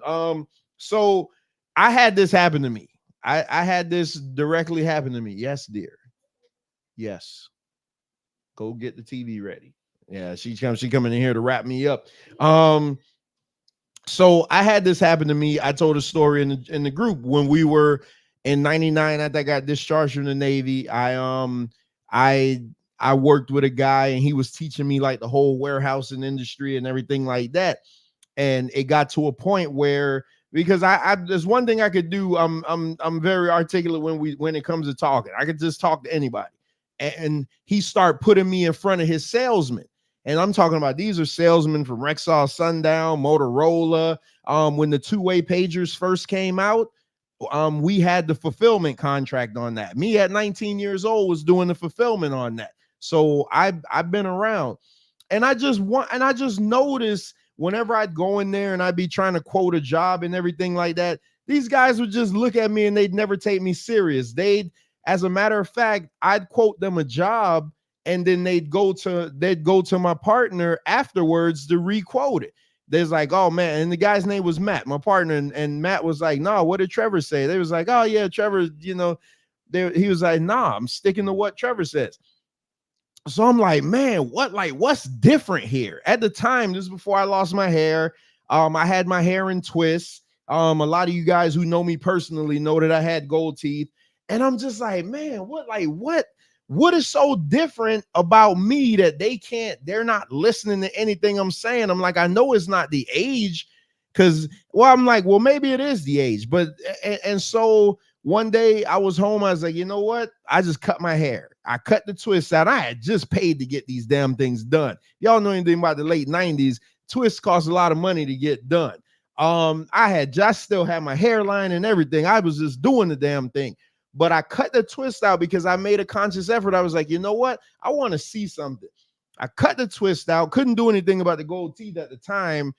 So I had this happen to me. I had this directly happen to me. Yes, dear. Yes. Go get the TV ready. Yeah, she coming in here to wrap me up. So I had this happen to me. I told a story in the group when we were in 99 after I got discharged from the Navy. I worked with a guy and he was teaching me like the whole warehousing industry and everything like that. And it got to a point where, because I there's one thing I could do. I'm very articulate when it comes to talking. I could just talk to anybody. And he started putting me in front of his salesmen. And I'm talking about these are salesmen from Rexall, Sundown, Motorola. When the two-way pagers first came out, we had the fulfillment contract on that. Me at 19 years old was doing the fulfillment on that. So I've been around, and I just noticed whenever I'd go in there and I'd be trying to quote a job and everything like that, these guys would just look at me and they'd never take me serious. As a matter of fact, I'd quote them a job and then they'd go to my partner afterwards to requote it. There's like, oh man, and the guy's name was Matt, my partner, and Matt was like, no, what did Trevor say? They was like, oh yeah, Trevor, he was like, nah, I'm sticking to what Trevor says. So I'm like, man, what's different here? At the time, this is before I lost my hair. I had my hair in twists. A lot of you guys who know me personally know that I had gold teeth. And I'm just like, man, what is so different about me that they're not listening to anything I'm saying? I'm like, I know it's not the age, I'm like, well, maybe it is the age. But and so one day I was home, I was like, you know what? I just cut my hair. I cut the twists out. I had just paid to get these damn things done. Y'all know anything about the late 90s? Twists cost a lot of money to get done. I still had my hairline and everything. I was just doing the damn thing. But I cut the twist out because I made a conscious effort. I was like, you know what? I want to see something. I cut the twist out. Couldn't do anything about the gold teeth at the time.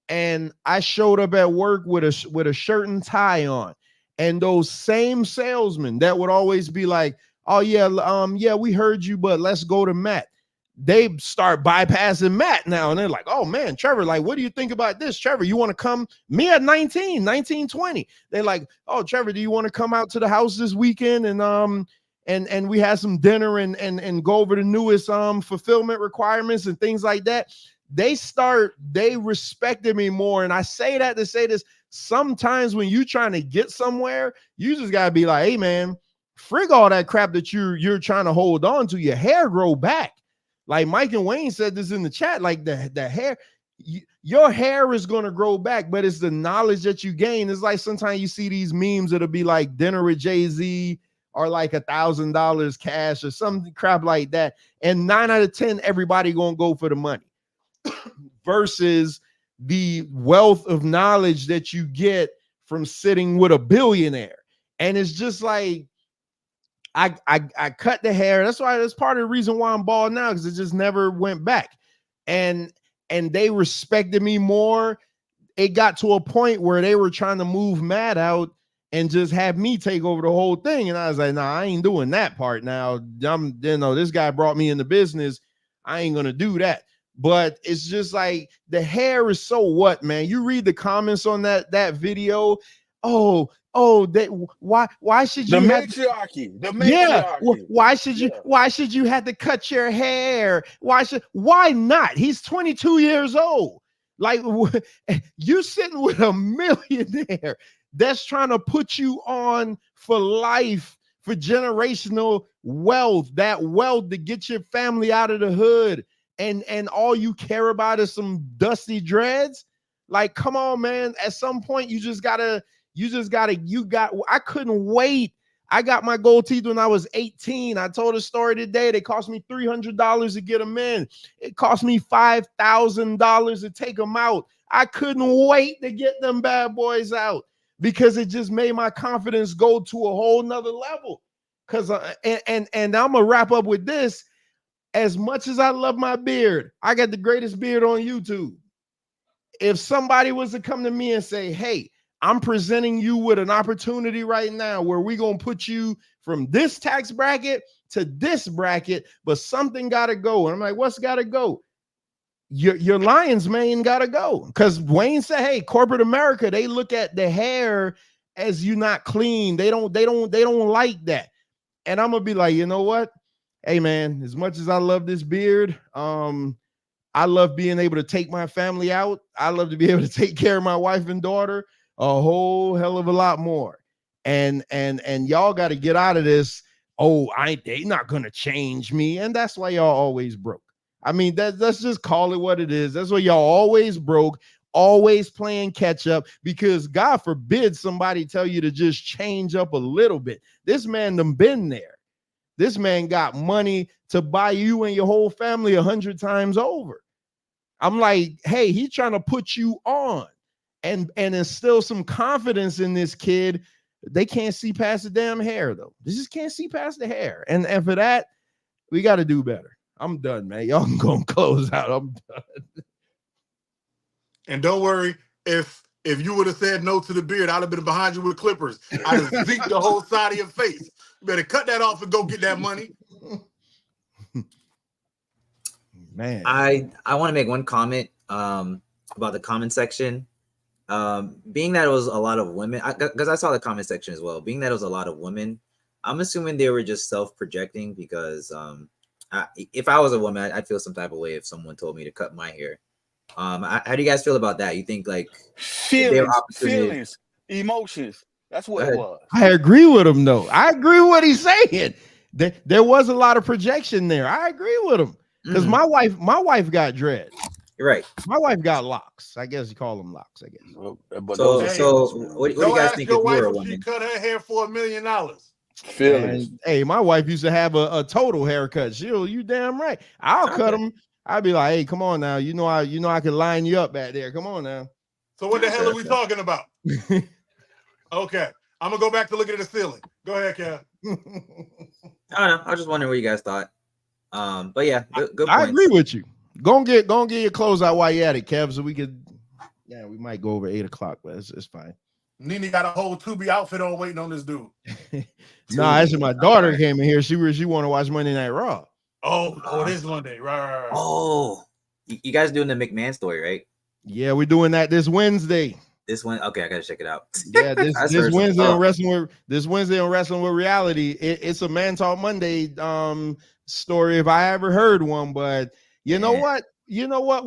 And I showed up at work with a shirt and tie on. And those same salesmen that would always be like, oh yeah, we heard you, but let's go to Matt. They start bypassing Matt now. And they're like, oh man, Trevor, like, what do you think about this? Trevor, you want to come? Me at 19, 20. They're like, oh, Trevor, do you want to come out to the house this weekend? And we had some dinner and go over the newest fulfillment requirements and things like that. They respected me more. And I say that to say this, sometimes when you're trying to get somewhere, you just gotta be like, hey man, frig all that crap that you're trying to hold on to. Your hair grow back. Like Mike and Wayne said this in the chat, like the hair, your hair is going to grow back, but it's the knowledge that you gain. It's like sometimes you see these memes that'll be like dinner with Jay-Z or like $1,000 cash or some crap like that. And 9 out of 10, everybody going to go for the money versus the wealth of knowledge that you get from sitting with a billionaire. And it's just like, I cut the hair. That's part of the reason why I'm bald now, because it just never went back. And they respected me more. It got to a point where they were trying to move Matt out and just have me take over the whole thing. And I was like, nah, I ain't doing that part now. This guy brought me into business. I ain't gonna do that. But it's just like the hair is so what, man. You read the comments on that video. Why should you the matriarchy? Yeah, why should you have to cut your hair? Why not? He's 22 years old. Like you sitting with a millionaire that's trying to put you on for life, for generational wealth, that wealth to get your family out of the hood, and all you care about is some dusty dreads. Like, come on, man. At some point, I couldn't wait. I got my gold teeth when I was 18. I told a story today. They cost me $300 to get them in. It cost me $5,000 to take them out. I couldn't wait to get them bad boys out because it just made my confidence go to a whole nother level. And I'm gonna wrap up with this. as much as I love my beard, I got the greatest beard on YouTube. If somebody was to come to me and say, hey, I'm presenting you with an opportunity right now where we're going to put you from this tax bracket to this bracket, but something got to go. And I'm like, what's got to go? Your lion's mane got to go. Because Wayne said, hey, corporate America, they look at the hair as you not clean. They don't like that. And I'm going to be like, you know what? Hey, man, as much as I love this beard, I love being able to take my family out. I love to be able to take care of my wife and daughter a whole hell of a lot more. And y'all got to get out of this. Oh, they not gonna change me, and that's why y'all always broke. I mean, let's just call it what it is. That's why y'all always broke, always playing catch up. Because God forbid somebody tell you to just change up a little bit. This man done been there. This man got money to buy you and your whole family 100 times over. I'm like, hey, he's trying to put you on and instill some confidence in this kid. They can't see past the damn hair, though. They just can't see past the hair. And for that, we got to do better. I'm done, man. Y'all can go and close out. I'm done. And don't worry, if you would have said no to the beard, I'd have been behind you with clippers. I'd have zeked the whole side of your face. You better cut that off and go get that money. Man, I want to make one comment about the comment section. Being that it was a lot of women, because I saw the comment section as well. Being that it was a lot of women, I'm assuming they were just self-projecting because if I was a woman, I'd feel some type of way if someone told me to cut my hair. How do you guys feel about that? You think like feelings, emotions? That's what it was. I agree with him, though. I agree with what he's saying. There was a lot of projection there. I agree with him because my wife got dreads. You're right. My wife got locks. I guess you call them locks. I guess. So what do you guys think if you were a woman? She cut her hair for $1 million. Feelings. Hey, my wife used to have a total haircut. You damn right. I'll cut them. I'd be like, hey, come on now. You know I can line you up back there. Come on now. So what the hell are we talking about? Okay. I'm gonna go back to looking at the ceiling. Go ahead, Kev. I don't know. I was just wondering what you guys thought. But yeah, good points. I agree with you. Go and get your clothes out while you're at it, Kev. So we could, we might go over 8 o'clock, but it's fine. Nene got a whole Tubi outfit on waiting on this dude. Nah, actually, my daughter came in here. She want to watch Monday Night Raw. Oh, it is Monday. Right. Oh, you guys doing the McMahon story, right? Yeah, we're doing that this Wednesday. This one, okay, I gotta check it out. Yeah, this Wednesday on Wrestling with Reality. It's a Man Talk Monday story if I ever heard one. But you know what?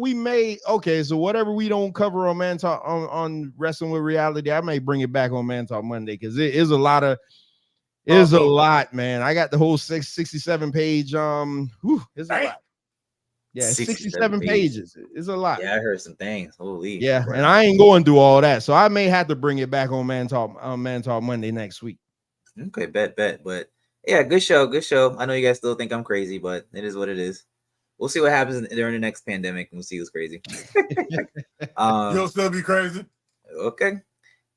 We may so whatever we don't cover on Man Talk on Wrestling with Reality, I may bring it back on Man Talk Monday because it is a lot of. It's a lot, man. I got the whole 67 page. It's a lot. Yeah, 67 pages. It's a lot. Yeah, I heard some things. Holy. Yeah, and I ain't going through all that, so I may have to bring it back on Man Talk Monday next week. Okay, bet. But yeah, good show. I know you guys still think I'm crazy, but it is what it is. We'll see what happens during the next pandemic, and we'll see who's crazy. You'll still be crazy. Okay.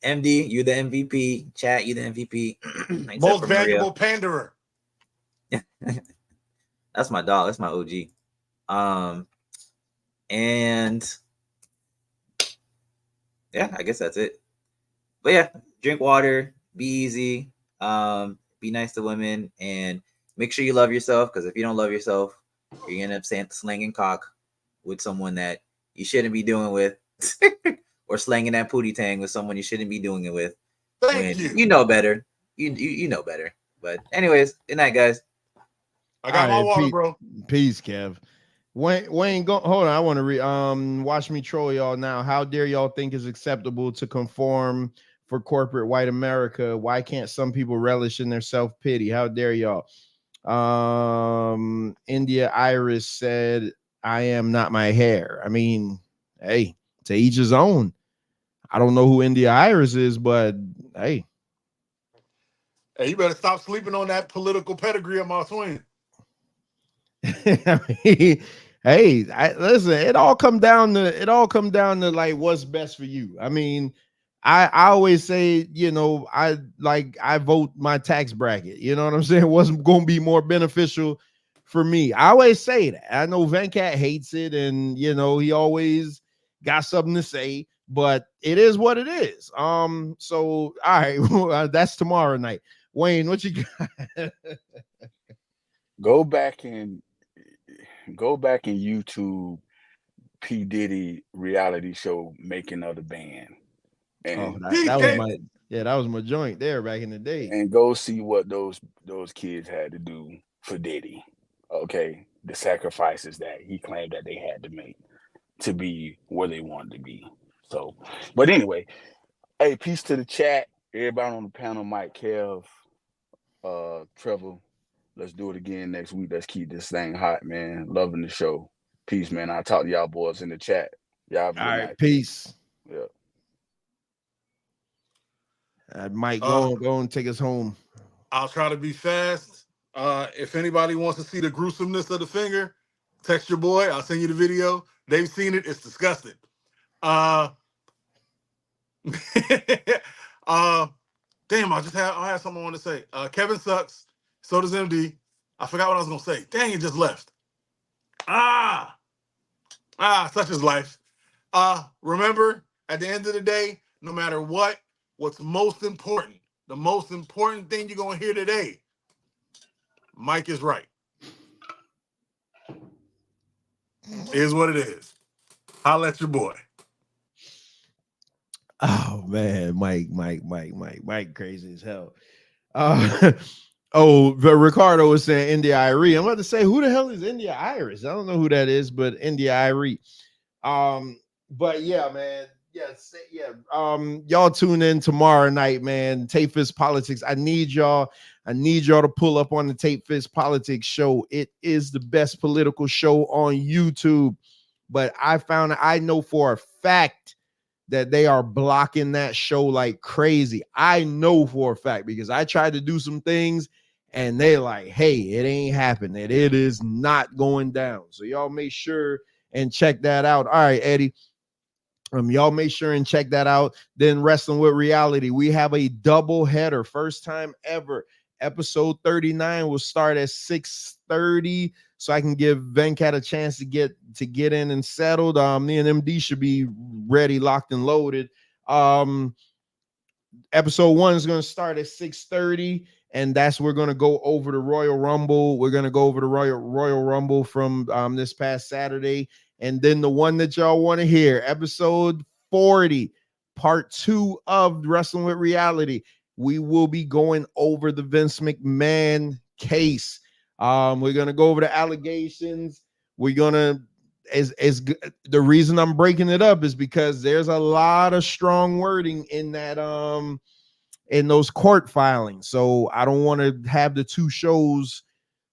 MD, you the MVP. Chat, you the MVP. Most valuable panderer. That's my dog. That's my OG. And yeah, I guess that's it. But yeah, drink water, be easy, be nice to women, and make sure you love yourself. Because if you don't love yourself, you're gonna end up slanging cock with someone that you shouldn't be doing with. Or slanging that pootie tang with someone you shouldn't be doing it with. Thank you. You know better. You know better. But anyways, good night, guys. I got my water, bro. Peace, Kev. Wayne, go. Hold on. I want to watch me troll y'all now. How dare y'all think it's acceptable to conform for corporate white America? Why can't some people relish in their self-pity? How dare y'all? India Iris said, I am not my hair. I mean, hey, to each his own. I don't know who India Iris is, but hey. Hey, you better stop sleeping on that political pedigree of my twin. Hey, listen, it all come down to like what's best for you. I mean, I always say, I vote my tax bracket. You know what I'm saying? What's going to be more beneficial for me. I always say that. I know Venkat hates it, and you know, he always got something to say, but it is what it is. So all right, that's tomorrow night. Wayne, what you got? Go back and YouTube P. Diddy reality show Making of the Band. And that was my joint there back in the day. And go see what those kids had to do for Diddy. Okay, the sacrifices that he claimed that they had to make to be where they wanted to be. So, but anyway, hey, peace to the chat. Everybody on the panel, Mike, Kev, Trevor. Let's do it again next week. Let's keep this thing hot, man. Loving the show. Peace, man. I'll talk to y'all boys in the chat. Y'all have a good All right, night. peace. Yeah. Mike, go on, take us home. I'll try to be fast. If anybody wants to see the gruesomeness of the finger, text your boy. I'll send you the video. They've seen it. It's disgusting. Damn, I had something I wanted to say. Kevin sucks. So does MD. I forgot what I was gonna say. Dang, it just left. Such is life. Remember, at the end of the day, no matter what's most important, the most important thing you're gonna hear today, Mike is right. Is what it is. I'll let your boy. Oh man, Mike, crazy as hell. The Ricardo was saying India Irie. I'm about to say, who the hell is India Iris? I don't know who that is, but India Irie. But yeah, man. Y'all tune in tomorrow night, man. Tape Fist Politics. I need y'all to pull up on the Tape Fist Politics show. It is the best political show on YouTube. But I know for a fact that they are blocking that show like crazy. I know for a fact because I tried to do some things and they like, hey, it ain't happening. It is not going down. So y'all make sure and check that out. All right, Eddie. Y'all make sure and check that out. Then Wrestling with Reality. We have a double header. First time ever. Episode 39 will start at 6:30. So I can give Venkat a chance to get in and settled. Me and MD should be ready, locked, and loaded. Episode 1 is going to start at 6:30, and we're going to go over the Royal Rumble. We're going to go over the Royal Rumble from this past Saturday, and then the one that y'all want to hear, episode 40, part 2 of Wrestling with Reality. We will be going over the Vince McMahon case. We're gonna go over the allegations. We're gonna the reason I'm breaking it up is because there's a lot of strong wording in that in those court filings. So I don't want to have the two shows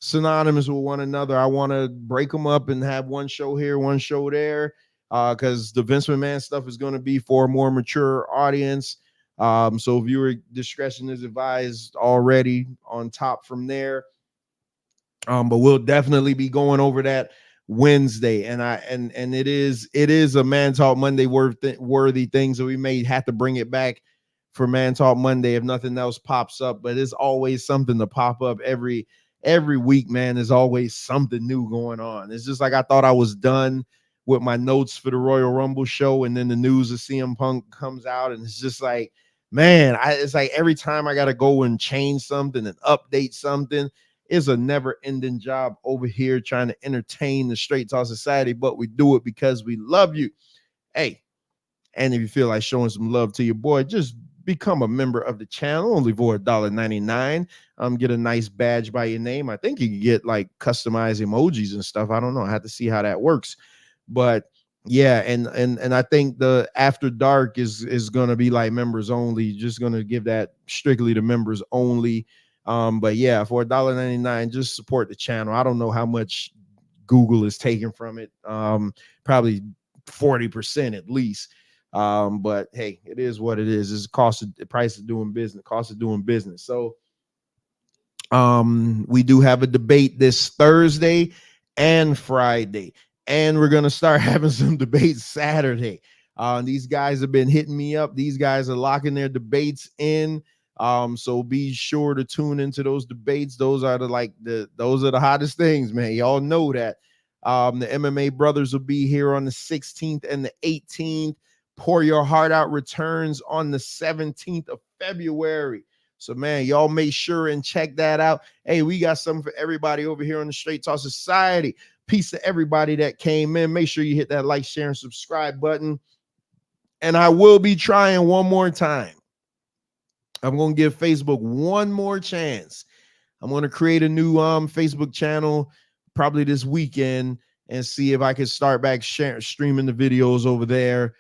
synonymous with one another. I want to break them up and have one show here, one show there, because the Vince McMahon stuff is going to be for a more mature audience. So viewer discretion is advised already on top from there. But we'll definitely be going over that Wednesday, and it is a Man Talk Monday worthy things that we may have to bring it back for Man Talk Monday if nothing else pops up. But it's always something to pop up every week, man. There's always something new going on. It's just like I thought I was done with my notes for the Royal Rumble show, and then the news of CM Punk comes out, and it's just like, man, it's like every time I got to go and change something and update something. It's a never-ending job over here trying to entertain the Straight Talk Society, but we do it because we love you. Hey, and if you feel like showing some love to your boy, just become a member of the channel, only for $1.99. Get a nice badge by your name. I think you can get like customized emojis and stuff. I don't know. I have to see how that works. But yeah, and I think the After Dark is gonna be like members only, just gonna give that strictly to members only. But yeah, for $1.99, just support the channel. I don't know how much Google is taking from it. Probably 40% at least. But hey, it is what it is. It's the price of doing business. So we do have a debate this Thursday and Friday, and we're gonna start having some debates Saturday. These guys have been hitting me up. These guys are locking their debates in. So be sure to tune into those debates. Those are the hottest things, man. Y'all know that. The MMA Brothers will be here on the 16th and the 18th. Pour Your Heart Out returns on the 17th of February. So, man, y'all make sure and check that out. Hey, we got something for everybody over here on the Straight Talk Society. Peace to everybody that came in. Make sure you hit that like, share, and subscribe button. And I will be trying one more time. I'm going to give Facebook one more chance. I'm going to create a new Facebook channel probably this weekend and see if I can start back streaming the videos over there.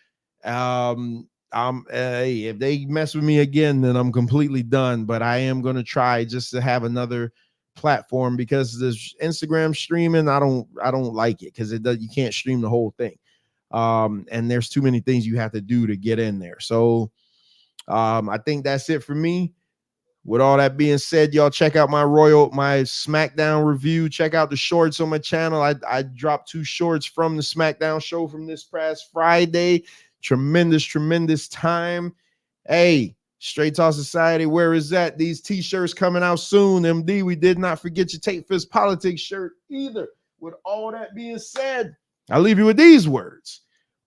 If they mess with me again, then I'm completely done. But I am going to try just to have another platform, because the Instagram streaming, I don't like it, because you can't stream the whole thing. And there's too many things you have to do to get in there. So I think that's it for me. With all that being said, y'all check out my SmackDown review. Check out the shorts on my channel. I dropped 2 shorts from the SmackDown show from this past Friday. Tremendous time. Hey, Straight Talk Society, where is that? These t-shirts coming out soon. MD, we did not forget your Take Fist Politics shirt either. With all that being said, I leave you with these words.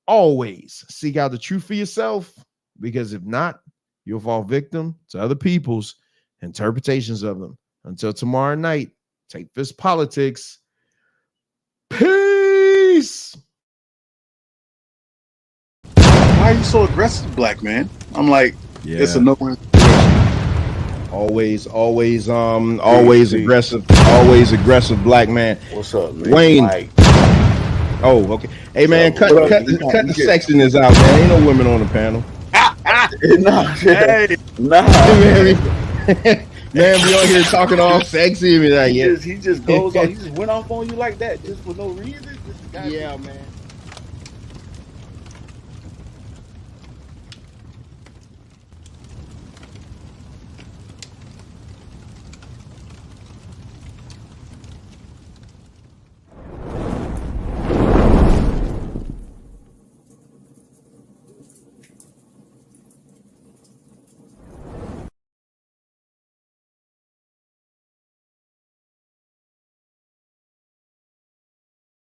Always seek out the truth for yourself, because if not, you'll fall victim to other people's interpretations of them. Until tomorrow night, Take Fist Politics. Peace. Why are you so aggressive, black man? I'm like, it's a no-win. Always aggressive black man. What's up, man? Wayne. Mike. Oh, okay. Hey, man, cut the sexiness out, man. Ain't no women on the panel. Man, we all here talking all sexy. He just goes on. He just went off on you like that just for no reason. Yeah, man.